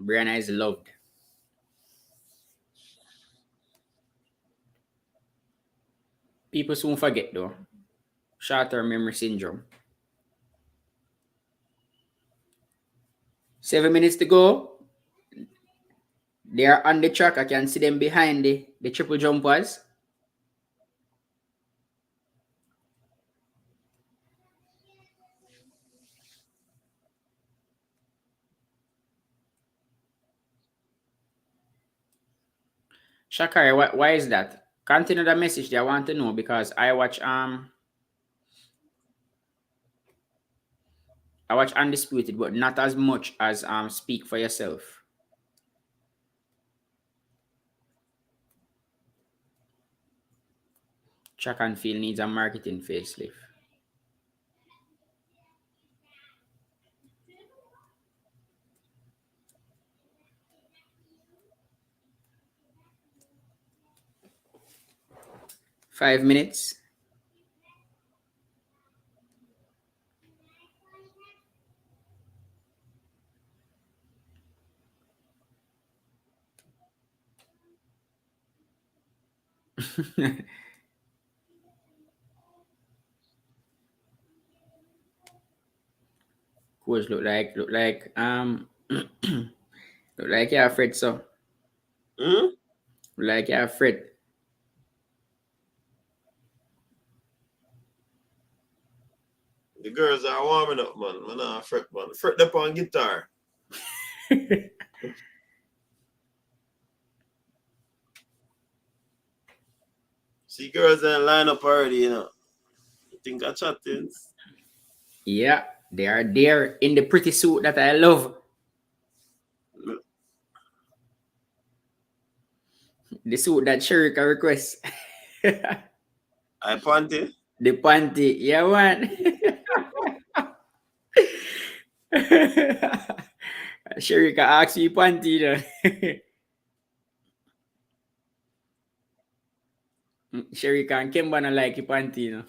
Brianna is loved. People soon forget though. Short-term memory syndrome. 7 minutes to go. They are on the track. I can see them behind the triple jumpers. Shakari, why is that? Continue the message they want to know because I watch Undisputed, but not as much as Speak for Yourself. Track and Field needs a marketing facelift. Five minutes. Coach look like look like you're afraid so. Hmm? Look like you're afraid. The girls are warming up, man. Man, I fret, man. Fret up on guitar. See, girls in line up already, you know. You think I chat things? Yeah, they are there in the pretty suit that I love. The suit that Sherika requests. I panty. The panty, yeah, man. Sherika asks you panty, Sherika and Kimba not like you panty,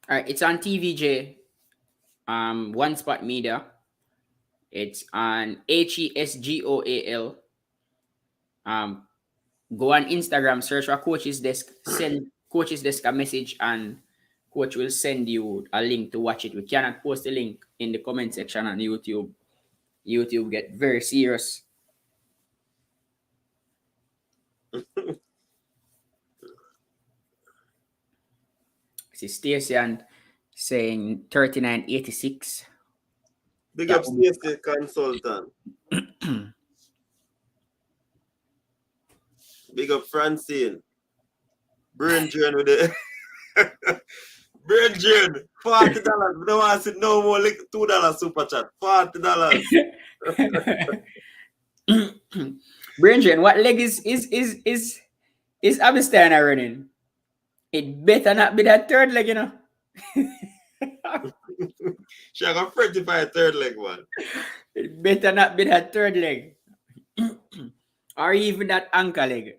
All right, it's on TVJ. One Spot Media. It's on HESGOAL. Go on Instagram, search for Coach's Desk, send Coach's Desk a message, and Coach will send you a link to watch it. We cannot post the link in the comment section on YouTube. YouTube get very serious. See Stacey and saying 39.86. Big up Stacey Consultant. Big up Francine. Brain drain with it. Brain drain. $40. We don't want to see no more like $2 super chat. $40. Brendan, what leg is Abistana running? It better not be that third leg, you know. She got 35 third leg one. It better not be that third leg. Or even that ankle leg.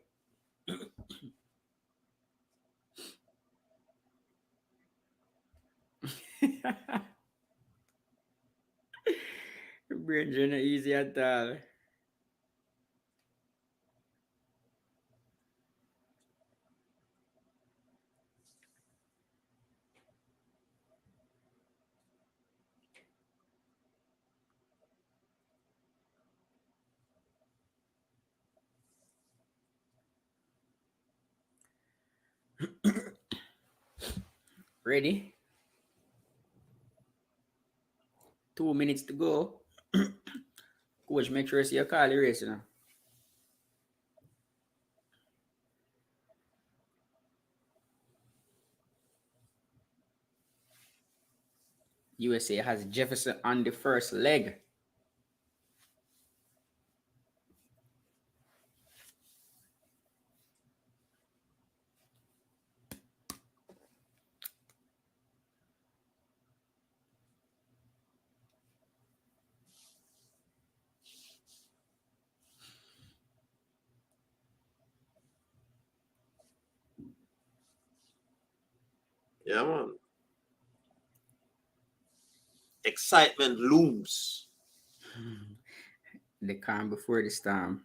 Brendan, easy at all. Ready? 2 minutes to go. Coach, make sure you see your call your race, you know. USA has Jefferson on the first leg. Yeah, man. Excitement looms. The calm before the storm.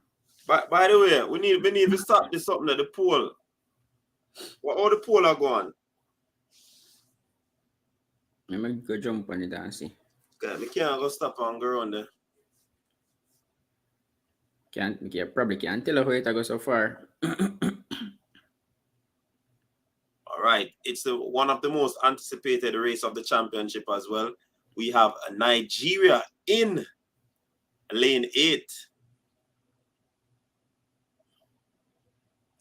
By the way, we need to start this something at the poll. All the poll are going. Let me go jump on it and see. Okay, we can't go stop and go around there. Probably can't tell how it go so far. All right, it's one of the most anticipated race of the championship as well. We have Nigeria in lane 8.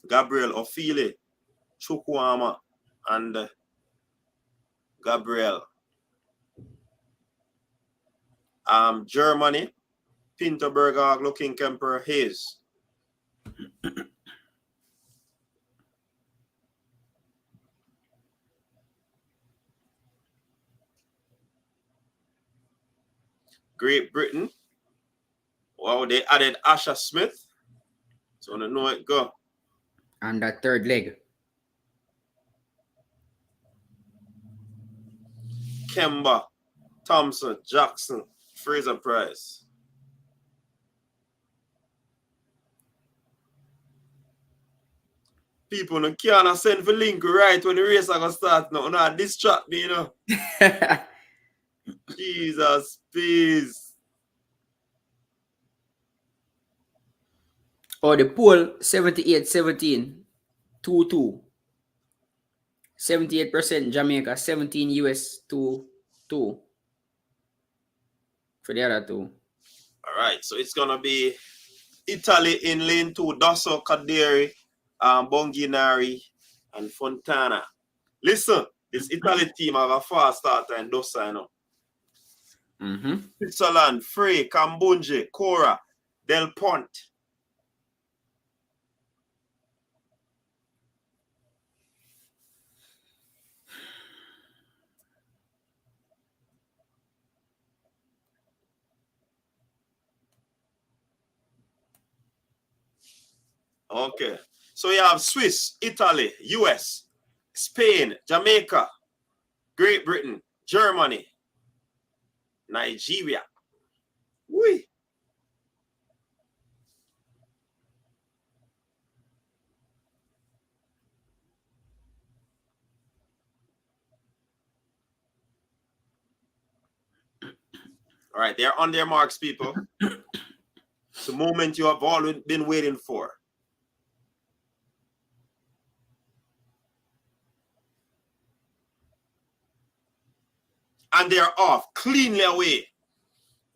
Gabriel Ofili, Chukwuama, and Gabriel. Germany, Pinterberger, Looking Kemper, Hayes. Great Britain. Wow, they added Asha Smith. So I don't know it go. And that third leg. Kimba, Thompson, Jackson, Fraser Price. People no can't send for link right when the race are gonna start now. Nah, distract me, you know. Jesus, please. Oh, the poll 78-17, 2-2. 78% Jamaica, 17 US 2-2 for the other two. All right, so it's gonna be Italy in lane 2, Dosso, Kaderi, Bonginari, and Fontana. Listen, this Italy team have a fast starter in Dosso, you know. Switzerland, Frey, Kambunje, Cora, Del Ponte. Okay, so you have Swiss, Italy, US, Spain, Jamaica, Great Britain, Germany, Nigeria. Whee. All right, they're on their marks, people. It's the moment you have all been waiting for. and they're off cleanly away.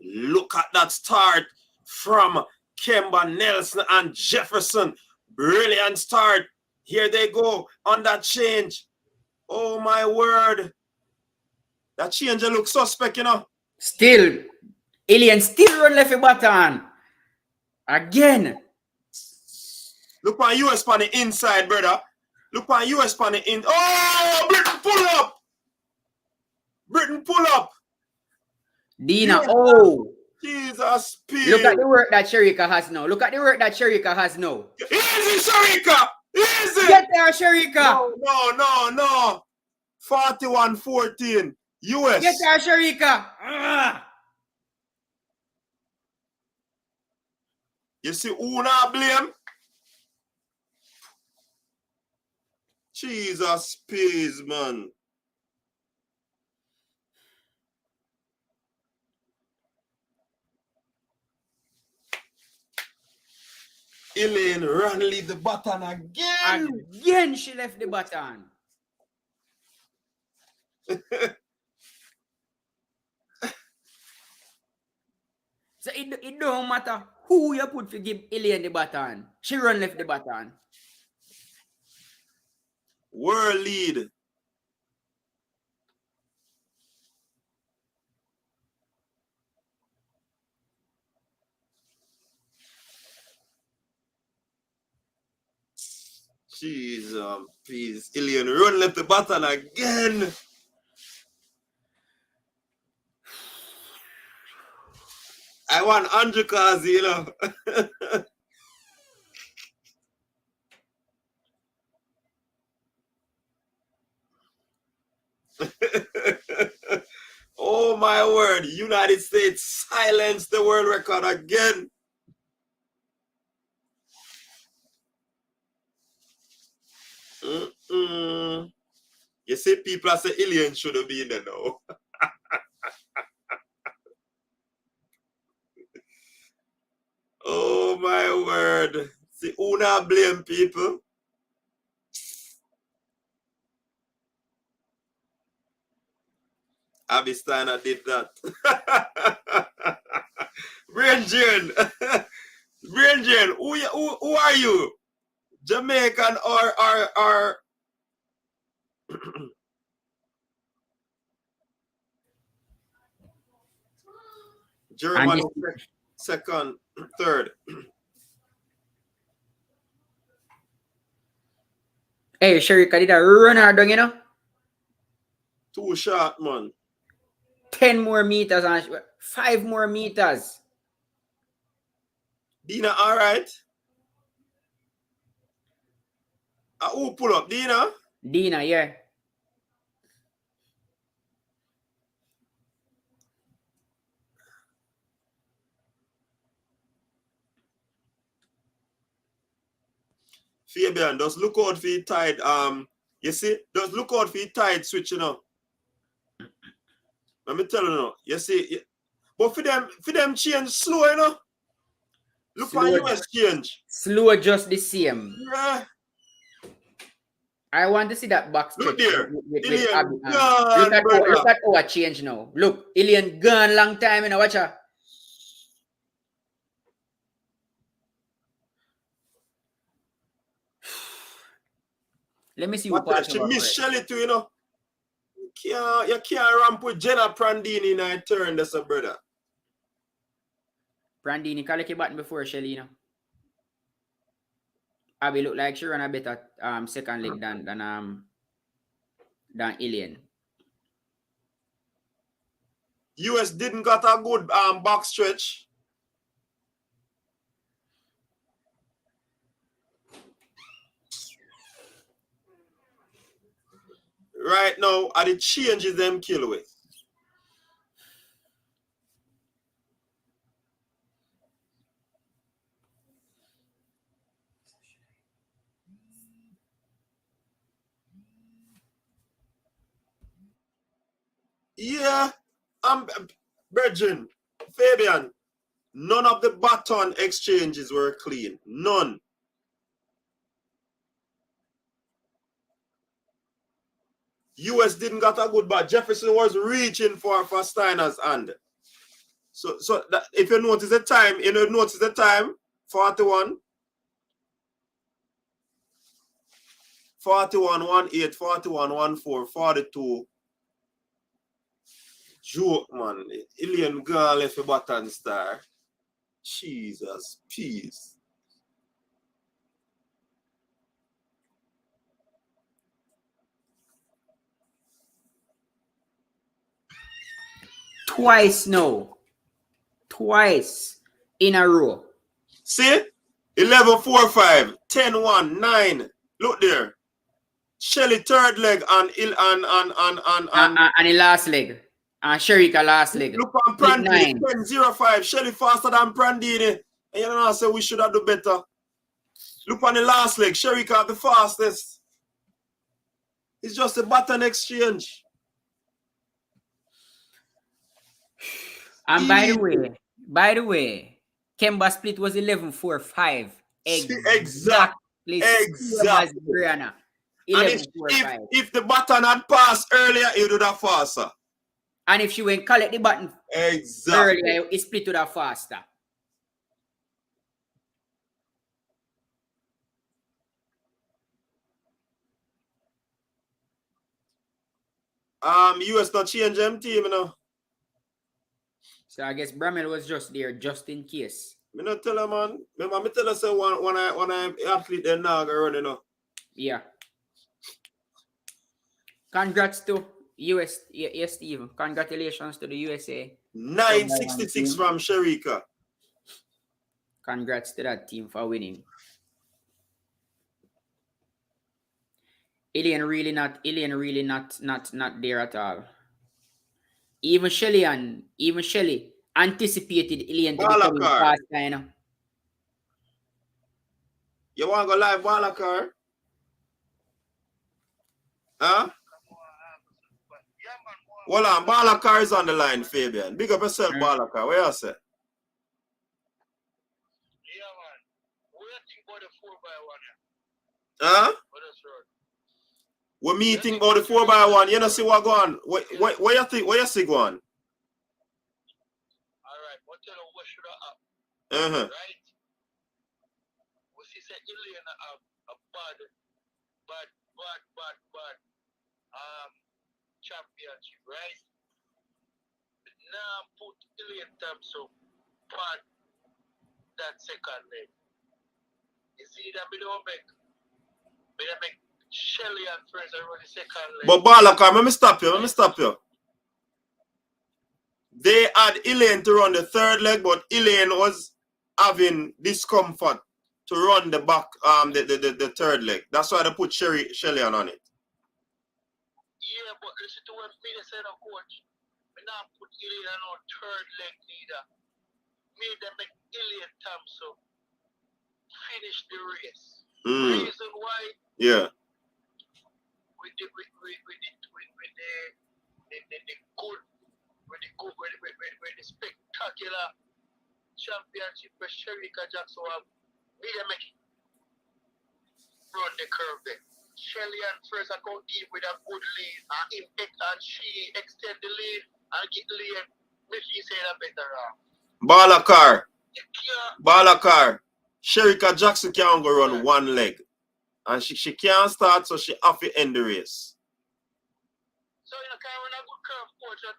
Look at that start from Kimba, Nelson, and Jefferson. Brilliant start. Here they go on that change. Oh my word. That change looks suspect, you know. Still, Alien still run left a button. Again. Look on US on the inside, brother. Look on US on the in. Oh, Britain pull up. Britain pull up. Dina, oh. Jesus, speed. Look at the work that Sherika has now. Look at the work that Sherika has now. Easy, Sherika. Easy. Get there, Sherika. No. 41-14. US. Get there, Sherika. Ah. You see who now blame? Jesus, please, man. Elaine ran leave the button again. Again, she left the button. So it don't matter who you put to give Elaine the button. She run left the button. World lead. Jesus, please. Ilian run left the button again. I want Andrew Kazi, you know. Oh my word, United States silenced the world record again. You see, people say Alien should have been there now. Oh my word. See, who not blame people? Abby Steiner did that. Brain Jane. Brain Jane, who are you? Jamaican or German second, third. Hey, Sherika did a runner down, you know? Too short, man. 10 more meters and 5 more meters. Dina, all right? Who pull up? Dina? Dina, yeah. Fabian, just look out for your tide. You see, just look out for your tide switch, you know. Let me tell you now. You see, but for them change slow, you know. Look for US change. Slow just the same. Yeah. I want to see that box. Look there. With Abby. Look at our change now. Look, Ilian gone long time, you know. Watch her. Let me see what part she miss Shelly too, you know. You can't ramp with Jenna Prandini in a turn, that's a brother. Prandini collect a button before Shelly, you know. Abby look like she run a better second leg than Ilian. US didn't got a good box stretch. Right now, are the changes them kill with? Yeah, Virgin, Fabian, none of the baton exchanges were clean. None. US didn't got a good bat. Jefferson was reaching for Steiner's hand. So that, if you notice the time, 41, 18, 41, 14, 42. Joke, man. Alien girl left a button star. Jesus, peace. Twice now. Twice in a row. See? 11-4-5, 10-1, 9. Look there. Shelly third leg and the last leg. And Sherika last leg. Look on Prandini, 10-0-5. Shelly faster than Prandini. And you know, say we should have do better. Look on the last leg. Sherika the fastest. It's just a button exchange. And by the way, Kimba split was 11-4-5. Exactly. Brianna. And if the button had passed earlier, it would have faster. And if she went collect the button earlier, it split would have faster. US not change them team, you know. So I guess Bramel was just there just in case. Me not tell her, man. Remember, me tell her say when I athlete then now go run, you know. Yeah. Congrats to US. Yes, Steve. Congratulations to the USA. 966 from Sherika. Congrats to that team for winning. Alien really not there at all. Even Shelly anticipated Alien to become fast, you know. You want to go live Balakar? Huh? Hold on, Balakar is on the line, Fabian. Big up yourself, Balakar. Where you say? Yeah, man. Waiting for the 4x1. Huh? We're meeting about the 4x1. You know, see what going on? Where you think? Where you see going? Alright, what tell you what should I have? Right? We see say Alien have a bad championship, right? But now put Alien terms of part that second leg. You see that we don't make Shelly and friends are running second leg. But Balakar, let me stop you. They had Elaine to run the third leg, but Elaine was having discomfort to run the back the third leg. That's why they put Shelly on it. Yeah, but listen to what me said, coach. We not put Elaine on third leg neither. Made them make Elaine Thompson finish the race. Reason why? Yeah. With the spectacular championship where Sherika Jackson have made them make run the curve there. Shelly and first are going deep with a good lead and she extend the lead and get the lead. Make you say that better. Balakar. Sherika Jackson can't go run one leg. And she can't start, so she have to end the race. So you can run a good curve, coach, at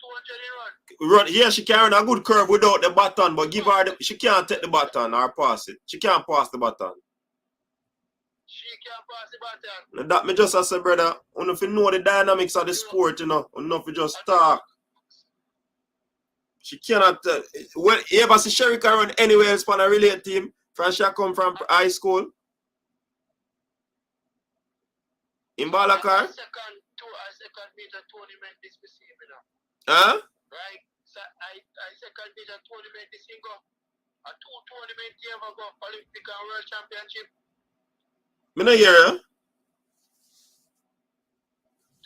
200 run. Yeah, she can run a good curve without the baton, but give her she can't take the baton or pass it. She can't pass the baton. She can't pass the baton. Now that me just as a brother, if you know the dynamics of the sport, you know, enough you just talk. She cannot. Well, you ever see Sherika run anywhere else on a relay team? From she come from high school. In Balakar? Second meter tournament this season. Huh? Right? So I second meter tournament this thing go. A two tournament you ever go Olympic and World Championship. Me no hear you.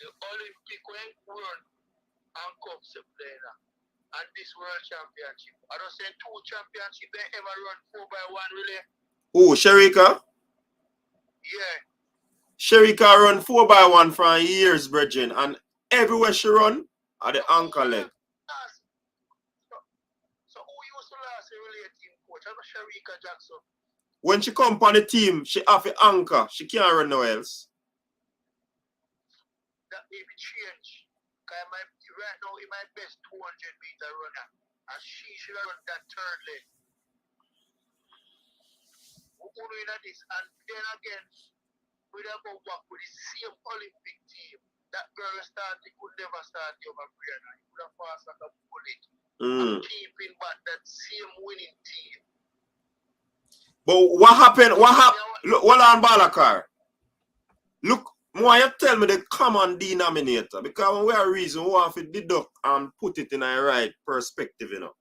The Olympic World and Cups play now. And this World Championship. I don't say two championships they ever run 4x1 relay. Who, Sherika? Yeah. Sherika run 4x1 for years, Bridget, and everywhere she run are the anchor leg. So who used to last in relay team coach? I'm Sharika Jackson. When she come on the team, she have an anchor. She can't run nowhere else. That may be changed. Right now, in my best 200-meter runner, and she should have run that third leg. We're doing this, and then again, we don't go back with the same Olympic team. That girl started, could never start over Brianna. He could have passed like a bullet. And keeping back that same winning team. But what happened? Look, hold on, Balakar. Look, why you tell me the common denominator? Because when we are reason, we have to deduct and put it in a right perspective, you know.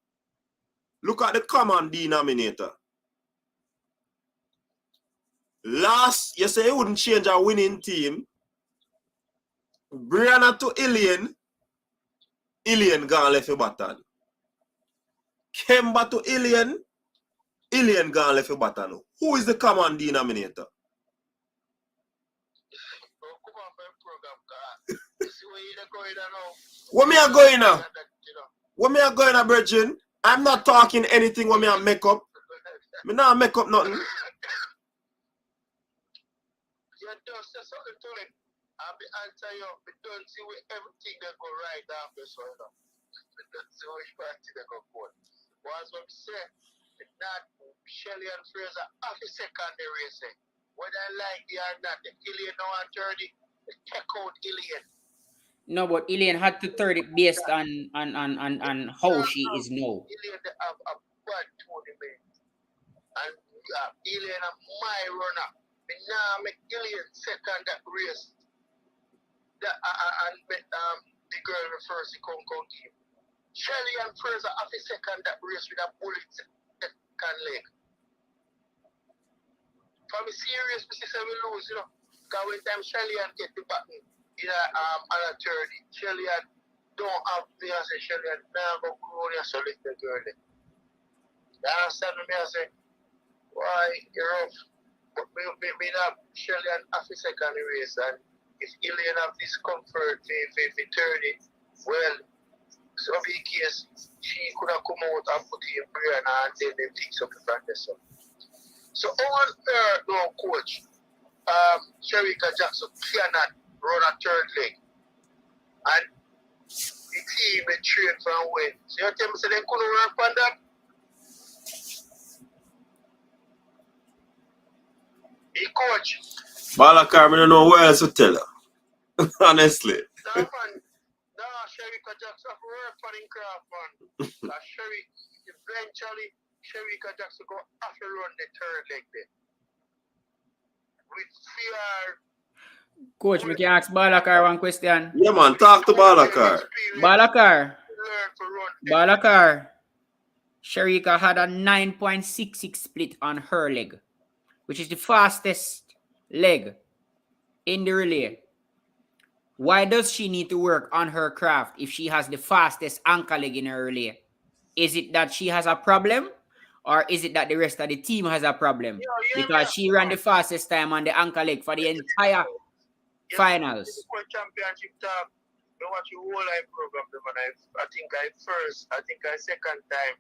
Look at the common denominator. Last, you say you wouldn't change a winning team. Brianna to Ilian gone left a button. Kimba to Ilian gone left a button. Who is the common denominator? What me are going now? What me are going now, Virgin? I'm not talking anything what me I make up. Me not make up nothing. I'll be answering you. We don't see everything that go right after so you know. We don't see which party they go for. But as what we say, it's not Shelly and Fraser off the secondary race. Whether I like it or not, if Ilian now on 30, they take out Ilian. No, but Ilian had to third it based on how she is now. Ilian they have a bad tournament. And Ilian is my runner. We now make Ilian second that race. And the girl refers to Kong team. Shelly and Fraser have a second that race with a bullet second leg. From a serious position we lose, you know. Because when time Shelly and get the button in a 30, Shelly and don't have me as a Shelly and now go grow and select the girl. You understand me? I say, why you're rough? But we have Shelly and have a second race and if Ilian have discomfort for 30, well, so in case she could have come out and put in Brianna and then they fix up the practice. So on her no coach, Sharika Jackson cannot run a third leg. And the team they train from when. So you tell me so they couldn't work on that? The coach. Balakar, I don't know where else to tell her. Honestly. No, man. No, Sharika Jackson work for the craft, man. Eventually, Sharika Jackson go have to run the third leg there. With fear. Coach, we can ask Balakar one question. Yeah, man, talk to Balakar. Balakar. Sharika had a 9.66 split on her leg, which is the fastest leg in the relay. Why does she need to work on her craft if she has the fastest anchor leg in her relay? Is it that she has a problem? Or is it that the rest of the team has a problem? Because she ran the fastest time on the anchor leg for the entire finals. Championship talk, I watch the whole live program, and I think I second time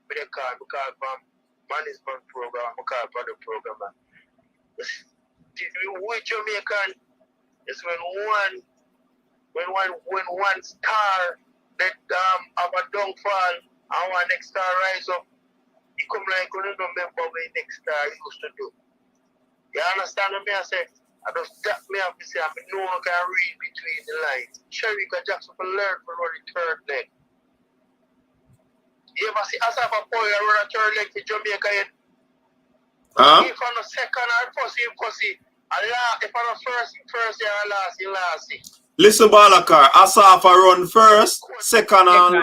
with the card because from management program, I call for the program. With Jamaican, it's when one star that have a downfall and one next star rise up, he come like you don't remember what the next star used to do. You understand what I say? I just that me have to say I know I can read between the lines. Sharika Jackson for learn for run the third leg. You ever see as a boy run a third leg for Jamaica yet? If on the second or first, if on the first year or last. Listen, Balakar, Asafa run first, second and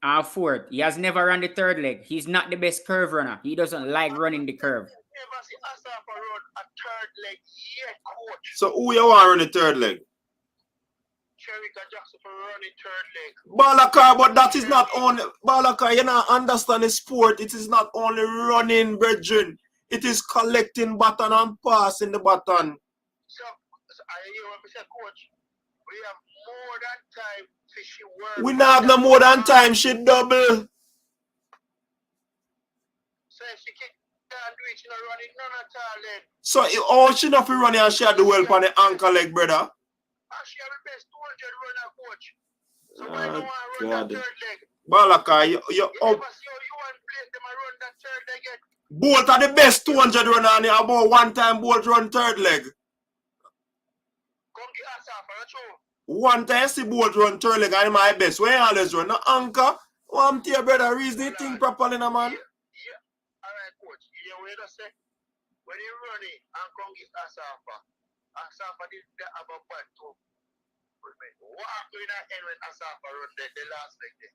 last. Fourth. He has never run the third leg. He's not the best curve runner. He doesn't like running the curve. Never see Asafa run a third leg yet, coach. So who you want to run the third leg? Sharika Jackson for run the third leg. Balakar, but that is not only Balakar, you not understand the sport. It is not only running, brethren. It is collecting baton and passing the baton. So I hear what we say, coach. We have more than time for she work. We not have no more than time, she double. So if she can't do it, she not running none at all then. So all she not fi running and she had the well on the ankle leg, brother. And she have the best 200 runner, coach. So why don't want to run that third leg? Balaka, you You up. never see how you want to play them and run that third leg yet. Bolt are the best 200 runner and about one time Bolt run third leg. Come get us off, right? One time see Bolt run third leg and my best. When you always run, no anchor. One to your brother, reason the thing properly, no man. Yeah. Alright, coach. You know what I say? When you run it and come get Asafa did have a bad too. What happened in that end when Asafa run the last leg there?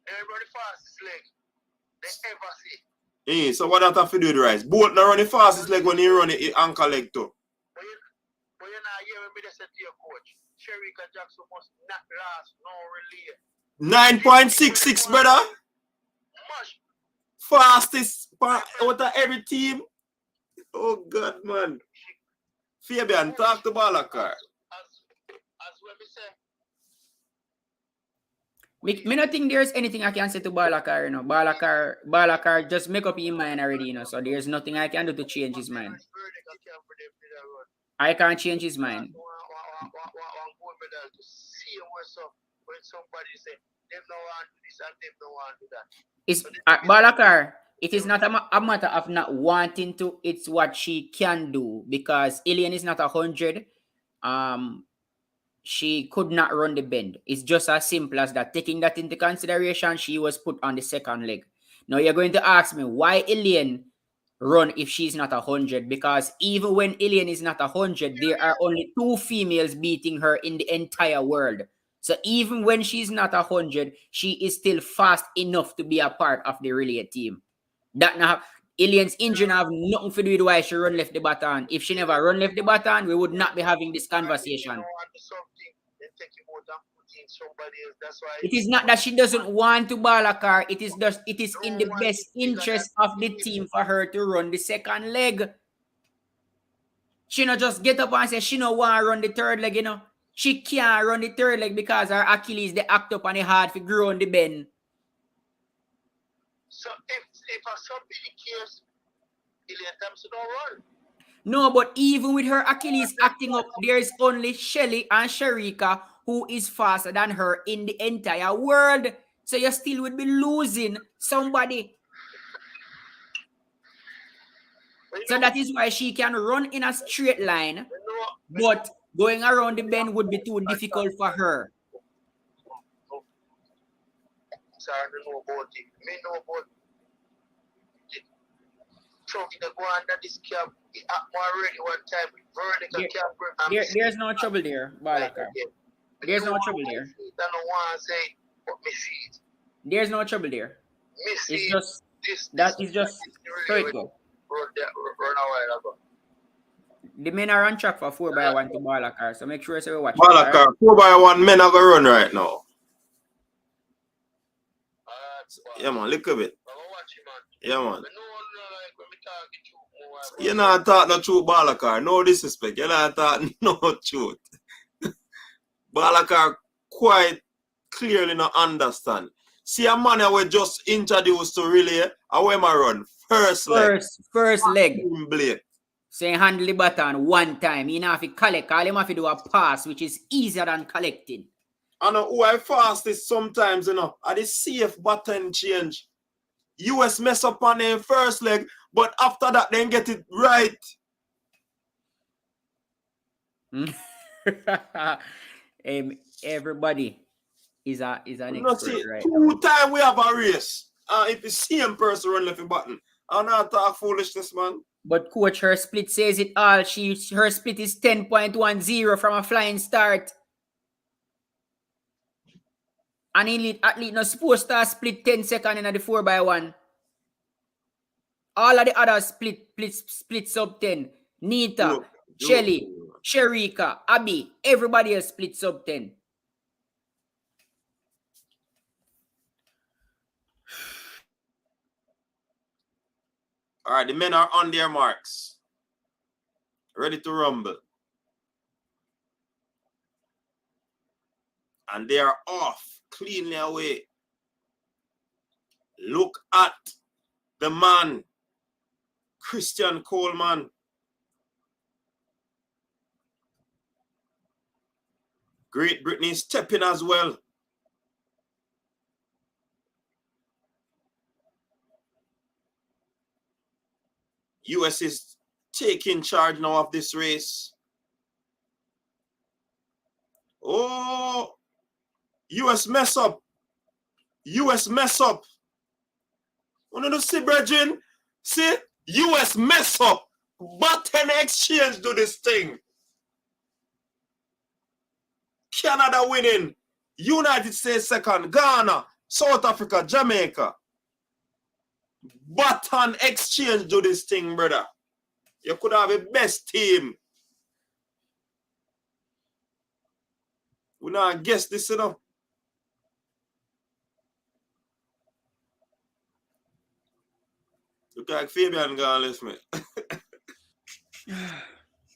They run the fastest leg they ever see. So what that have to do with the rise? Bolt not run the fastest leg when he run the ankle leg too. But you're not hearing me say to your coach. Sherika Jackson must not last no relay. 9.66, brother. Much. Fastest out of every team. Oh God, man. Fabian, talk to Balakar. As when we say. Me not think there's anything I can say to Balakar, you know. Balakar just make up his mind already, you know. So there's nothing I can do to change his mind. I can't change his mind. It's Balakar. It is not a matter of not wanting to. It's what she can do because Alien is not 100. She could not run the bend. It's just as simple as that. Taking that into consideration, she was put on the second leg. Now you're going to ask me why Alien run if she's not 100? Because even when Alien is not 100, there are only 2 females beating her in the entire world. So even when she's not 100, she is still fast enough to be a part of the relay team. That now Alien's engine have nothing to do with why she run left the baton. If she never run left the baton, we would not be having this conversation. It is not that she doesn't want to ball a car. It is just it is in the best interest of the team for her to run the second leg. She not just get up and say she don't want to run the third leg, you know. She can't run the third leg because her Achilles they act up and it hard to grow on the bend. So if a somebody cares, Alien Thompson don't run. No, but even with her Achilles acting up, there is only Shelly and Sherika who is faster than her in the entire world. So you still would be losing somebody. So that is why she can run in a straight line, but going around the bend would be too difficult for her. Sorry, I don't know about it. Me know about it. Trouble to go under this cab. It happened already one time with vertical cab. There's no trouble there, Balaka. There's no trouble there. I don't want to say what me see it. There's no trouble there. It's just straight go. Run a while ago. The men are on track for 4x1 to Balaka, so make sure you watch. Balaka, 4x1 men are going to run right now. Yeah, man, look at it. Yeah, man. You're not talking no truth, Balakar. No disrespect. You're not talking no truth. Balakar quite clearly not understand. See a man who was just introduced to relay, and when I run first leg. First leg. Blade. Say handle the button one time. You know if you collect, all you have to do a pass, which is easier than collecting. I know who I fastest sometimes, you know, at the safe button change. US mess up on the first leg, but after that, then get it right. Everybody is an expert, right? 2 times we have a race. If the same person run left button, I'm not talk foolishness, man. But coach, her split says it all. Her split is 10.10 from a flying start. An elite athlete not supposed to split 10 seconds in the 4x1. All of the others split sub 10. Nita, Shelly, Sherika, Abby, everybody else split sub 10. All right, the men are on their marks. Ready to rumble. And they are off cleanly away. Look at the man, Christian Coleman. Great Britain is stepping as well. US is taking charge now of this race. Oh, US mess up. US mess up. Want to see, brethren? See, US mess up. Button exchange do this thing. Canada winning. United States second. Ghana, South Africa, Jamaica. Button exchange do this thing, brother. You could have a best team. We not guess this, you know. Look like Fabian gone left me.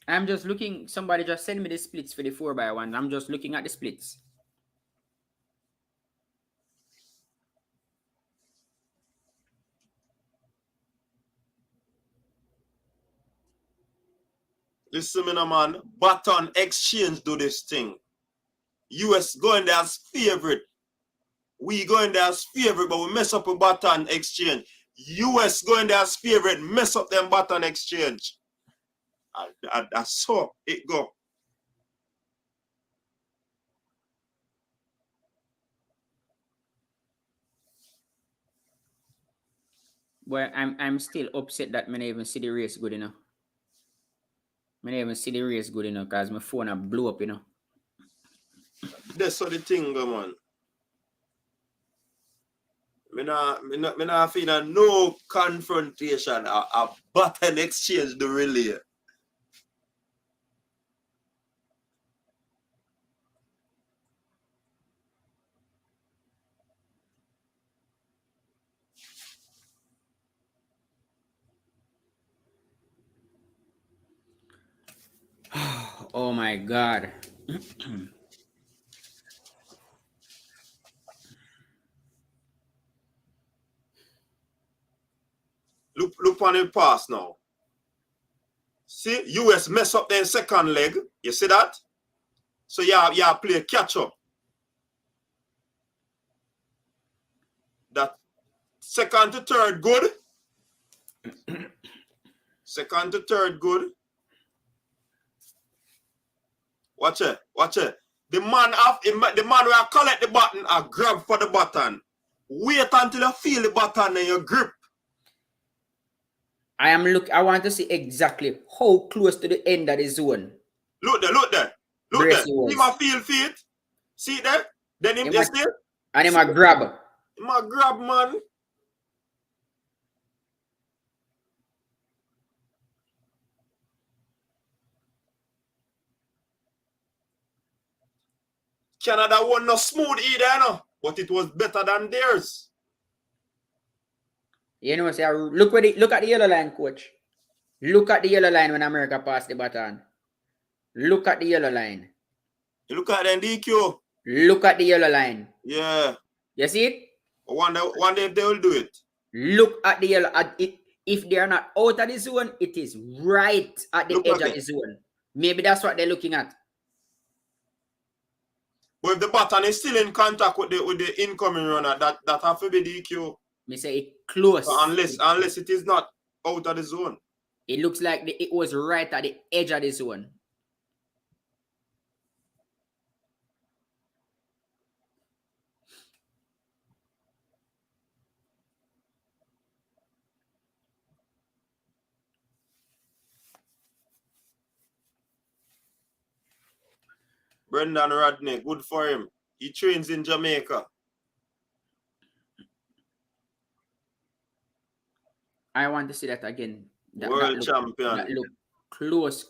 I'm just looking. Somebody just send me the splits for the 4x1. I'm just looking at the splits. Listen, man. Button exchange do this thing. US going there as favorite. We going there as favorite, but we mess up with button exchange. US going there as favorite, mess up them button exchange. I saw it go. Well, I'm still upset that I didn't even see the race good enough. I didn't even see the race good enough because my phone blew up, you know. That's how the thing go, man. Me not feel no confrontation. A button exchange the relay. Oh my God. Look on the pass now. See, US mess up their second leg. You see that? So yeah, play catch up. That second to third good. Second to third good. Watch it. The man will collect the button and grab for the button. Wait until you feel the button and you grip. I want to see exactly how close to the end of the zone. Look there. He might feel feet. See there? Then him just there. And he might grab. He might grab, man. Canada won not smooth either, no? But it was better than theirs. You know, say, look at the yellow line, coach. Look at the yellow line when America passed the baton. Look at the yellow line. You look at the DQ. Look at the yellow line. Yeah. You see it? One day they will do it. Look at the yellow. If they are not out of the zone, it is right at the edge of the zone. Maybe that's what they're looking at. But if the button is still in contact with the incoming runner, that have to be DQ. Me say it close. So unless it is not out of the zone. It looks like it was right at the edge of the zone. Brendan Rodney, good for him. He trains in Jamaica. I want to see that again. World champion. That look close.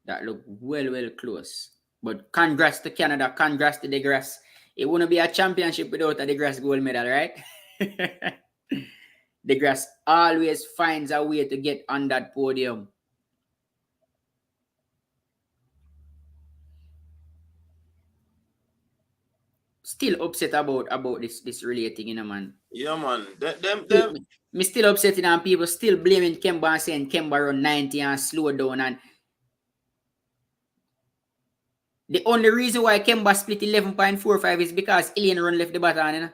That look well close. But congrats to Canada. Congrats to DeGrasse. It wouldn't be a championship without a DeGrasse gold medal, right? DeGrasse always finds a way to get on that podium. still upset about this relating, you know, man. Yeah, man. Them. Me still upsetting and people still blaming Kimba and saying Kimba run 90 and slow down. And the only reason why Kimba split 11.45 is because Alien run left the baton, you know.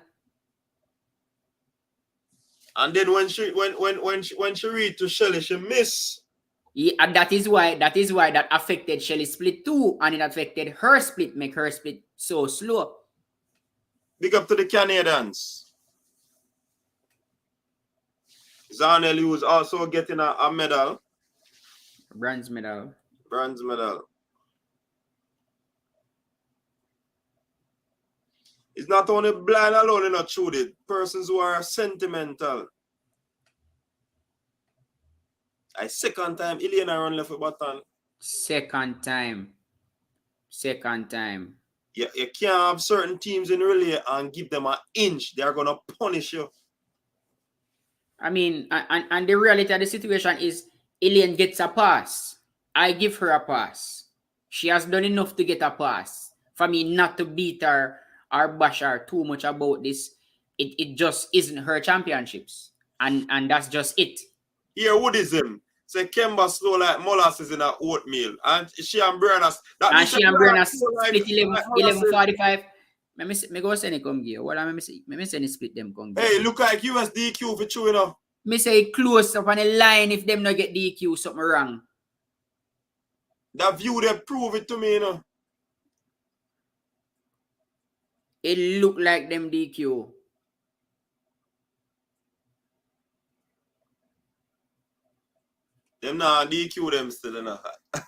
And then when she read to Shelly, she miss. Yeah, and that is why that affected Shelly's split too, and it affected her split, make her split so slow. Big up to the Canadians. Janelle was also getting a medal. Bronze medal. Bronze medal. It's not only blind alone, you know, truly. Persons who are sentimental. I second time, Elena run left a button. Second time. You can't have certain teams in relay and give them an inch. They are going to punish you. I mean, and the reality of the situation is Alien gets a pass. I give her a pass. She has done enough to get a pass. For me not to beat her or bash her too much about this, it just isn't her championships. And that's just it. Here, Woodism. Say Kimba slow like molasses in a oatmeal. And she and Brianna. And she and Brianna split 11:45. Me go send it come here. What am I say? Me send it split them come here. Hey, look like USDQ for true, you know. Me say close up on the line if them not get DQ, something wrong. That view, they prove it to me, you know. It look like them DQ. Them not DQ them still, you know.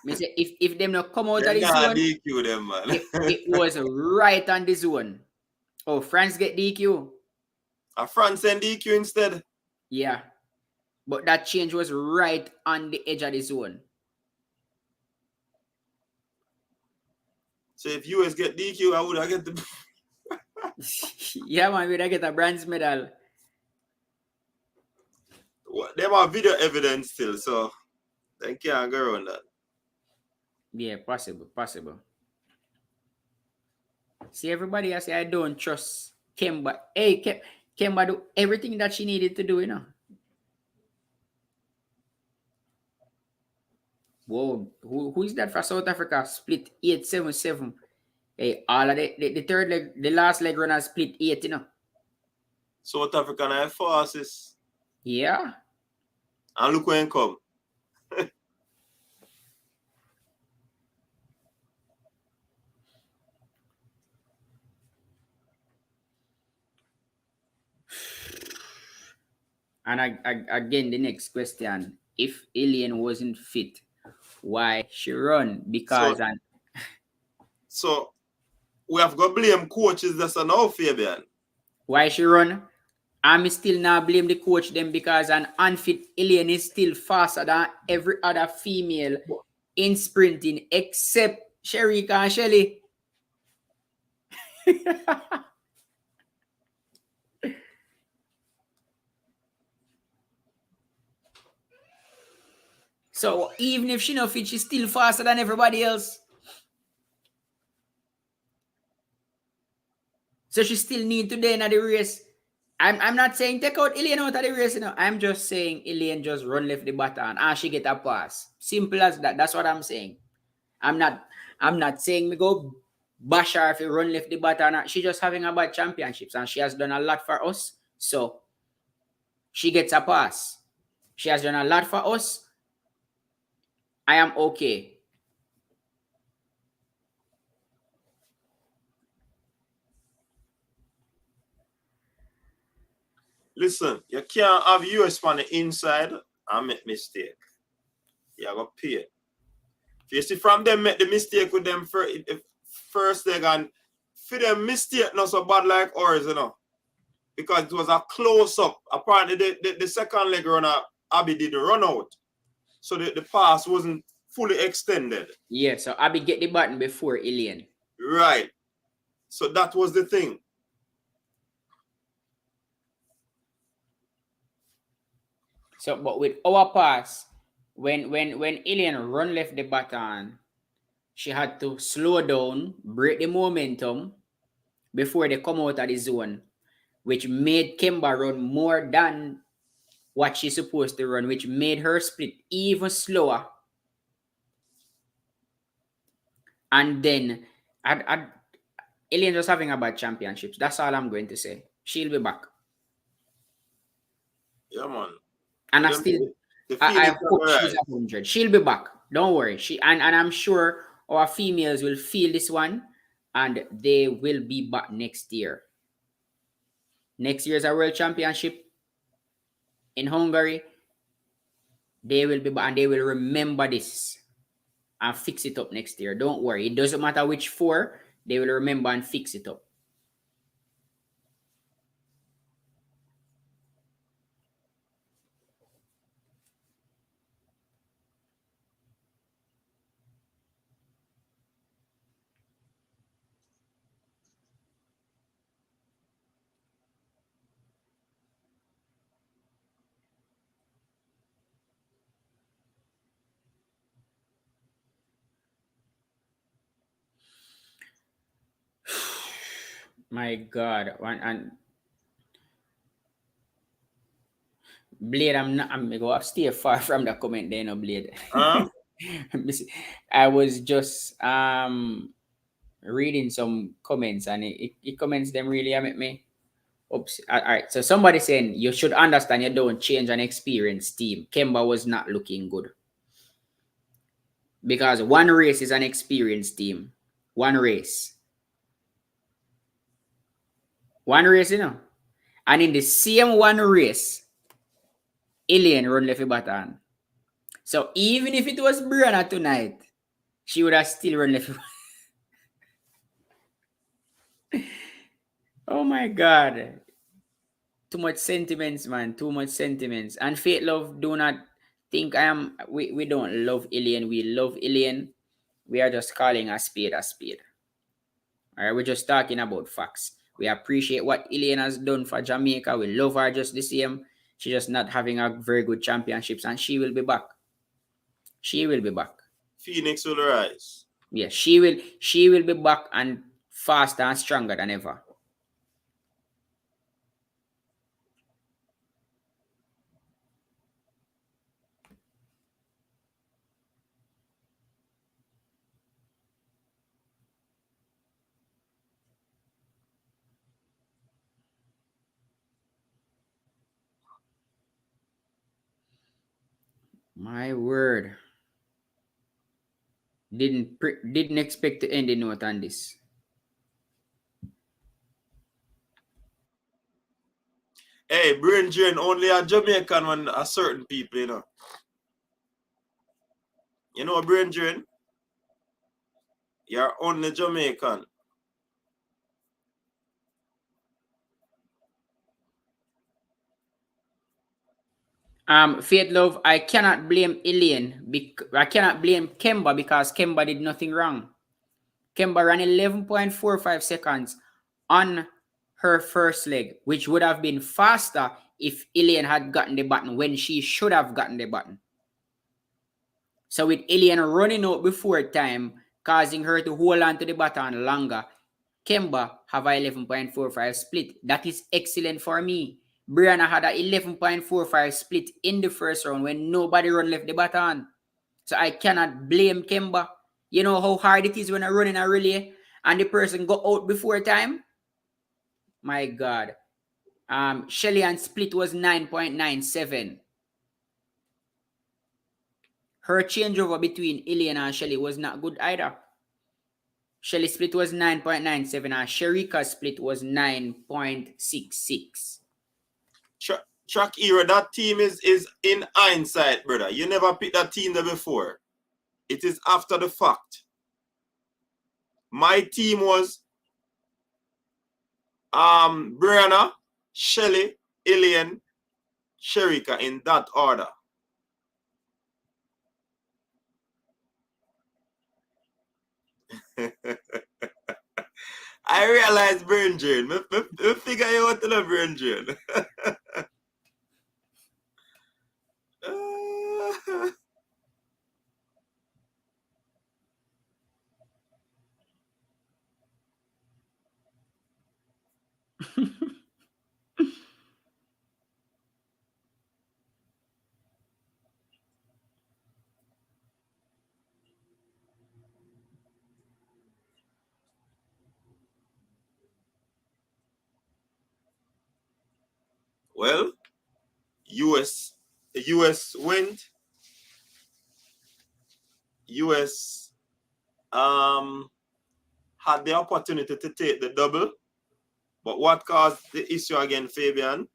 Me say if them not come out of Them the not zone, DQ them, man. it was right on the zone. Oh, France get DQ. A France send DQ instead. Yeah. But that change was right on the edge of the zone. So if US get DQ, I would have get the... Yeah, man, we'd get a bronze medal. Them have video evidence still, so they can't go around that. Yeah, possible. See, everybody I say I don't trust Kimba. Hey, Kimba do everything that she needed to do, you know. Whoa, who is that for South Africa? Split 8-7-7. Hey, all of the third leg, the last leg runner split 8, you know. South African have forces. Yeah. And look when come. And again, the next question: if Alien wasn't fit, why she run? Because so we have got blame coaches that's an out, Fabian. Why she run? I'm still not blame the coach them because an unfit Alien is still faster than every other female in sprinting except Sherika and Shelly. So even if she not fit, she's still faster than everybody else. So she still need to be in the race. I'm not saying take out Elaine out of the race, you know. I'm just saying Elaine just run left the baton and she get a pass. Simple as that. That's what I'm saying. I'm not saying me go bash her if you run left the baton. She just having a bad championships and she has done a lot for us. So she gets a pass. She has done a lot for us. I am okay. Listen, you can't have US on the inside and make mistake. You got to pay. If you see from them make the mistake with them first leg and for them mistake not so bad like ours, you know. Because it was a close-up. Apparently the second leg runner, Abby didn't run out. So the pass wasn't fully extended. Yeah, so Abby get the button before Elaine. Right. So that was the thing. So, but with our pass, when Elaine run left the baton, she had to slow down, break the momentum, before they come out of the zone, which made Kimba run more than what she's supposed to run, which made her split even slower. And then Alien just having a bad championships. That's all I'm going to say. She'll be back. Yeah, man. And I hope she's 100. She'll be back. Don't worry. And I'm sure our females will feel this one and they will be back next year. Next year's a world championship in Hungary. They will be back and they will remember this and fix it up next year. Don't worry. It doesn't matter which 4, they will remember and fix it up. My God. And Blade, I'm going to stay far from the comment there, no, Blade. I was just reading some comments and it comments them really make me. Oops. All right. So somebody saying you should understand you don't change an experienced team. Kimba was not looking good. Because one race is an experienced team. One race. One race, you know. And in the same one race, Alien run left baton. So even if it was Brianna tonight, she would have still run left. Oh my God. Too much sentiments, man. Too much sentiments. And Faith Love, do not think we don't love Alien. We love Alien. We are just calling a spade a spade. All right, we're just talking about facts. We appreciate what Alien has done for Jamaica. We love her just the same. She's just not having a very good championships, and she will be back. She will be back. Phoenix will rise. Yeah, she will be back and faster and stronger than ever. My word. Didn't expect to end the note on this. Hey, brain drain only a Jamaican when a certain people, you know. You know brain drain? You're only Jamaican. Faith Love, I cannot blame Alien. I cannot blame Kimba because Kimba did nothing wrong. Kimba ran 11.45 seconds on her first leg, which would have been faster if Alien had gotten the button when she should have gotten the button. So with Alien running out before time, causing her to hold on to the button longer, Kimba have a 11.45 split. That is excellent for me. Brianna had a 11.45 split in the first round when nobody run left the button. So I cannot blame Kimba. You know how hard it is when I run in a relay and the person go out before time? My God. Shelly and split was 9.97. Her changeover between Alien and Shelly was not good either. Shelly split was 9.97 and Sherika's split was 9.66. Track era, that team is in hindsight, brother. You never picked that team there before. It is after the fact. My team was Brianna, Shelly, Alien, Sherika in that order. I realized brain drain. I figure you want to know brain drain. Well, US went. US had the opportunity to take the double, but what caused the issue again, Fabian?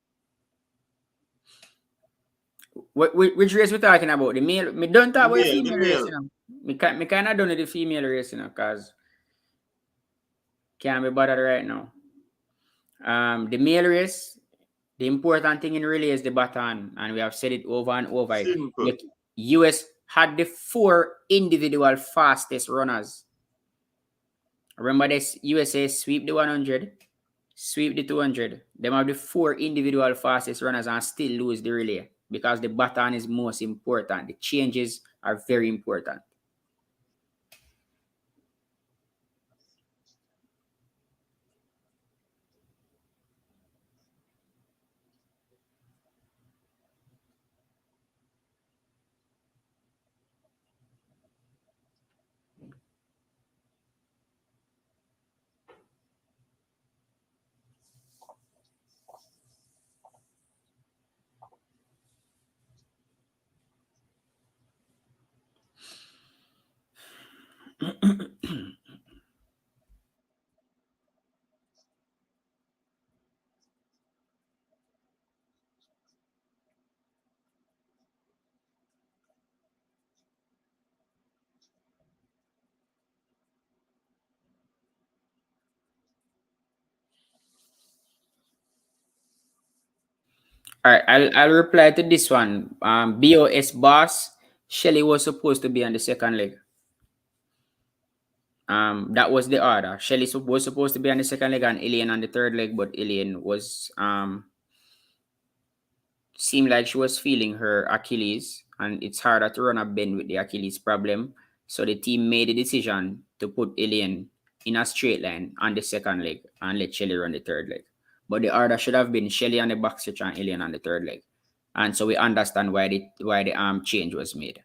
Which race we talking about? The male? Me don't talk about the The female race, male. you know. Me kind of done with the female race, you know, cause can't be bothered right now. The male race, the important thing in relay is the baton, and we have said it over and over. Simple. US had the 4 individual fastest runners. Remember this, USA sweep the 100, sweep the 200. Them have the 4 individual fastest runners and still lose the relay because the baton is most important. The changes are very important. All right, I'll reply to this one. BOS boss, Shelly was supposed to be on the second leg. That was the order. Shelly was supposed to be on the second leg and Ilian on the third leg, but Ilian was seemed like she was feeling her Achilles, and it's harder to run a bend with the Achilles problem. So the team made the decision to put Ilian in a straight line on the second leg and let Shelly run the third leg. But the order should have been Shelly on the back stretch and Ilian on the third leg. And so we understand why the arm change was made.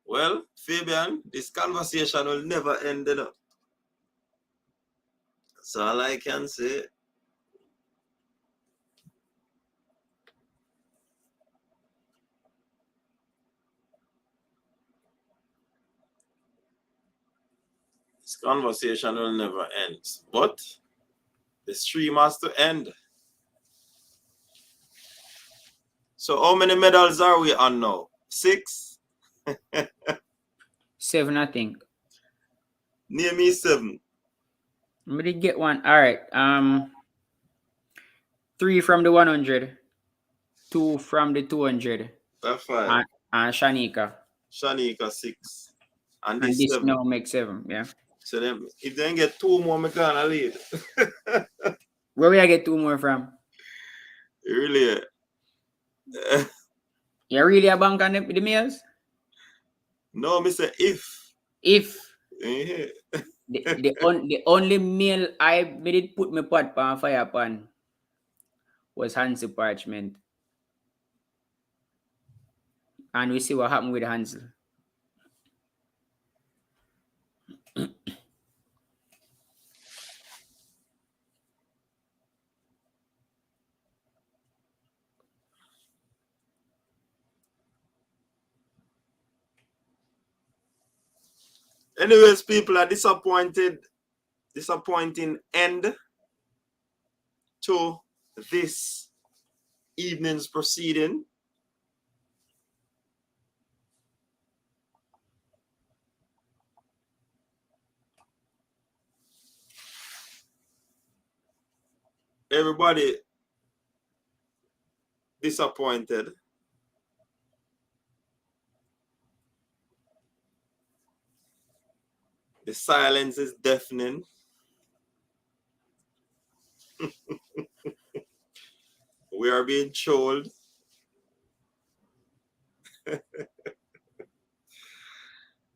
Well, Fabian, this conversation will never end, you know. That's all I can say. This conversation will never end. But the stream has to end. So how many medals are we on now? 6? 7, I think. Near me 7. We did get one. All right. 3 from the 100, 2 from the 200. That's 5. And Shanika. Shanika 6. And And this this 7. now makes 7, yeah. So then, if they get 2 more, I can't lead. Where will I get 2 more from? Really? You really a bank on the males? No, me say if. If Yeah. the only meal I did put my pot on fire pan was Hansel parchment. And we see what happened with Hansel. Anyways, people are disappointing end to this evening's proceeding. Everybody disappointed. The silence is deafening. We are being trolled.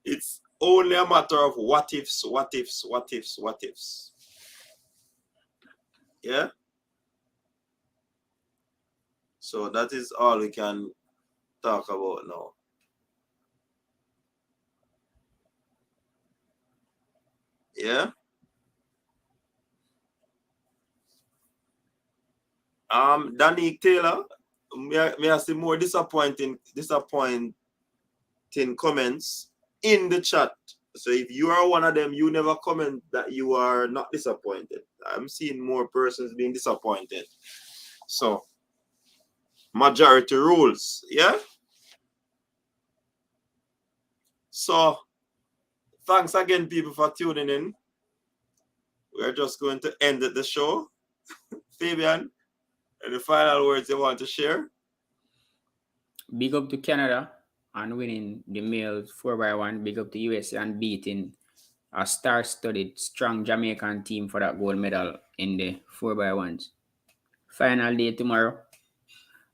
It's only a matter of what ifs, what ifs, what ifs, what ifs. Yeah? So that is all we can talk about now. Yeah? Danique Taylor, may I see more disappointing comments in the chat. So if you are one of them, you never comment that you are not disappointed. I'm seeing more persons being disappointed. So majority rules, yeah? So thanks again, people, for tuning in. We're just going to end the show. Fabian, any final words you want to share? Big up to Canada and winning the males 4x1. Big up to USA and beating a star-studded, strong Jamaican team for that gold medal in the 4x1s. Final day tomorrow.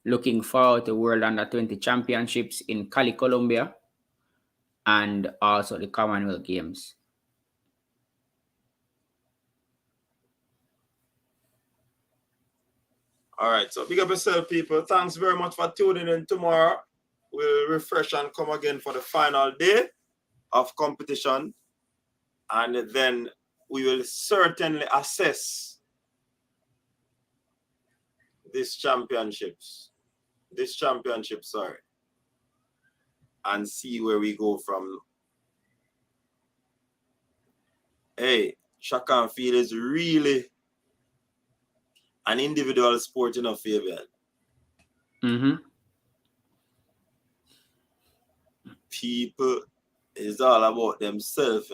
Looking forward to World Under-20 Championships in Cali, Colombia, and also the Commonwealth Games. All right, so big up yourself, people. Thanks very much for tuning in. Tomorrow we'll refresh and come again for the final day of competition, and then we will certainly assess this championship, and see where we go from. Hey, track and field is really an individual sport, Fabian. Mm-hmm. People is all about themselves,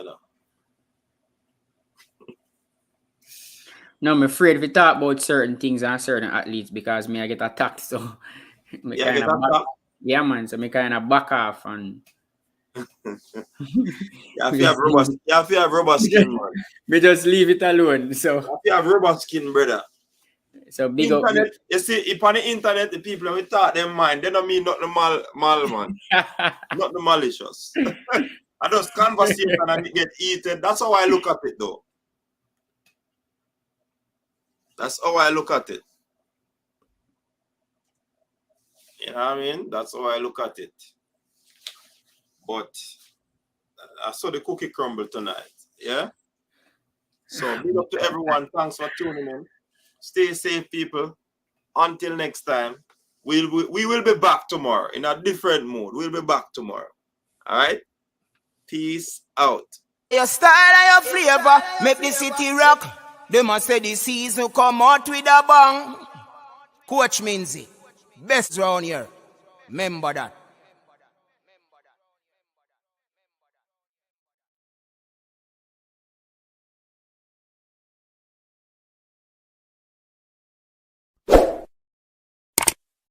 No, I'm afraid if we talk about certain things and certain athletes because I get attacked, so yeah, man. So I kind of back off and you have to have rubber skin, man. We just leave it alone. So you have to have rubber skin, brother. So big internet, up. You see, if on the internet the people we talk their mind, they don't mean not the mal man. Not the malicious. I just conversation and it get heated. That's how I look at it though. That's how I look at it. You know what I mean? That's how I look at it. But I saw the cookie crumble tonight. Yeah? So big up to everyone. Thanks for tuning in. Stay safe, people. Until next time. We will be back tomorrow in a different mood. We'll be back tomorrow. All right? Peace out. Your style and your flavor make the city rock. They must say the season come out with a bang. Coach Minzy, best round here. Remember that.